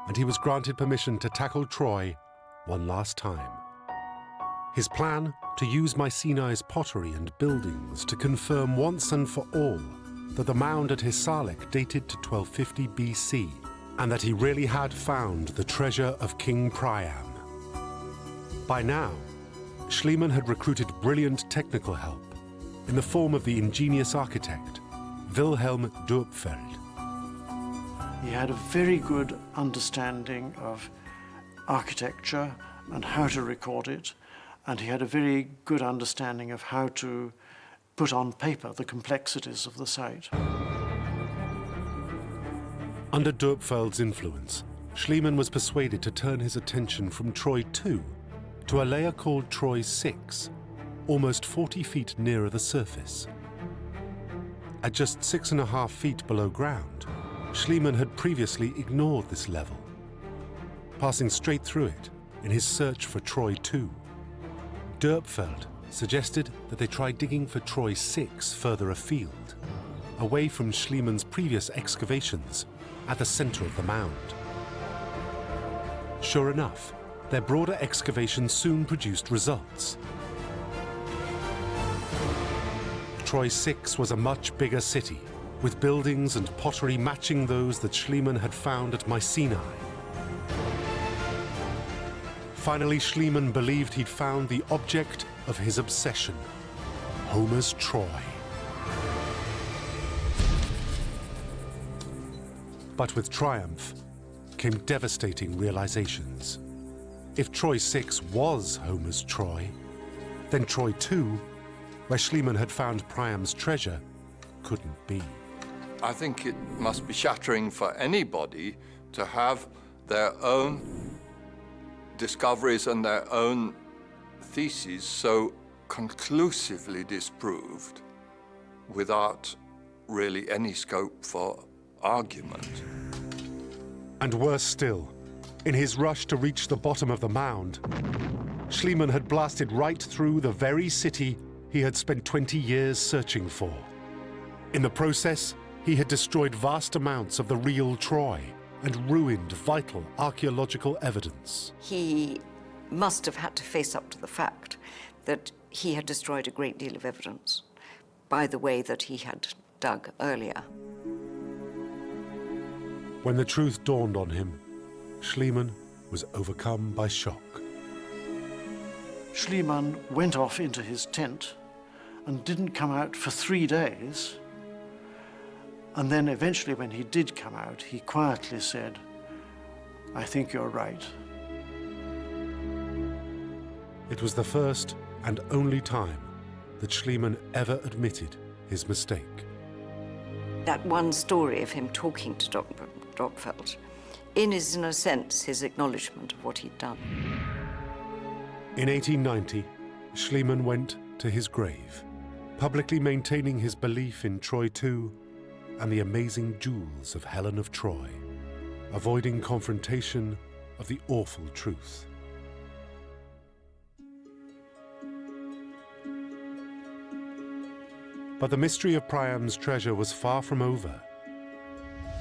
and he was granted permission to tackle Troy one last time. His plan to use Mycenae's pottery and buildings to confirm once and for all that the mound at Hisarlik dated to 1250 BC, and that he really had found the treasure of King Priam. By now, Schliemann had recruited brilliant technical help in the form of the ingenious architect Wilhelm Doepfeld. He had a very good understanding of architecture and how to record it, and he had a very good understanding of how to put on paper the complexities of the site. Under Dörpfeld's influence, Schliemann was persuaded to turn his attention from Troy II to a layer called Troy VI, almost 40 feet nearer the surface. At just 6.5 feet below ground, Schliemann had previously ignored this level, passing straight through it in his search for Troy II. Dörpfeld suggested that they try digging for Troy VI further afield, away from Schliemann's previous excavations at the center of the mound. Sure enough, their broader excavation soon produced results. Troy VI was a much bigger city, with buildings and pottery matching those that Schliemann had found at Mycenae. Finally, Schliemann believed he'd found the object of his obsession, Homer's Troy. But with triumph came devastating realizations. If Troy VI was Homer's Troy, then Troy II, where Schliemann had found Priam's treasure, couldn't be. I think it must be shattering for anybody to have their own discoveries and their own theses so conclusively disproved without really any scope for argument. And worse still, in his rush to reach the bottom of the mound, Schliemann had blasted right through the very city he had spent 20 years searching for. In the process, he had destroyed vast amounts of the real Troy and ruined vital archaeological evidence. He must have had to face up to the fact that he had destroyed a great deal of evidence by the way that he had dug earlier. When the truth dawned on him, Schliemann was overcome by shock. Schliemann went off into his tent and didn't come out for 3 days. And then eventually when he did come out, he quietly said, "I think you're right." It was the first and only time that Schliemann ever admitted his mistake. That one story of him talking to Dörpfeld is, in a sense, his acknowledgement of what he'd done. In 1890, Schliemann went to his grave, publicly maintaining his belief in Troy II and the amazing jewels of Helen of Troy, avoiding confrontation of the awful truth. But the mystery of Priam's treasure was far from over.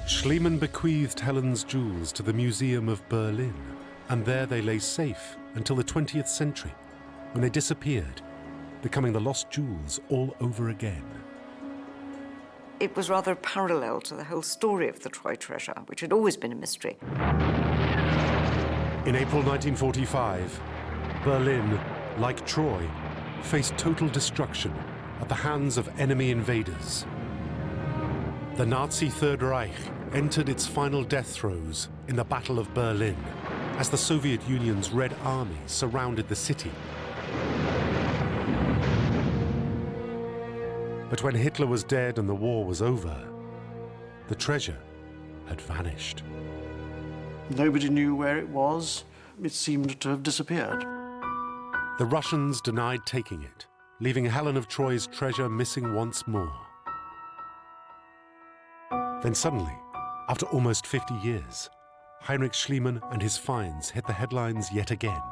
Schliemann bequeathed Helen's jewels to the Museum of Berlin, and there they lay safe until the 20th century, when they disappeared, becoming the lost jewels all over again. It was rather parallel to the whole story of the Troy treasure, which had always been a mystery. In April 1945, Berlin, like Troy, faced total destruction at the hands of enemy invaders. The Nazi Third Reich entered its final death throes in the Battle of Berlin as the Soviet Union's Red Army surrounded the city. But when Hitler was dead and the war was over, the treasure had vanished. Nobody knew where it was. It seemed to have disappeared. The Russians denied taking it, leaving Helen of Troy's treasure missing once more. Then suddenly, after almost 50 years, Heinrich Schliemann and his finds hit the headlines yet again.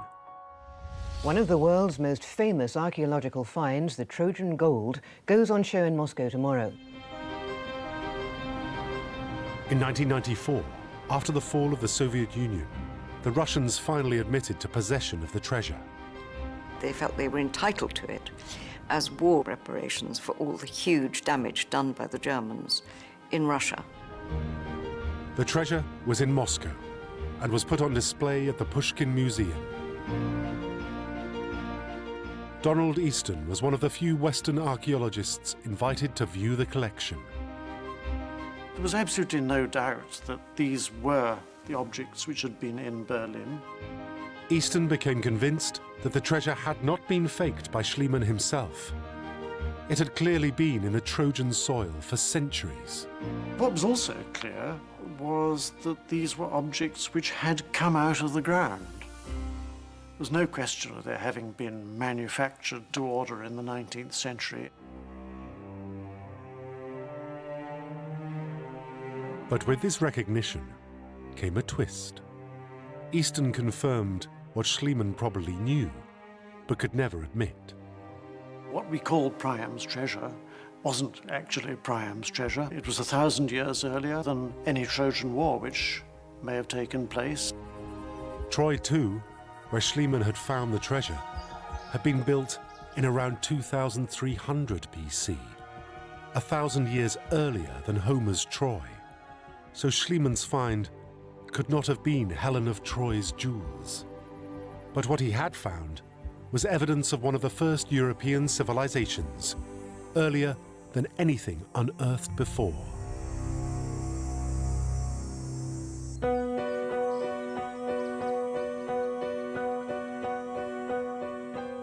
One of the world's most famous archaeological finds, the Trojan gold, goes on show in Moscow tomorrow. In 1994, after the fall of the Soviet Union, the Russians finally admitted to possession of the treasure. They felt they were entitled to it as war reparations for all the huge damage done by the Germans in Russia. The treasure was in Moscow and was put on display at the Pushkin Museum. Donald Easton was one of the few Western archaeologists invited to view the collection. There was absolutely no doubt that these were the objects which had been in Berlin. Easton became convinced that the treasure had not been faked by Schliemann himself. It had clearly been in the Trojan soil for centuries. What was also clear was that these were objects which had come out of the ground. There was no question of their having been manufactured to order in the 19th century. But with this recognition came a twist. Easton confirmed what Schliemann probably knew, but could never admit. What we call Priam's treasure wasn't actually Priam's treasure. It was 1,000 years earlier than any Trojan War which may have taken place. Troy too, where Schliemann had found the treasure, had been built in around 2300 BC, 1,000 years earlier than Homer's Troy. So Schliemann's find could not have been Helen of Troy's jewels. But what he had found was evidence of one of the first European civilizations, earlier than anything unearthed before.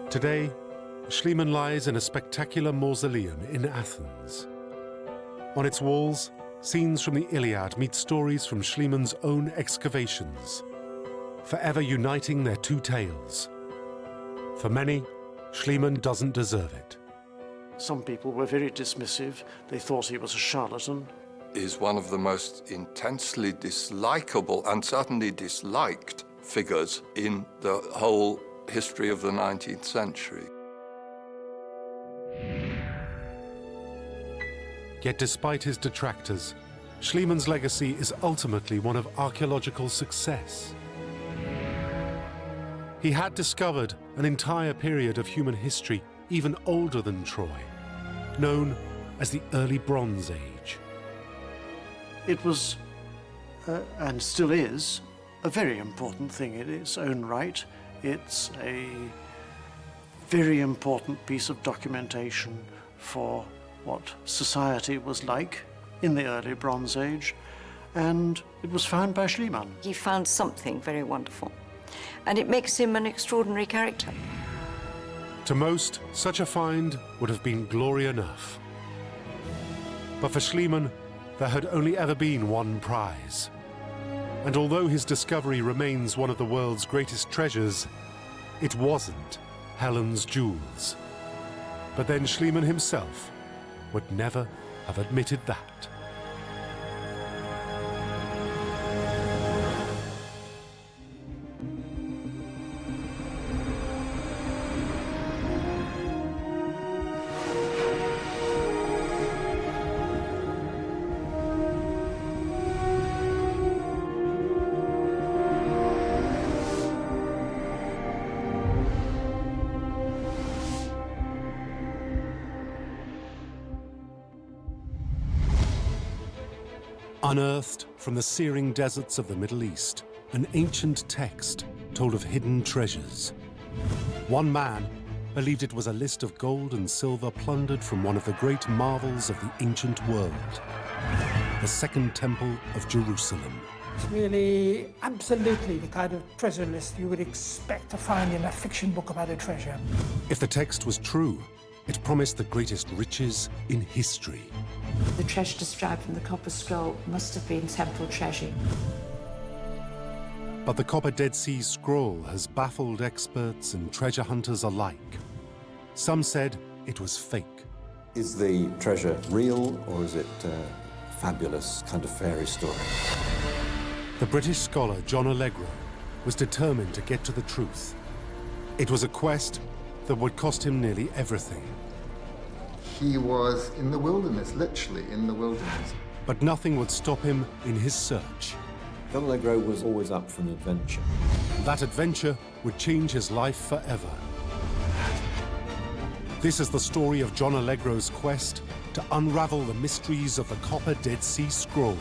Today, Schliemann lies in a spectacular mausoleum in Athens. On its walls, scenes from the Iliad meet stories from Schliemann's own excavations, forever uniting their two tales. For many, Schliemann doesn't deserve it. Some people were very dismissive. They thought he was a charlatan. Is one of the most intensely dislikable and certainly disliked figures in the whole history of the 19th century. Yet despite his detractors, Schliemann's legacy is ultimately one of archaeological success. He had discovered an entire period of human history even older than Troy, known as the Early Bronze Age. It was, and still is, a very important thing in its own right. It's a very important piece of documentation for what society was like in the early Bronze Age, and it was found by Schliemann. He found something very wonderful, and it makes him an extraordinary character. To most, such a find would have been glory enough. But for Schliemann, there had only ever been one prize. And although his discovery remains one of the world's greatest treasures, it wasn't Helen's jewels. But then Schliemann himself would never have admitted that. Unearthed from the searing deserts of the Middle East, an ancient text told of hidden treasures. One man believed it was a list of gold and silver plundered from one of the great marvels of the ancient world, the Second Temple of Jerusalem. It's really absolutely the kind of treasure list you would expect to find in a fiction book about a treasure. If the text was true, it promised the greatest riches in history. The treasure described in the Copper Scroll must have been temple treasure. But the Copper Dead Sea Scroll has baffled experts and treasure hunters alike. Some said it was fake. Is the treasure real, or is it a fabulous kind of fairy story? The British scholar John Allegro was determined to get to the truth. It was a quest that would cost him nearly everything. He was in the wilderness, literally in the wilderness. But nothing would stop him in his search. John Allegro was always up for an adventure. That adventure would change his life forever. This is the story of John Allegro's quest to unravel the mysteries of the Copper Dead Sea Scroll.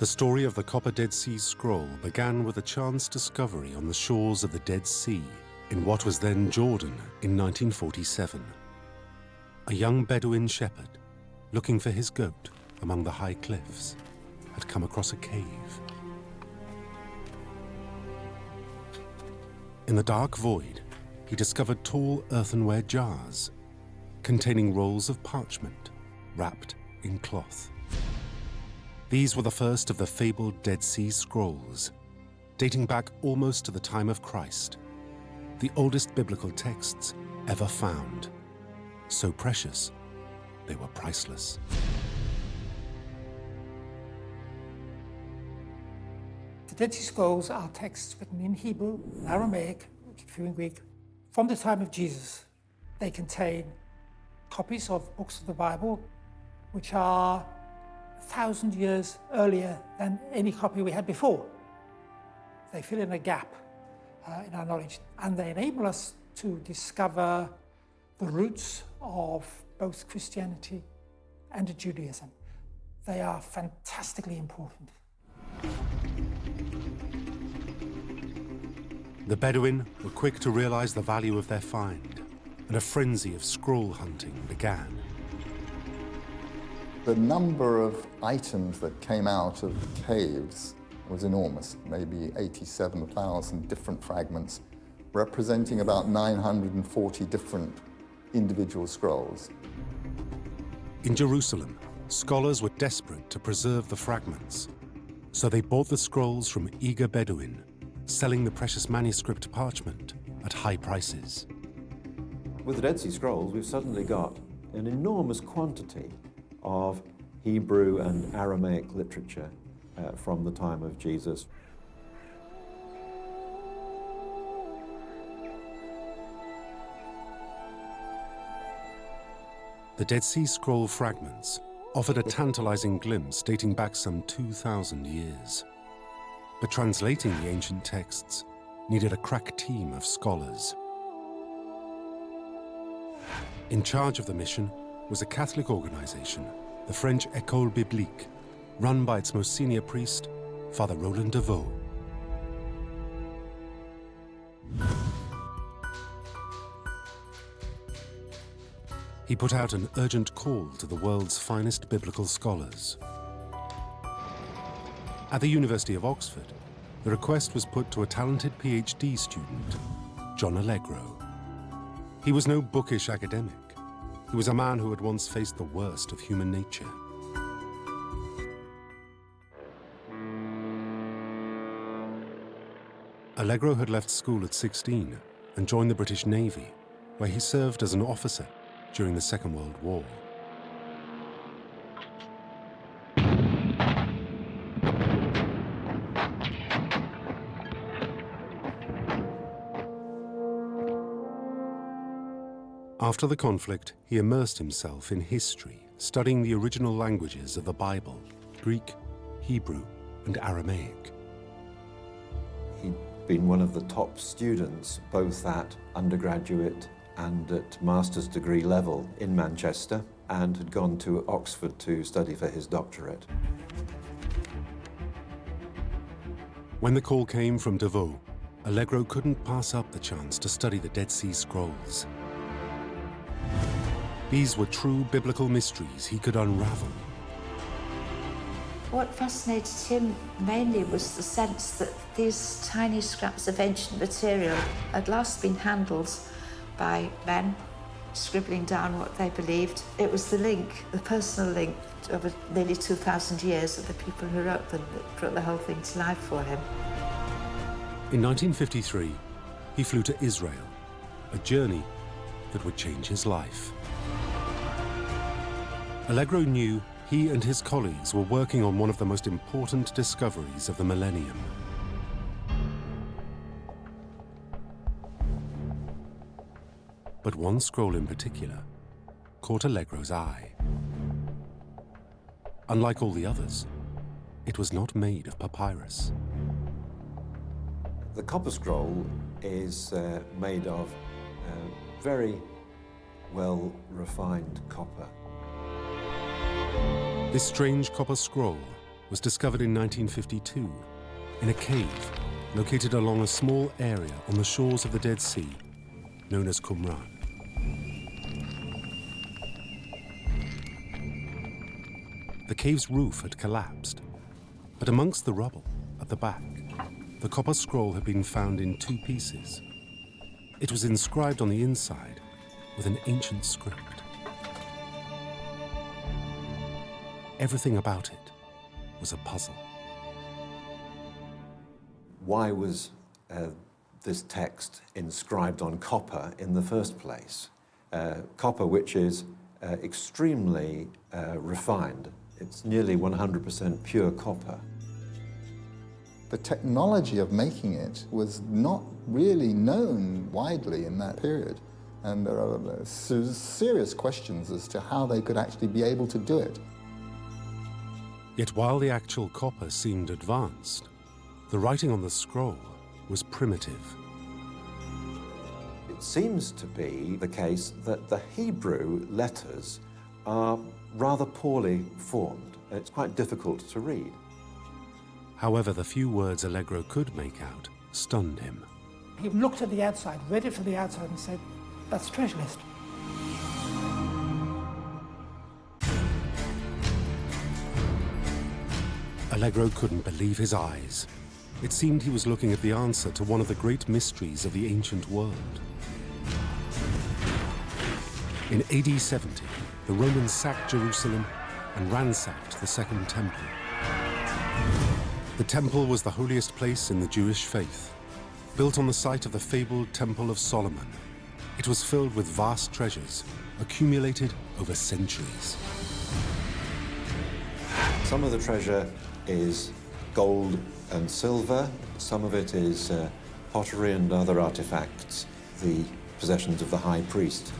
The story of the Copper Dead Sea Scroll began with a chance discovery on the shores of the Dead Sea in what was then Jordan in 1947. A young Bedouin shepherd, looking for his goat among the high cliffs, had come across a cave. In the dark void, he discovered tall earthenware jars containing rolls of parchment wrapped in cloth. These were the first of the fabled Dead Sea Scrolls, dating back almost to the time of Christ, the oldest biblical texts ever found, so precious they were priceless. The Dead Sea Scrolls are texts written in Hebrew, in Aramaic, a few in Greek, from the time of Jesus. They contain copies of books of the Bible, which are 1,000 years earlier than any copy we had before. They fill in a gap in our knowledge, and they enable us to discover the roots of both Christianity and Judaism. They are fantastically important. The Bedouin were quick to realize the value of their find, and a frenzy of scroll hunting began. The number of items that came out of the caves was enormous, maybe 87,000 different fragments, representing about 940 different individual scrolls. In Jerusalem, scholars were desperate to preserve the fragments, so they bought the scrolls from eager Bedouin, selling the precious manuscript parchment at high prices. With the Dead Sea Scrolls, we've suddenly got an enormous quantity of Hebrew and Aramaic literature from the time of Jesus. The Dead Sea Scroll fragments offered a tantalizing glimpse dating back some 2,000 years. But translating the ancient texts needed a crack team of scholars. In charge of the mission was a Catholic organization, the French École Biblique, run by its most senior priest, Father Roland de Vaux. He put out an urgent call to the world's finest biblical scholars. At the University of Oxford, the request was put to a talented PhD student, John Allegro. He was no bookish academic. He was a man who had once faced the worst of human nature. Allegro had left school at 16 and joined the British Navy, where he served as an officer during the Second World War. After the conflict, he immersed himself in history, studying the original languages of the Bible, Greek, Hebrew, and Aramaic. He'd been one of the top students, both at undergraduate and at master's degree level in Manchester, and had gone to Oxford to study for his doctorate. When the call came from de Vaux, Allegro couldn't pass up the chance to study the Dead Sea Scrolls. These were true biblical mysteries he could unravel. What fascinated him mainly was the sense that these tiny scraps of ancient material had last been handled by men scribbling down what they believed. It was the link, the personal link over nearly 2,000 years of the people who wrote them that brought the whole thing to life for him. In 1953, he flew to Israel, a journey that would change his life. Allegro knew he and his colleagues were working on one of the most important discoveries of the millennium. But one scroll in particular caught Allegro's eye. Unlike all the others, it was not made of papyrus. The copper scroll is made of very well-refined copper. This strange copper scroll was discovered in 1952 in a cave located along a small area on the shores of the Dead Sea, known as Qumran. The cave's roof had collapsed, but amongst the rubble at the back, the copper scroll had been found in 2 pieces. It was inscribed on the inside with an ancient script. Everything about it was a puzzle. Why was this text inscribed on copper in the first place? Copper, which is extremely refined. It's nearly 100% pure copper. The technology of making it was not really known widely in that period. And there are serious questions as to how they could actually be able to do it. Yet while the actual copper seemed advanced, the writing on the scroll was primitive. It seems to be the case that the Hebrew letters are rather poorly formed. It's quite difficult to read. However, the few words Allegro could make out stunned him. He looked at the outside, read it from the outside and said, that's treasure list. Allegro couldn't believe his eyes. It seemed he was looking at the answer to one of the great mysteries of the ancient world. In AD 70, the Romans sacked Jerusalem and ransacked the Second Temple. The temple was the holiest place in the Jewish faith. Built on the site of the fabled Temple of Solomon, it was filled with vast treasures accumulated over centuries. Some of the treasure is gold and silver. Some of it is pottery and other artifacts, the possessions of the high priest.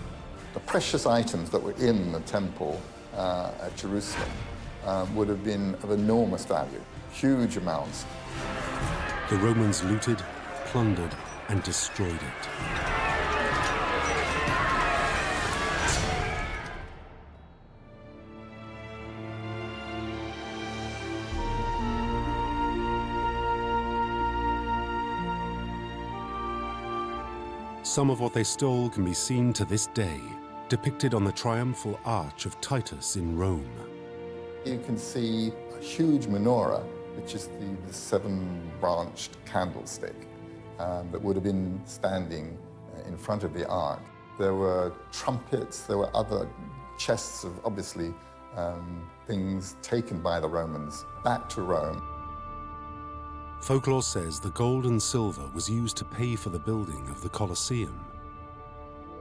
The precious items that were in the temple at Jerusalem would have been of enormous value, huge amounts. The Romans looted, plundered, and destroyed it. Some of what they stole can be seen to this day, depicted on the triumphal arch of Titus in Rome. You can see a huge menorah, which is the 7-branched candlestick that would have been standing in front of the ark. There were trumpets, there were other chests of, obviously, things taken by the Romans back to Rome. Folklore says the gold and silver was used to pay for the building of the Colosseum.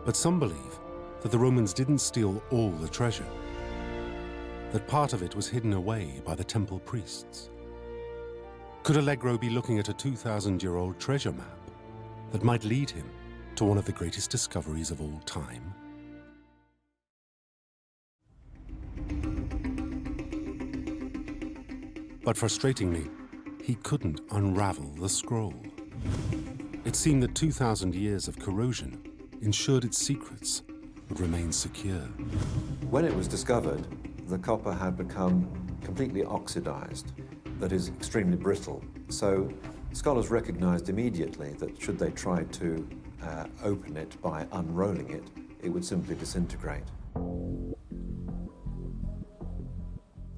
But some believe that the Romans didn't steal all the treasure, that part of it was hidden away by the temple priests. Could Allegro be looking at a 2,000-year-old treasure map that might lead him to one of the greatest discoveries of all time? But frustratingly, he couldn't unravel the scroll. It seemed that 2,000 years of corrosion ensured its secrets would remain secure. When it was discovered, the copper had become completely oxidized, that is, extremely brittle. So scholars recognized immediately that should they try to open it by unrolling it, it would simply disintegrate.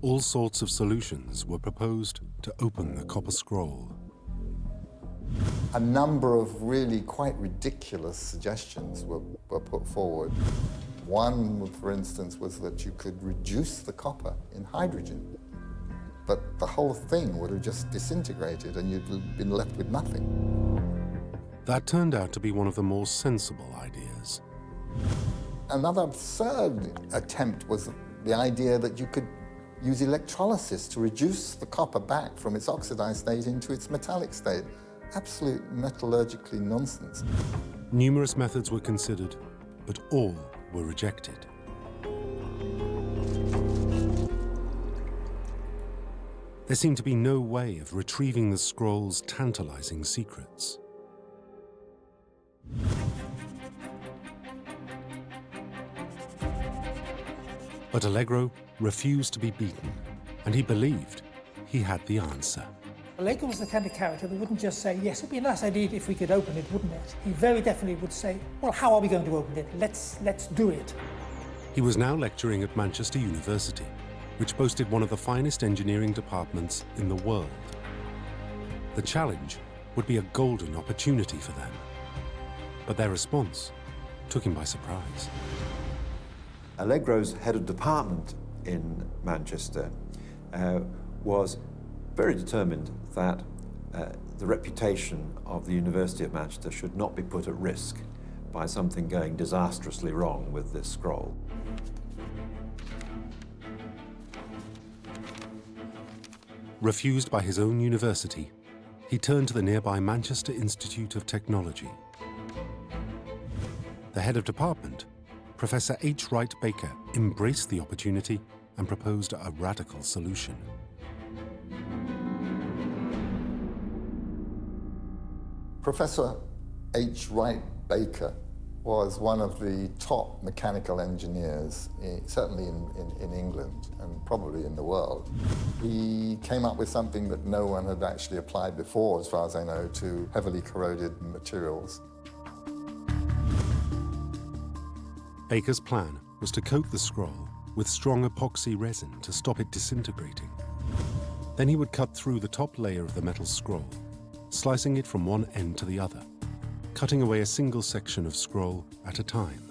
All sorts of solutions were proposed to open the copper scroll. A number of really quite ridiculous suggestions were put forward. One, for instance, was that you could reduce the copper in hydrogen, but the whole thing would have just disintegrated and you'd been left with nothing. That turned out to be one of the more sensible ideas. Another absurd attempt was the idea that you could use electrolysis to reduce the copper back from its oxidized state into its metallic state. Absolute metallurgically nonsense. Numerous methods were considered, but all were rejected. There seemed to be no way of retrieving the scroll's tantalizing secrets. But Allegro refused to be beaten, and he believed he had the answer. Aleister was the kind of character that wouldn't just say, yes, it'd be a nice idea if we could open it, wouldn't it? He very definitely would say, well, how are we going to open it? Let's do it. He was now lecturing at Manchester University, which boasted one of the finest engineering departments in the world. The challenge would be a golden opportunity for them. But their response took him by surprise. Allegro's head of department in Manchester was very determined that the reputation of the University of Manchester should not be put at risk by something going disastrously wrong with this scroll. Refused by his own university, he turned to the nearby Manchester Institute of Technology. The head of department, Professor H. Wright Baker, embraced the opportunity and proposed a radical solution. Professor H. Wright Baker was one of the top mechanical engineers, certainly in England and probably in the world. He came up with something that no one had actually applied before, as far as I know, to heavily corroded materials. Baker's plan was to coat the scroll with strong epoxy resin to stop it disintegrating. Then he would cut through the top layer of the metal scroll, slicing it from one end to the other, cutting away a single section of scroll at a time.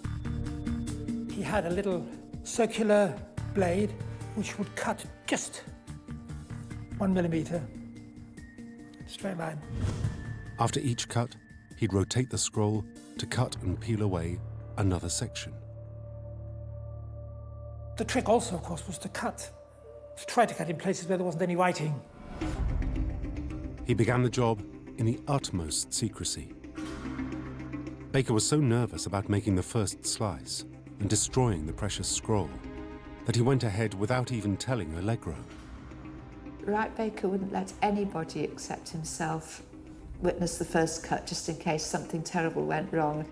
He had a little circular blade which would cut just 1 millimeter, straight line. After each cut, he'd rotate the scroll to cut and peel away another section. The trick also, of course, was to try to cut in places where there wasn't any writing. He began the job in the utmost secrecy. Baker was so nervous about making the first slice and destroying the precious scroll that he went ahead without even telling Allegro. Wright Baker wouldn't let anybody except himself witness the first cut, just in case something terrible went wrong.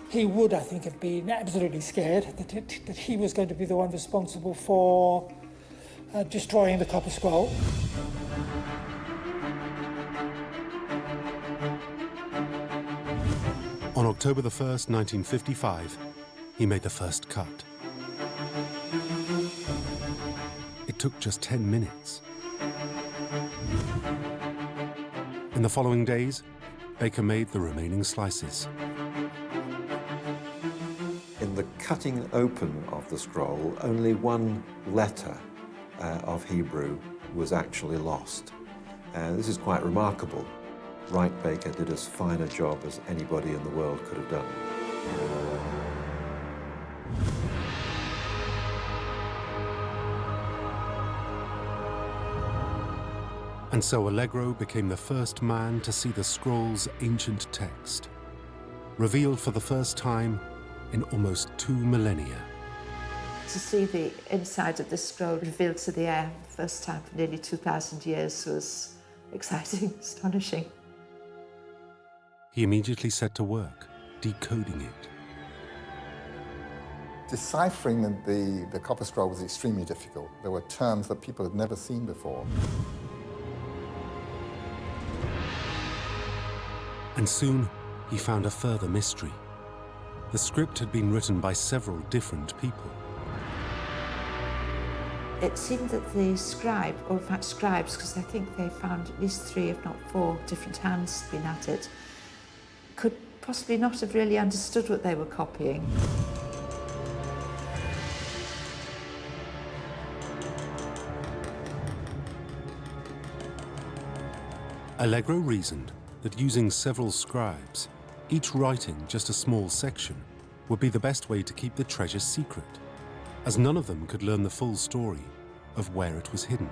He would, I think, have been absolutely scared that he was going to be the one responsible for destroying the copper scroll. On October the 1st, 1955, he made the first cut. It took just 10 minutes. In the following days, Baker made the remaining slices. In the cutting open of the scroll, only one letter of Hebrew was actually lost. This is quite remarkable. Wright Baker did as fine a job as anybody in the world could have done. And so Allegro became the first man to see the scroll's ancient text, revealed for the first time in almost 2 millennia. To see the inside of the scroll revealed to the air the first time for nearly 2,000 years was exciting, astonishing. He immediately set to work, decoding it. Deciphering the copper scroll was extremely difficult. There were terms that people had never seen before. And soon, he found a further mystery. The script had been written by several different people. It seemed that the scribe, or in fact scribes, because I think they found at least 3, if not 4, different hands been at it, could possibly not have really understood what they were copying. Allegro reasoned that using several scribes, each writing just a small section, would be the best way to keep the treasure secret, as none of them could learn the full story of where it was hidden.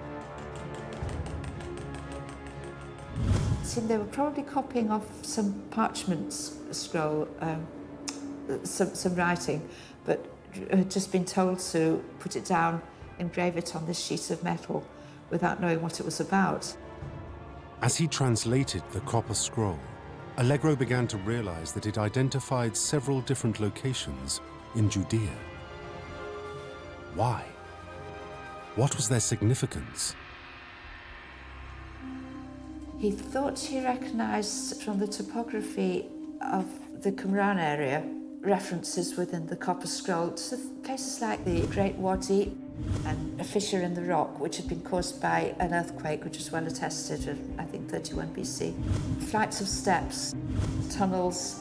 So they were probably copying off some parchment scroll, some writing, but had just been told to put it down, engrave it on this sheet of metal without knowing what it was about. As he translated the copper scroll, Allegro began to realize that it identified several different locations in Judea. Why? What was their significance? He thought he recognised from the topography of the Qumran area references within the Copper Scroll to places like the Great Wadi and a fissure in the rock which had been caused by an earthquake which was well attested in, I think, 31 BC. Flights of steps, tunnels.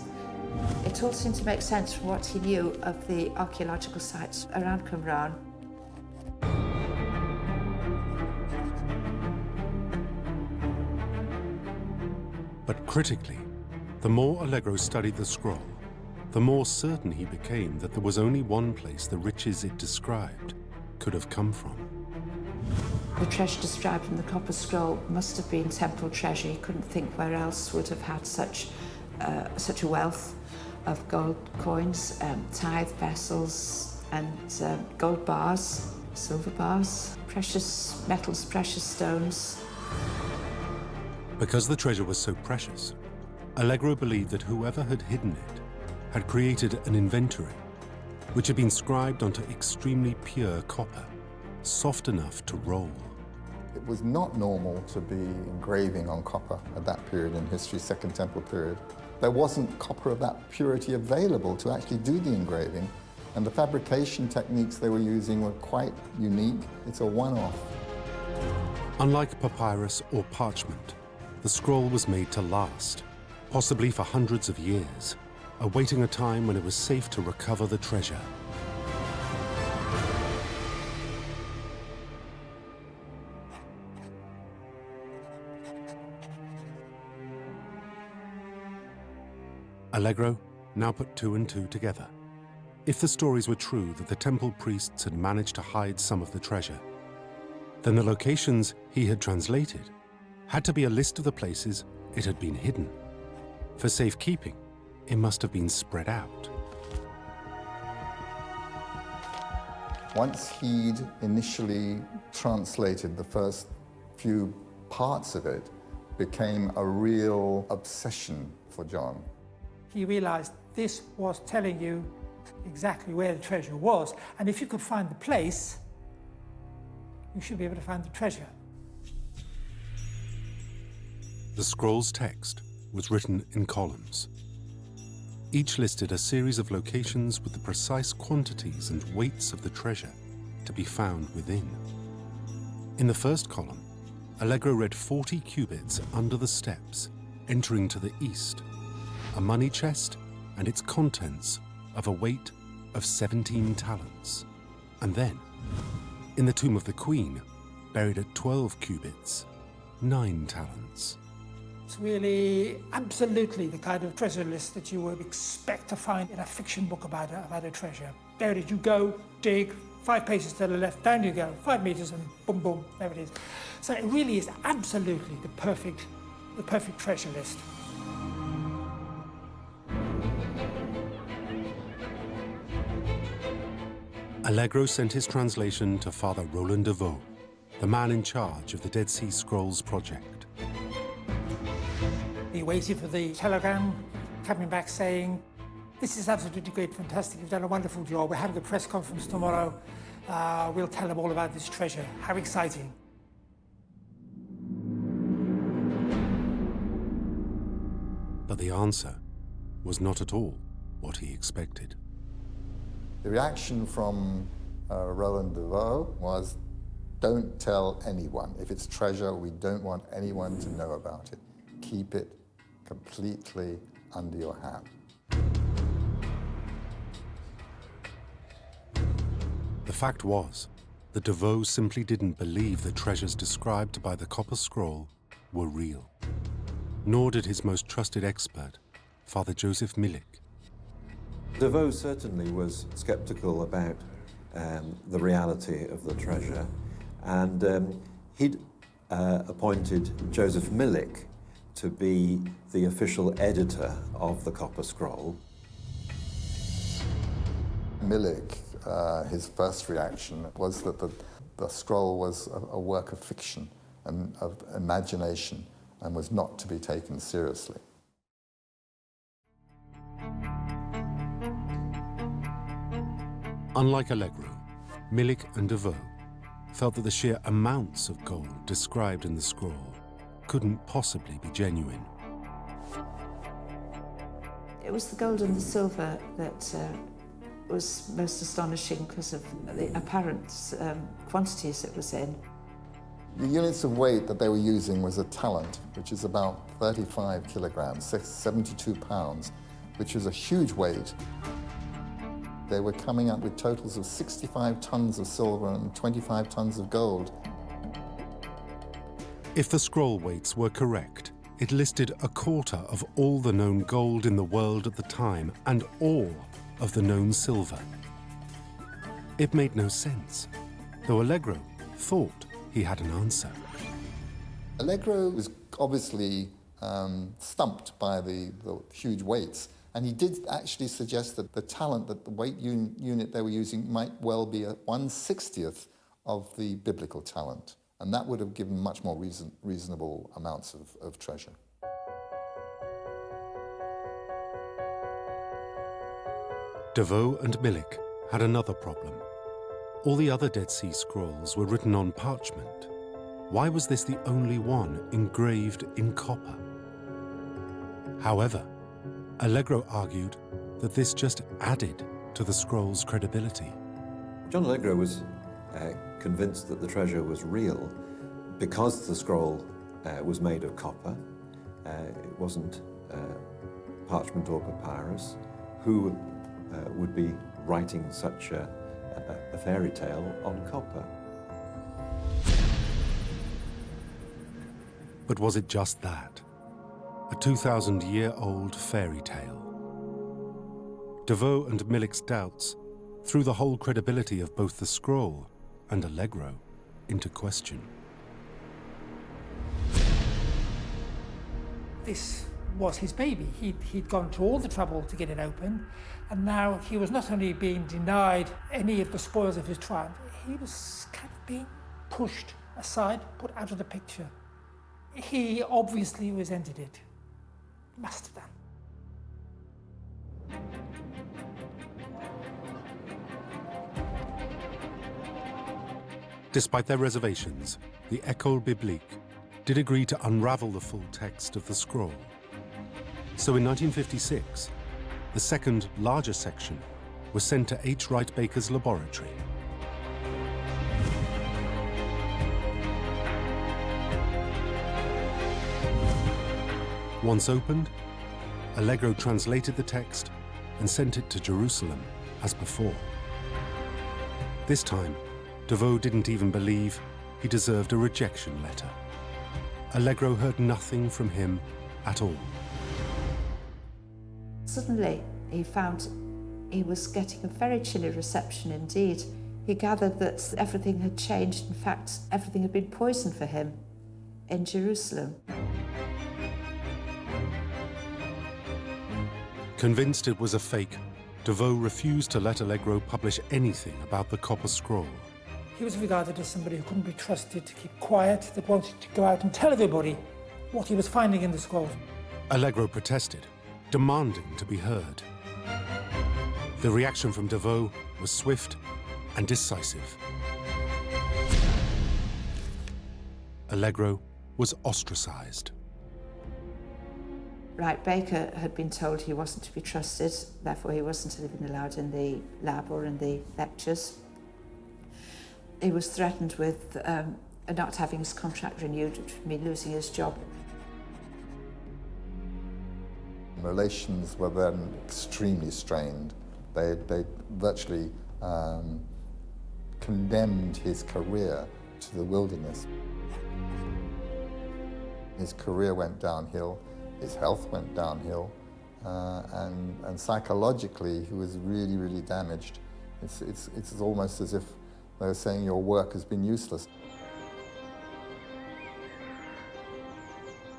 It all seemed to make sense from what he knew of the archaeological sites around Qumran. But critically, the more Allegro studied the scroll, the more certain he became that there was only one place the riches it described could have come from. The treasure described in the Copper Scroll must have been temple treasure. He couldn't think where else would have had such a wealth of gold coins, tithe vessels, and gold bars, silver bars, precious metals, precious stones. Because the treasure was so precious, Allegro believed that whoever had hidden it had created an inventory which had been scribed onto extremely pure copper, soft enough to roll. It was not normal to be engraving on copper at that period in history, Second Temple period. There wasn't copper of that purity available to actually do the engraving, and the fabrication techniques they were using were quite unique. It's a one-off. Unlike papyrus or parchment, the scroll was made to last, possibly for hundreds of years, awaiting a time when it was safe to recover the treasure. Allegro now put two and two together. If the stories were true that the temple priests had managed to hide some of the treasure, then the locations he had translated had to be a list of the places it had been hidden. For safekeeping, it must have been spread out. Once he'd initially translated the first few parts of it, became a real obsession for John. He realized this was telling you exactly where the treasure was, and if you could find the place, you should be able to find the treasure. The scroll's text was written in columns. Each listed a series of locations with the precise quantities and weights of the treasure to be found within. In the first column, Allegro read 40 cubits under the steps, entering to the east, a money chest and its contents of a weight of 17 talents. And then, in the tomb of the queen, buried at 12 cubits, 9 talents. It's really absolutely the kind of treasure list that you would expect to find in a fiction book about a treasure. There you go, dig, 5 paces to the left, down you go, 5 meters, and boom, boom, there it is. So it really is absolutely the perfect treasure list. Allegro sent his translation to Father Roland de Vaux, the man in charge of the Dead Sea Scrolls project. He waited for the telegram coming back saying, "This is absolutely great, fantastic, you've done a wonderful job. We're having a press conference tomorrow. We'll tell them all about this treasure. How exciting." But the answer was not at all what he expected. The reaction from Roland de Vaux was, don't tell anyone. If it's treasure, we don't want anyone to know about it. Keep it completely under your hat. The fact was that de Vaux simply didn't believe the treasures described by the Copper Scroll were real. Nor did his most trusted expert, Father Joseph Milik. De Vaux certainly was skeptical about the reality of the treasure, and he'd appointed Joseph Milik to be the official editor of the Copper Scroll. Milik, his first reaction was that the scroll was a work of fiction and of imagination and was not to be taken seriously. Unlike Allegro, Milik and de Vaux felt that the sheer amounts of gold described in the scroll couldn't possibly be genuine. It was the gold and the silver that was most astonishing because of the apparent quantities it was in. The units of weight that they were using was a talent, which is about 35 kilograms, 72 pounds, which is a huge weight. They were coming up with totals of 65 tons of silver and 25 tons of gold. If the scroll weights were correct, it listed a quarter of all the known gold in the world at the time and all of the known silver. It made no sense, though Allegro thought he had an answer. Allegro was obviously stumped by the huge weights, and he did actually suggest that the talent, that the weight unit they were using might well be 1/60th of the biblical talent, and that would have given much more reasonable amounts of treasure. Devoe and Milik had another problem. All the other Dead Sea Scrolls were written on parchment. Why was this the only one engraved in copper? However, Allegro argued that this just added to the scroll's credibility. John Allegro was convinced that the treasure was real because the scroll was made of copper. It wasn't parchment or papyrus. Who would be writing such a fairy tale on copper? But was it just that? A 2,000-year-old fairy tale? Devoe and Milik's doubts threw the whole credibility of both the scroll and Allegro into question. This was his baby. He'd gone to all the trouble to get it open, and now he was not only being denied any of the spoils of his triumph, he was kind of being pushed aside, put out of the picture. He obviously resented it. Must have done. Despite their reservations, the École Biblique did agree to unravel the full text of the scroll. So in 1956, the second, larger section was sent to H. Wright Baker's laboratory. Once opened, Allegro translated the text and sent it to Jerusalem as before. This time, Devoe didn't even believe he deserved a rejection letter. Allegro heard nothing from him at all. Suddenly, he found he was getting a very chilly reception indeed. He gathered that everything had changed. In fact, everything had been poisoned for him in Jerusalem. Convinced it was a fake, Devoe refused to let Allegro publish anything about the copper scroll. He was regarded as somebody who couldn't be trusted to keep quiet, that wanted to go out and tell everybody what he was finding in the scrolls. Allegro protested, demanding to be heard. The reaction from Devoe was swift and decisive. Allegro was ostracized. Wright Baker had been told he wasn't to be trusted, therefore he wasn't even allowed in the lab or in the lectures. He was threatened with not having his contract renewed, which would mean losing his job. Relations were then extremely strained. They virtually condemned his career to the wilderness. His career went downhill, his health went downhill, and psychologically he was really, really damaged. It's almost as if they were saying your work has been useless.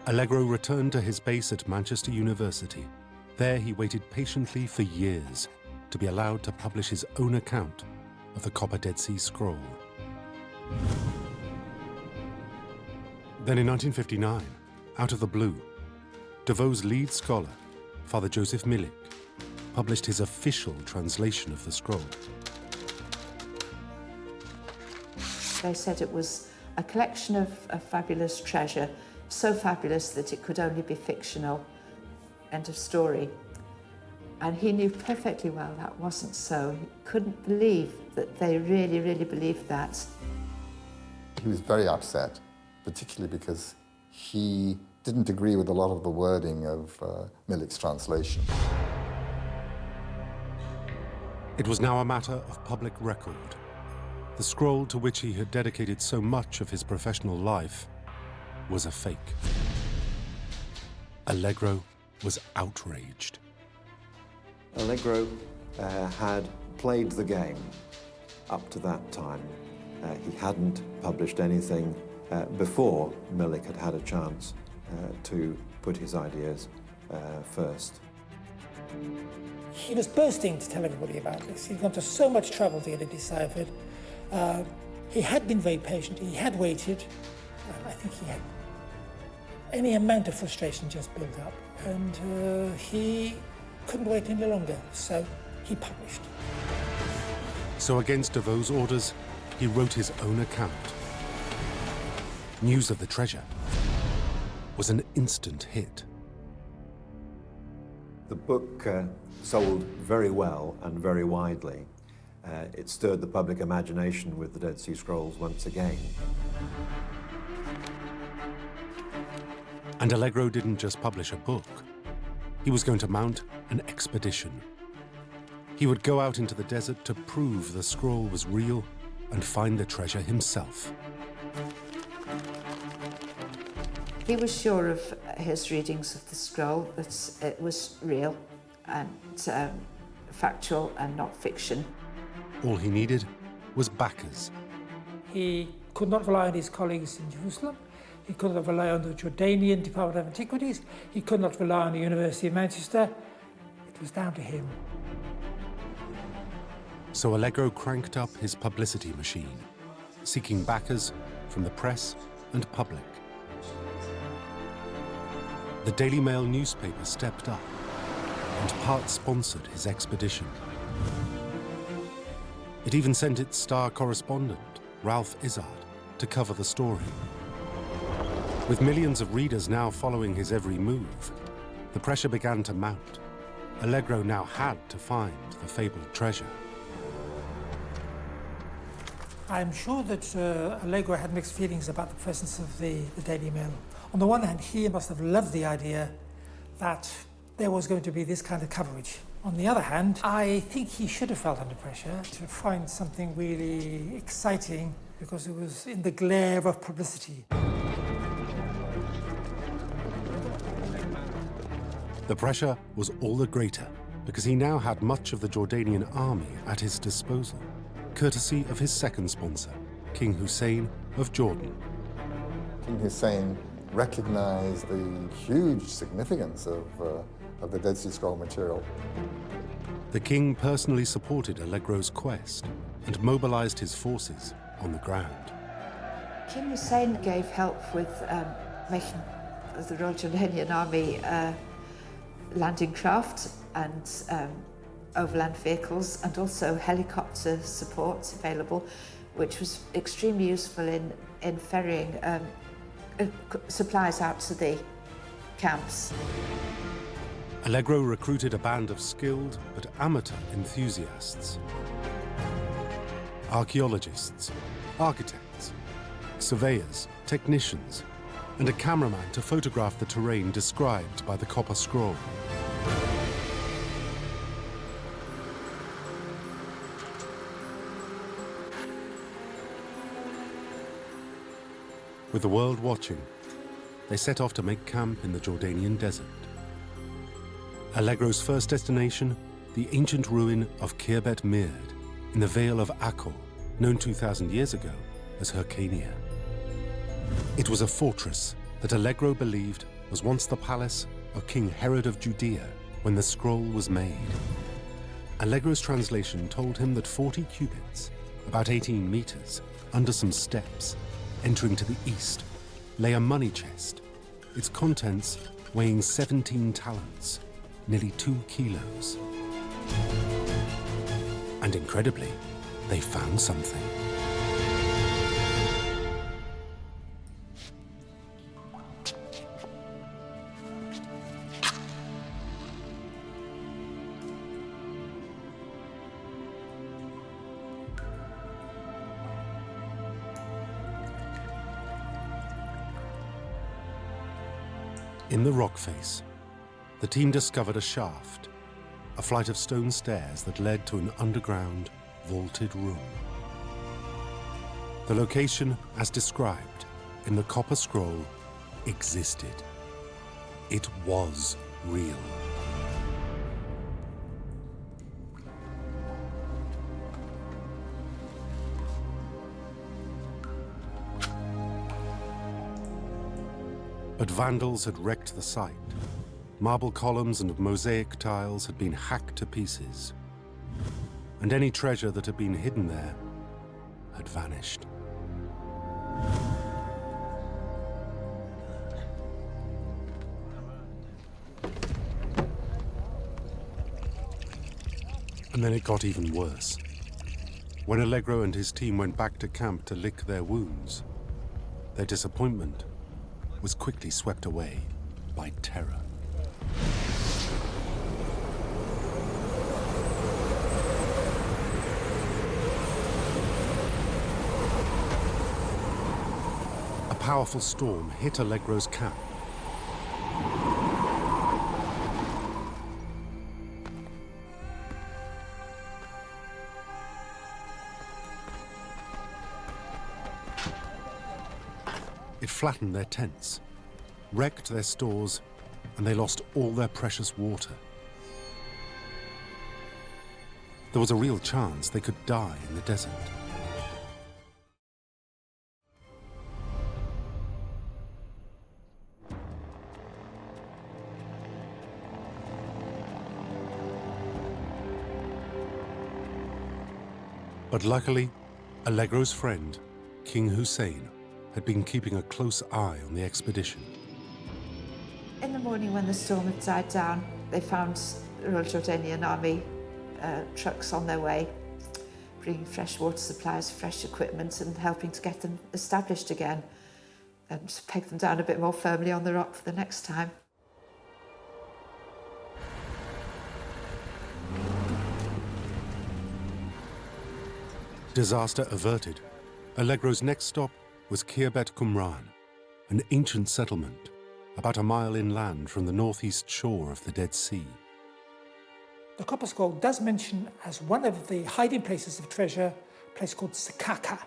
Allegro returned to his base at Manchester University. There he waited patiently for years to be allowed to publish his own account of the Copper Dead Sea Scroll. Then in 1959, out of the blue, Devoe's lead scholar, Father Joseph Milik, published his official translation of the scroll. They said it was a collection of fabulous treasure so fabulous that it could only be fictional. End of story. And he knew perfectly well that wasn't so. He couldn't believe that they really, really believed that. He was very upset, particularly because he didn't agree with a lot of the wording of Millick's translation. It was now a matter of public record. The scroll to which he had dedicated so much of his professional life was a fake. Allegro was outraged. Allegro had played the game up to that time. He hadn't published anything before Millick had had a chance to put his ideas first. He was bursting to tell everybody about this. He'd gone to so much trouble to get it deciphered. He had been very patient. He had waited. I think he had any amount of frustration just built up. And he couldn't wait any longer, so he published. So against DeVoe's orders, he wrote his own account. News of the treasure was an instant hit. The book sold very well and very widely. It stirred the public imagination with the Dead Sea Scrolls once again. And Allegro didn't just publish a book. He was going to mount an expedition. He would go out into the desert to prove the scroll was real and find the treasure himself. He was sure of his readings of the scroll, that it was real and factual and not fiction. All he needed was backers. He could not rely on his colleagues in Jerusalem. He could not rely on the Jordanian Department of Antiquities. He could not rely on the University of Manchester. It was down to him. So Allegro cranked up his publicity machine, seeking backers from the press and public. The Daily Mail newspaper stepped up and part-sponsored his expedition. It even sent its star correspondent, Ralph Izzard, to cover the story. With millions of readers now following his every move, the pressure began to mount. Allegro now had to find the fabled treasure. I'm sure that Allegro had mixed feelings about the presence of the Daily Mail. On the one hand, he must have loved the idea that there was going to be this kind of coverage. On the other hand, I think he should have felt under pressure to find something really exciting because it was in the glare of publicity. The pressure was all the greater because he now had much of the Jordanian army at his disposal, courtesy of his second sponsor, King Hussein of Jordan. King Hussein recognized the huge significance of the Dead Sea Scroll material. The king personally supported Allegro's quest and mobilized his forces on the ground. King Hussein gave help with making the Royal Jordanian Army landing craft and overland vehicles, and also helicopter support available, which was extremely useful in ferrying supplies out to the camps. Allegro recruited a band of skilled but amateur enthusiasts. Archaeologists, architects, surveyors, technicians, and a cameraman to photograph the terrain described by the copper scroll. With the world watching, they set off to make camp in the Jordanian desert. Allegro's first destination, the ancient ruin of Khirbet Mird in the Vale of Achor, known 2,000 years ago as Hyrcania. It was a fortress that Allegro believed was once the palace of King Herod of Judea when the scroll was made. Allegro's translation told him that 40 cubits, about 18 meters, under some steps, entering to the east, lay a money chest, its contents weighing 17 talents, nearly 2 kilos. And incredibly, they found something. In the rock face, the team discovered a shaft, a flight of stone stairs that led to an underground, vaulted room. The location, as described in the copper scroll, existed. It was real. But vandals had wrecked the site. Marble columns and mosaic tiles had been hacked to pieces. And any treasure that had been hidden there had vanished. And then it got even worse. When Allegro and his team went back to camp to lick their wounds, their disappointment was quickly swept away by terror. A powerful storm hit Allegro's camp. It flattened their tents, wrecked their stores, and they lost all their precious water. There was a real chance they could die in the desert. But luckily, Allegro's friend, King Hussein, had been keeping a close eye on the expedition. In the morning when the storm had died down, they found the Royal Jordanian Army trucks on their way, bringing fresh water supplies, fresh equipment, and helping to get them established again, and peg them down a bit more firmly on the rock for the next time. Disaster averted, Allegro's next stop was Khirbet Qumran, an ancient settlement about a mile inland from the northeast shore of the Dead Sea. The Copper Scroll does mention as one of the hiding places of treasure a place called Sakaka.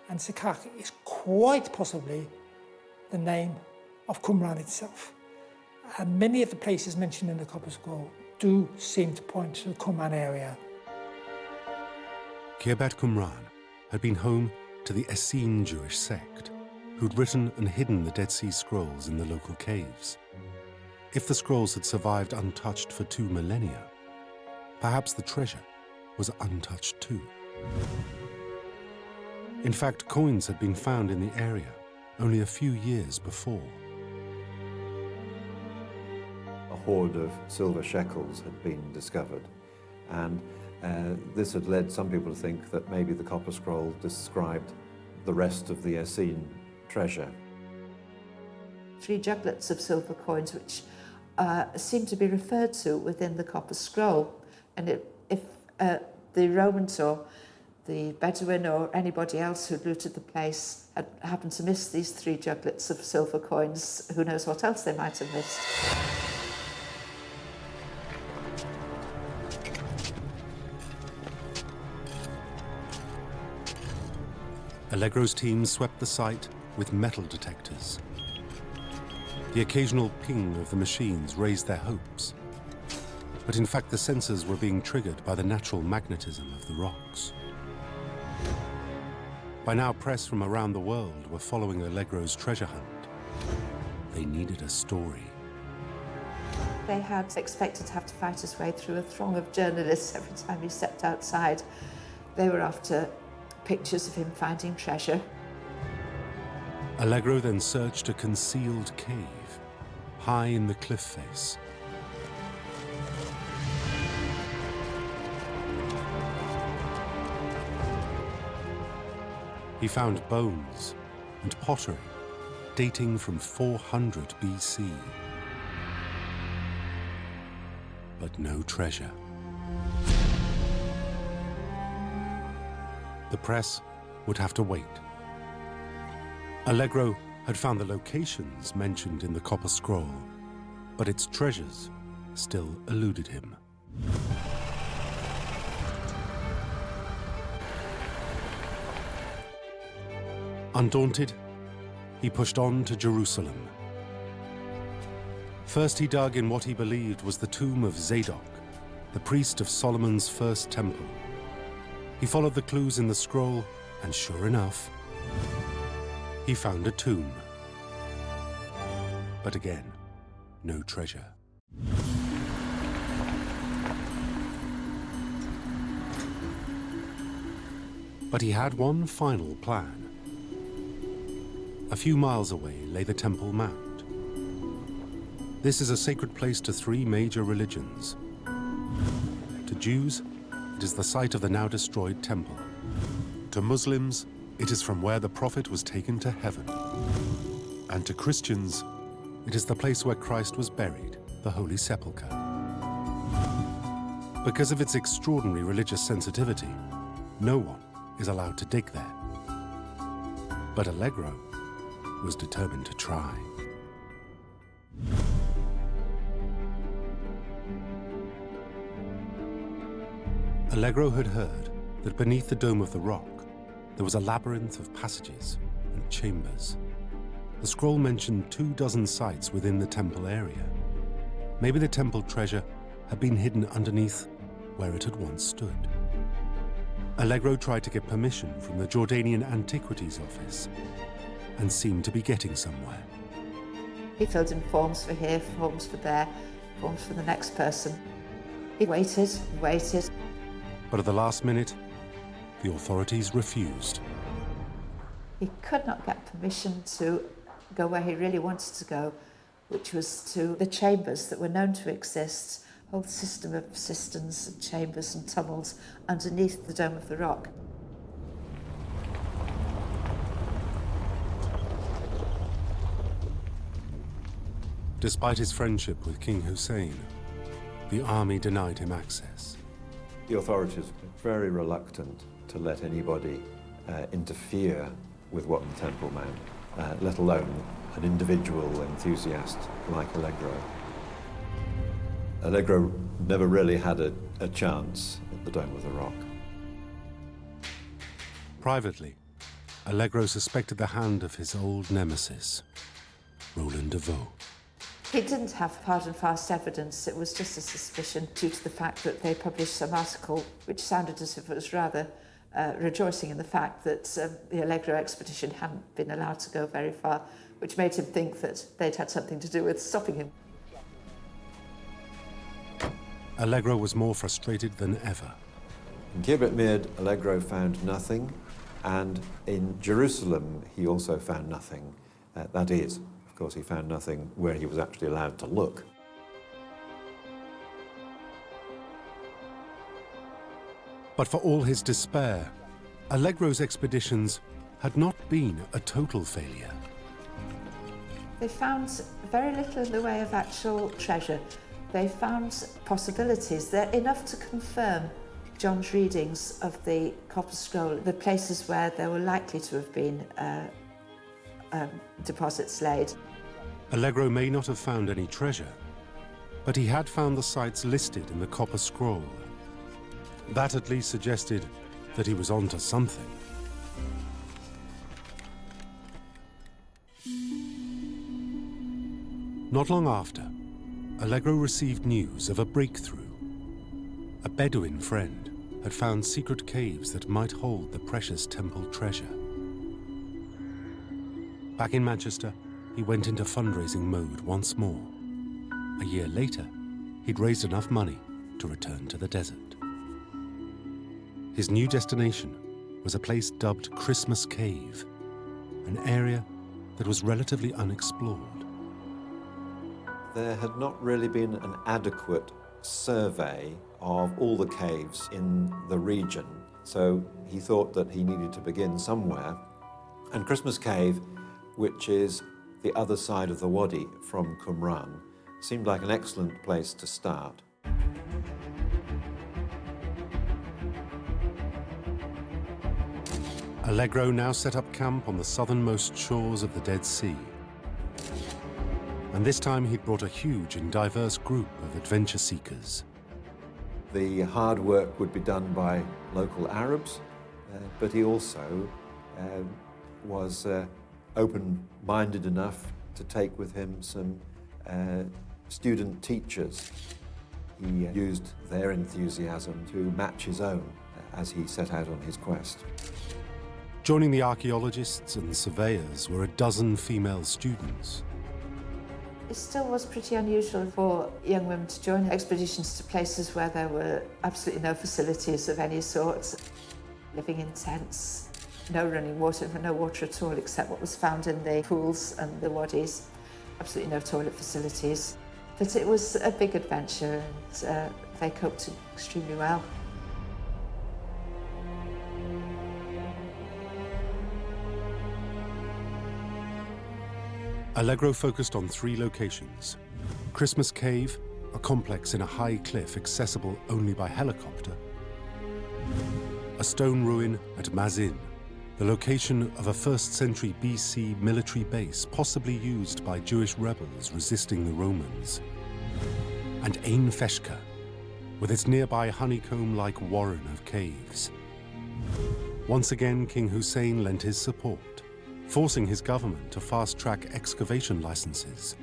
And Sakaka is quite possibly the name of Qumran itself. And many of the places mentioned in the Copper Scroll do seem to point to the Qumran area. Khirbet Qumran had been home to the Essene Jewish sect, who'd written and hidden the Dead Sea Scrolls in the local caves. If the scrolls had survived untouched for 2 millennia, perhaps the treasure was untouched too. In fact, coins had been found in the area only a few years before. A hoard of silver shekels had been discovered, and this had led some people to think that maybe the Copper Scroll described the rest of the Essene treasure. 3 juglets of silver coins which seem to be referred to within the Copper Scroll. And if the Romans or the Bedouin or anybody else who looted the place had happened to miss these 3 juglets of silver coins, who knows what else they might have missed. Allegro's team swept the site with metal detectors. The occasional ping of the machines raised their hopes. But in fact, the sensors were being triggered by the natural magnetism of the rocks. By now, press from around the world were following Allegro's treasure hunt. They needed a story. They had expected to have to fight his way through a throng of journalists every time he stepped outside. They were after pictures of him finding treasure. Allegro then searched a concealed cave, high in the cliff face. He found bones and pottery dating from 400 BC. But no treasure. The press would have to wait. Allegro had found the locations mentioned in the copper scroll, but its treasures still eluded him. Undaunted, he pushed on to Jerusalem. First, he dug in what he believed was the tomb of Zadok, the priest of Solomon's first temple. He followed the clues in the scroll, and sure enough, he found a tomb. But again, no treasure. But he had one final plan. A few miles away lay the Temple Mount. This is a sacred place to three major religions. To Jews, it is the site of the now destroyed temple. To Muslims, it is from where the prophet was taken to heaven. And to Christians, it is the place where Christ was buried, the Holy Sepulchre. Because of its extraordinary religious sensitivity, no one is allowed to dig there. But Allegro was determined to try. Allegro had heard that beneath the dome of the rock, there was a labyrinth of passages and chambers. The scroll mentioned 24 sites within the temple area. Maybe the temple treasure had been hidden underneath where it had once stood. Allegro tried to get permission from the Jordanian Antiquities Office and seemed to be getting somewhere. He filled in forms for here, forms for there, forms for the next person. He waited and waited. But at the last minute, the authorities refused. He could not get permission to go where he really wanted to go, which was to the chambers that were known to exist, a whole system of cisterns and chambers and tunnels underneath the Dome of the Rock. Despite his friendship with King Hussein, the army denied him access. The authorities were very reluctant to let anybody interfere with what the Temple Mount, let alone an individual enthusiast like Allegro. Allegro never really had a chance at the Dome of the Rock. Privately, Allegro suspected the hand of his old nemesis, Roland de Vaux. He didn't have hard and fast evidence. It was just a suspicion due to the fact that they published some article which sounded as if it was rather rejoicing in the fact that the Allegro expedition hadn't been allowed to go very far, which made him think that they'd had something to do with stopping him. Allegro was more frustrated than ever. In Khirbet Mird, Allegro found nothing, and in Jerusalem he also found nothing. That is, of course, he found nothing where he was actually allowed to look. But for all his despair, Allegro's expeditions had not been a total failure. They found very little in the way of actual treasure. They found possibilities. They're enough to confirm John's readings of the Copper Scroll, the places where there were likely to have been deposits laid. Allegro may not have found any treasure, but he had found the sites listed in the Copper Scroll. That at least suggested that he was onto something. Not long after, Allegro received news of a breakthrough. A Bedouin friend had found secret caves that might hold the precious temple treasure. Back in Manchester, he went into fundraising mode once more. A year later, he'd raised enough money to return to the desert. His new destination was a place dubbed Christmas Cave, an area that was relatively unexplored. There had not really been an adequate survey of all the caves in the region, so he thought that he needed to begin somewhere. And Christmas Cave, which is the other side of the Wadi from Qumran, seemed like an excellent place to start. Allegro now set up camp on the southernmost shores of the Dead Sea. And this time he'd brought a huge and diverse group of adventure seekers. The hard work would be done by local Arabs, but he also was open-minded enough to take with him some student teachers. He used their enthusiasm to match his own as he set out on his quest. Joining the archaeologists and surveyors were a dozen female students. It still was pretty unusual for young women to join expeditions to places where there were absolutely no facilities of any sort, living in tents, no running water, no water at all except what was found in the pools and the wadis, absolutely no toilet facilities. But it was a big adventure and they coped extremely well. Allegro focused on 3 locations: Christmas Cave, a complex in a high cliff accessible only by helicopter; a stone ruin at Mazin, the location of a 1st century BC military base possibly used by Jewish rebels resisting the Romans; and Ein Feshka, with its nearby honeycomb-like warren of caves. Once again, King Hussein lent his support, forcing his government to fast-track excavation licenses,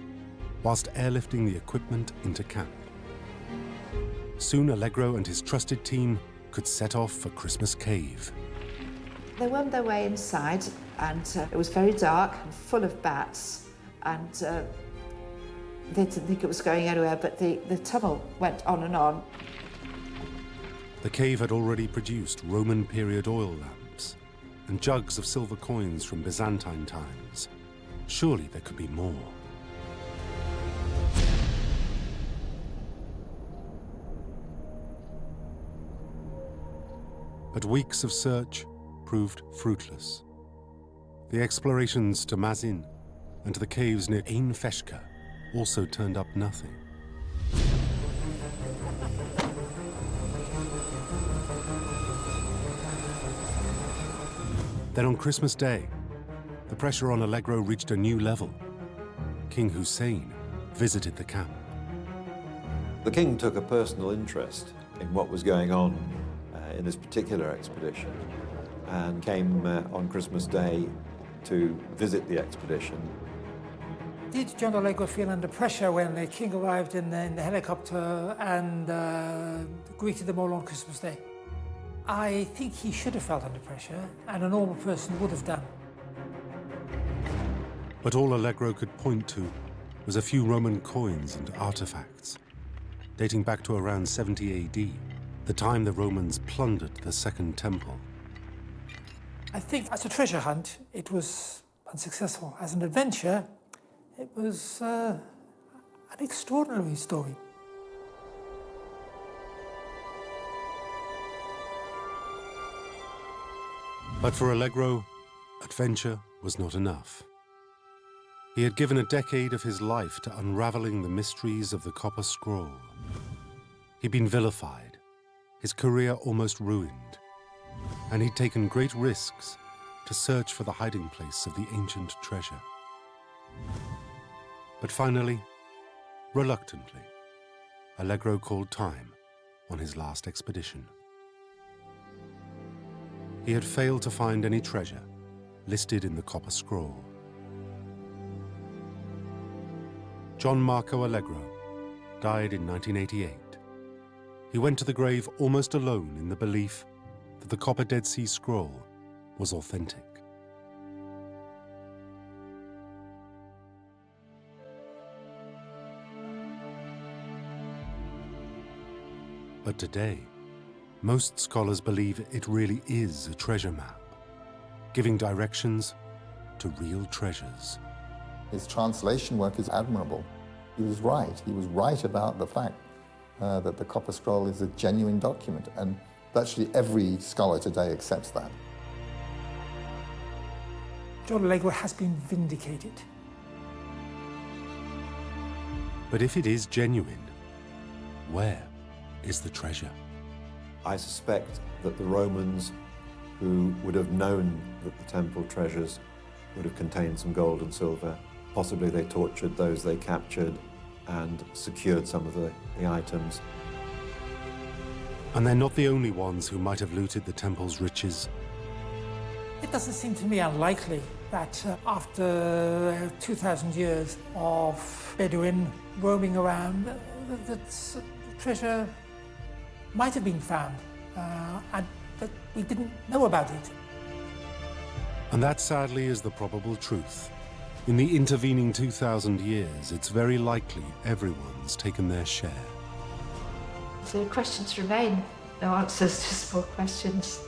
whilst airlifting the equipment into camp. Soon Allegro and his trusted team could set off for Christmas Cave. They wormed their way inside and it was very dark and full of bats and they didn't think it was going anywhere, but the tunnel went on and on. The cave had already produced Roman period oil lamps and jugs of silver coins from Byzantine times. Surely there could be more. But weeks of search proved fruitless. The explorations to Mazin and to the caves near Ein Feshka also turned up nothing. Then on Christmas Day, the pressure on Allegro reached a new level. King Hussein visited the camp. The king took a personal interest in what was going on in this particular expedition and came on Christmas Day to visit the expedition. Did John Allegro feel under pressure when the king arrived in the helicopter and greeted them all on Christmas Day? I think he should have felt under pressure, and a normal person would have done. But all Allegro could point to was a few Roman coins and artifacts, dating back to around 70 AD, the time the Romans plundered the Second Temple. I think as a treasure hunt, it was unsuccessful. As an adventure, it was an extraordinary story. But for Allegro, adventure was not enough. He had given a decade of his life to unraveling the mysteries of the Copper Scroll. He'd been vilified, his career almost ruined, and he'd taken great risks to search for the hiding place of the ancient treasure. But finally, reluctantly, Allegro called time on his last expedition. He had failed to find any treasure listed in the Copper Scroll. John Marco Allegro died in 1988. He went to the grave almost alone in the belief that the Copper Dead Sea Scroll was authentic. But today, most scholars believe it really is a treasure map, giving directions to real treasures. His translation work is admirable. He was right. He was right about the fact that the Copper Scroll is a genuine document, and virtually every scholar today accepts that. John Allegro has been vindicated. But if it is genuine, where is the treasure? I suspect that the Romans who would have known that the temple treasures would have contained some gold and silver. Possibly they tortured those they captured and secured some of the items. And they're not the only ones who might have looted the temple's riches. It doesn't seem to me unlikely that after 2,000 years of Bedouin roaming around, that treasure might have been found, and that we didn't know about it. And that sadly is the probable truth. In the intervening 2,000 years, it's very likely everyone's taken their share. The questions remain, no answers, just more questions.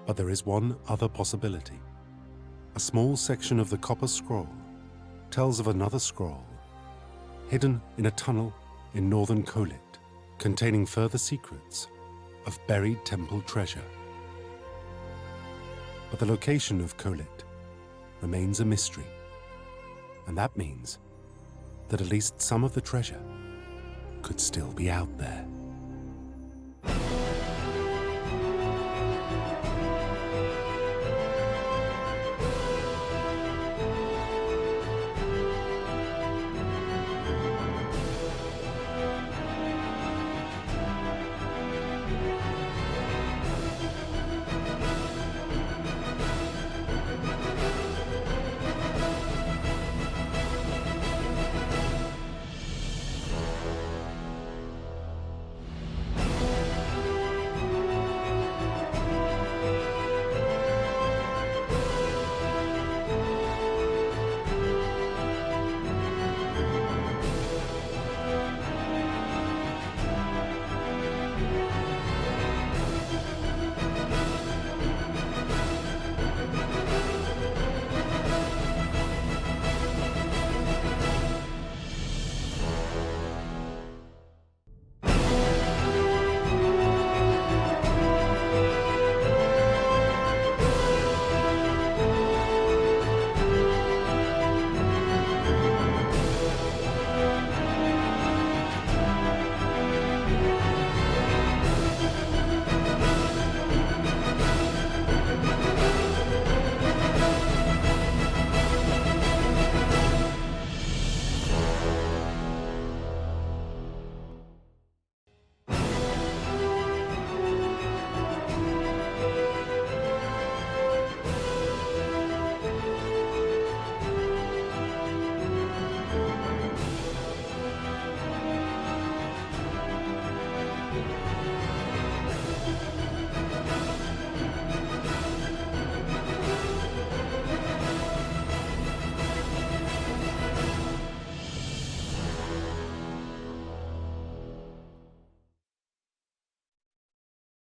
But there is one other possibility. A small section of the copper scroll tells of another scroll, hidden in a tunnel in northern Kolit, containing further secrets of buried temple treasure. But the location of Kolit remains a mystery, and that means that at least some of the treasure could still be out there.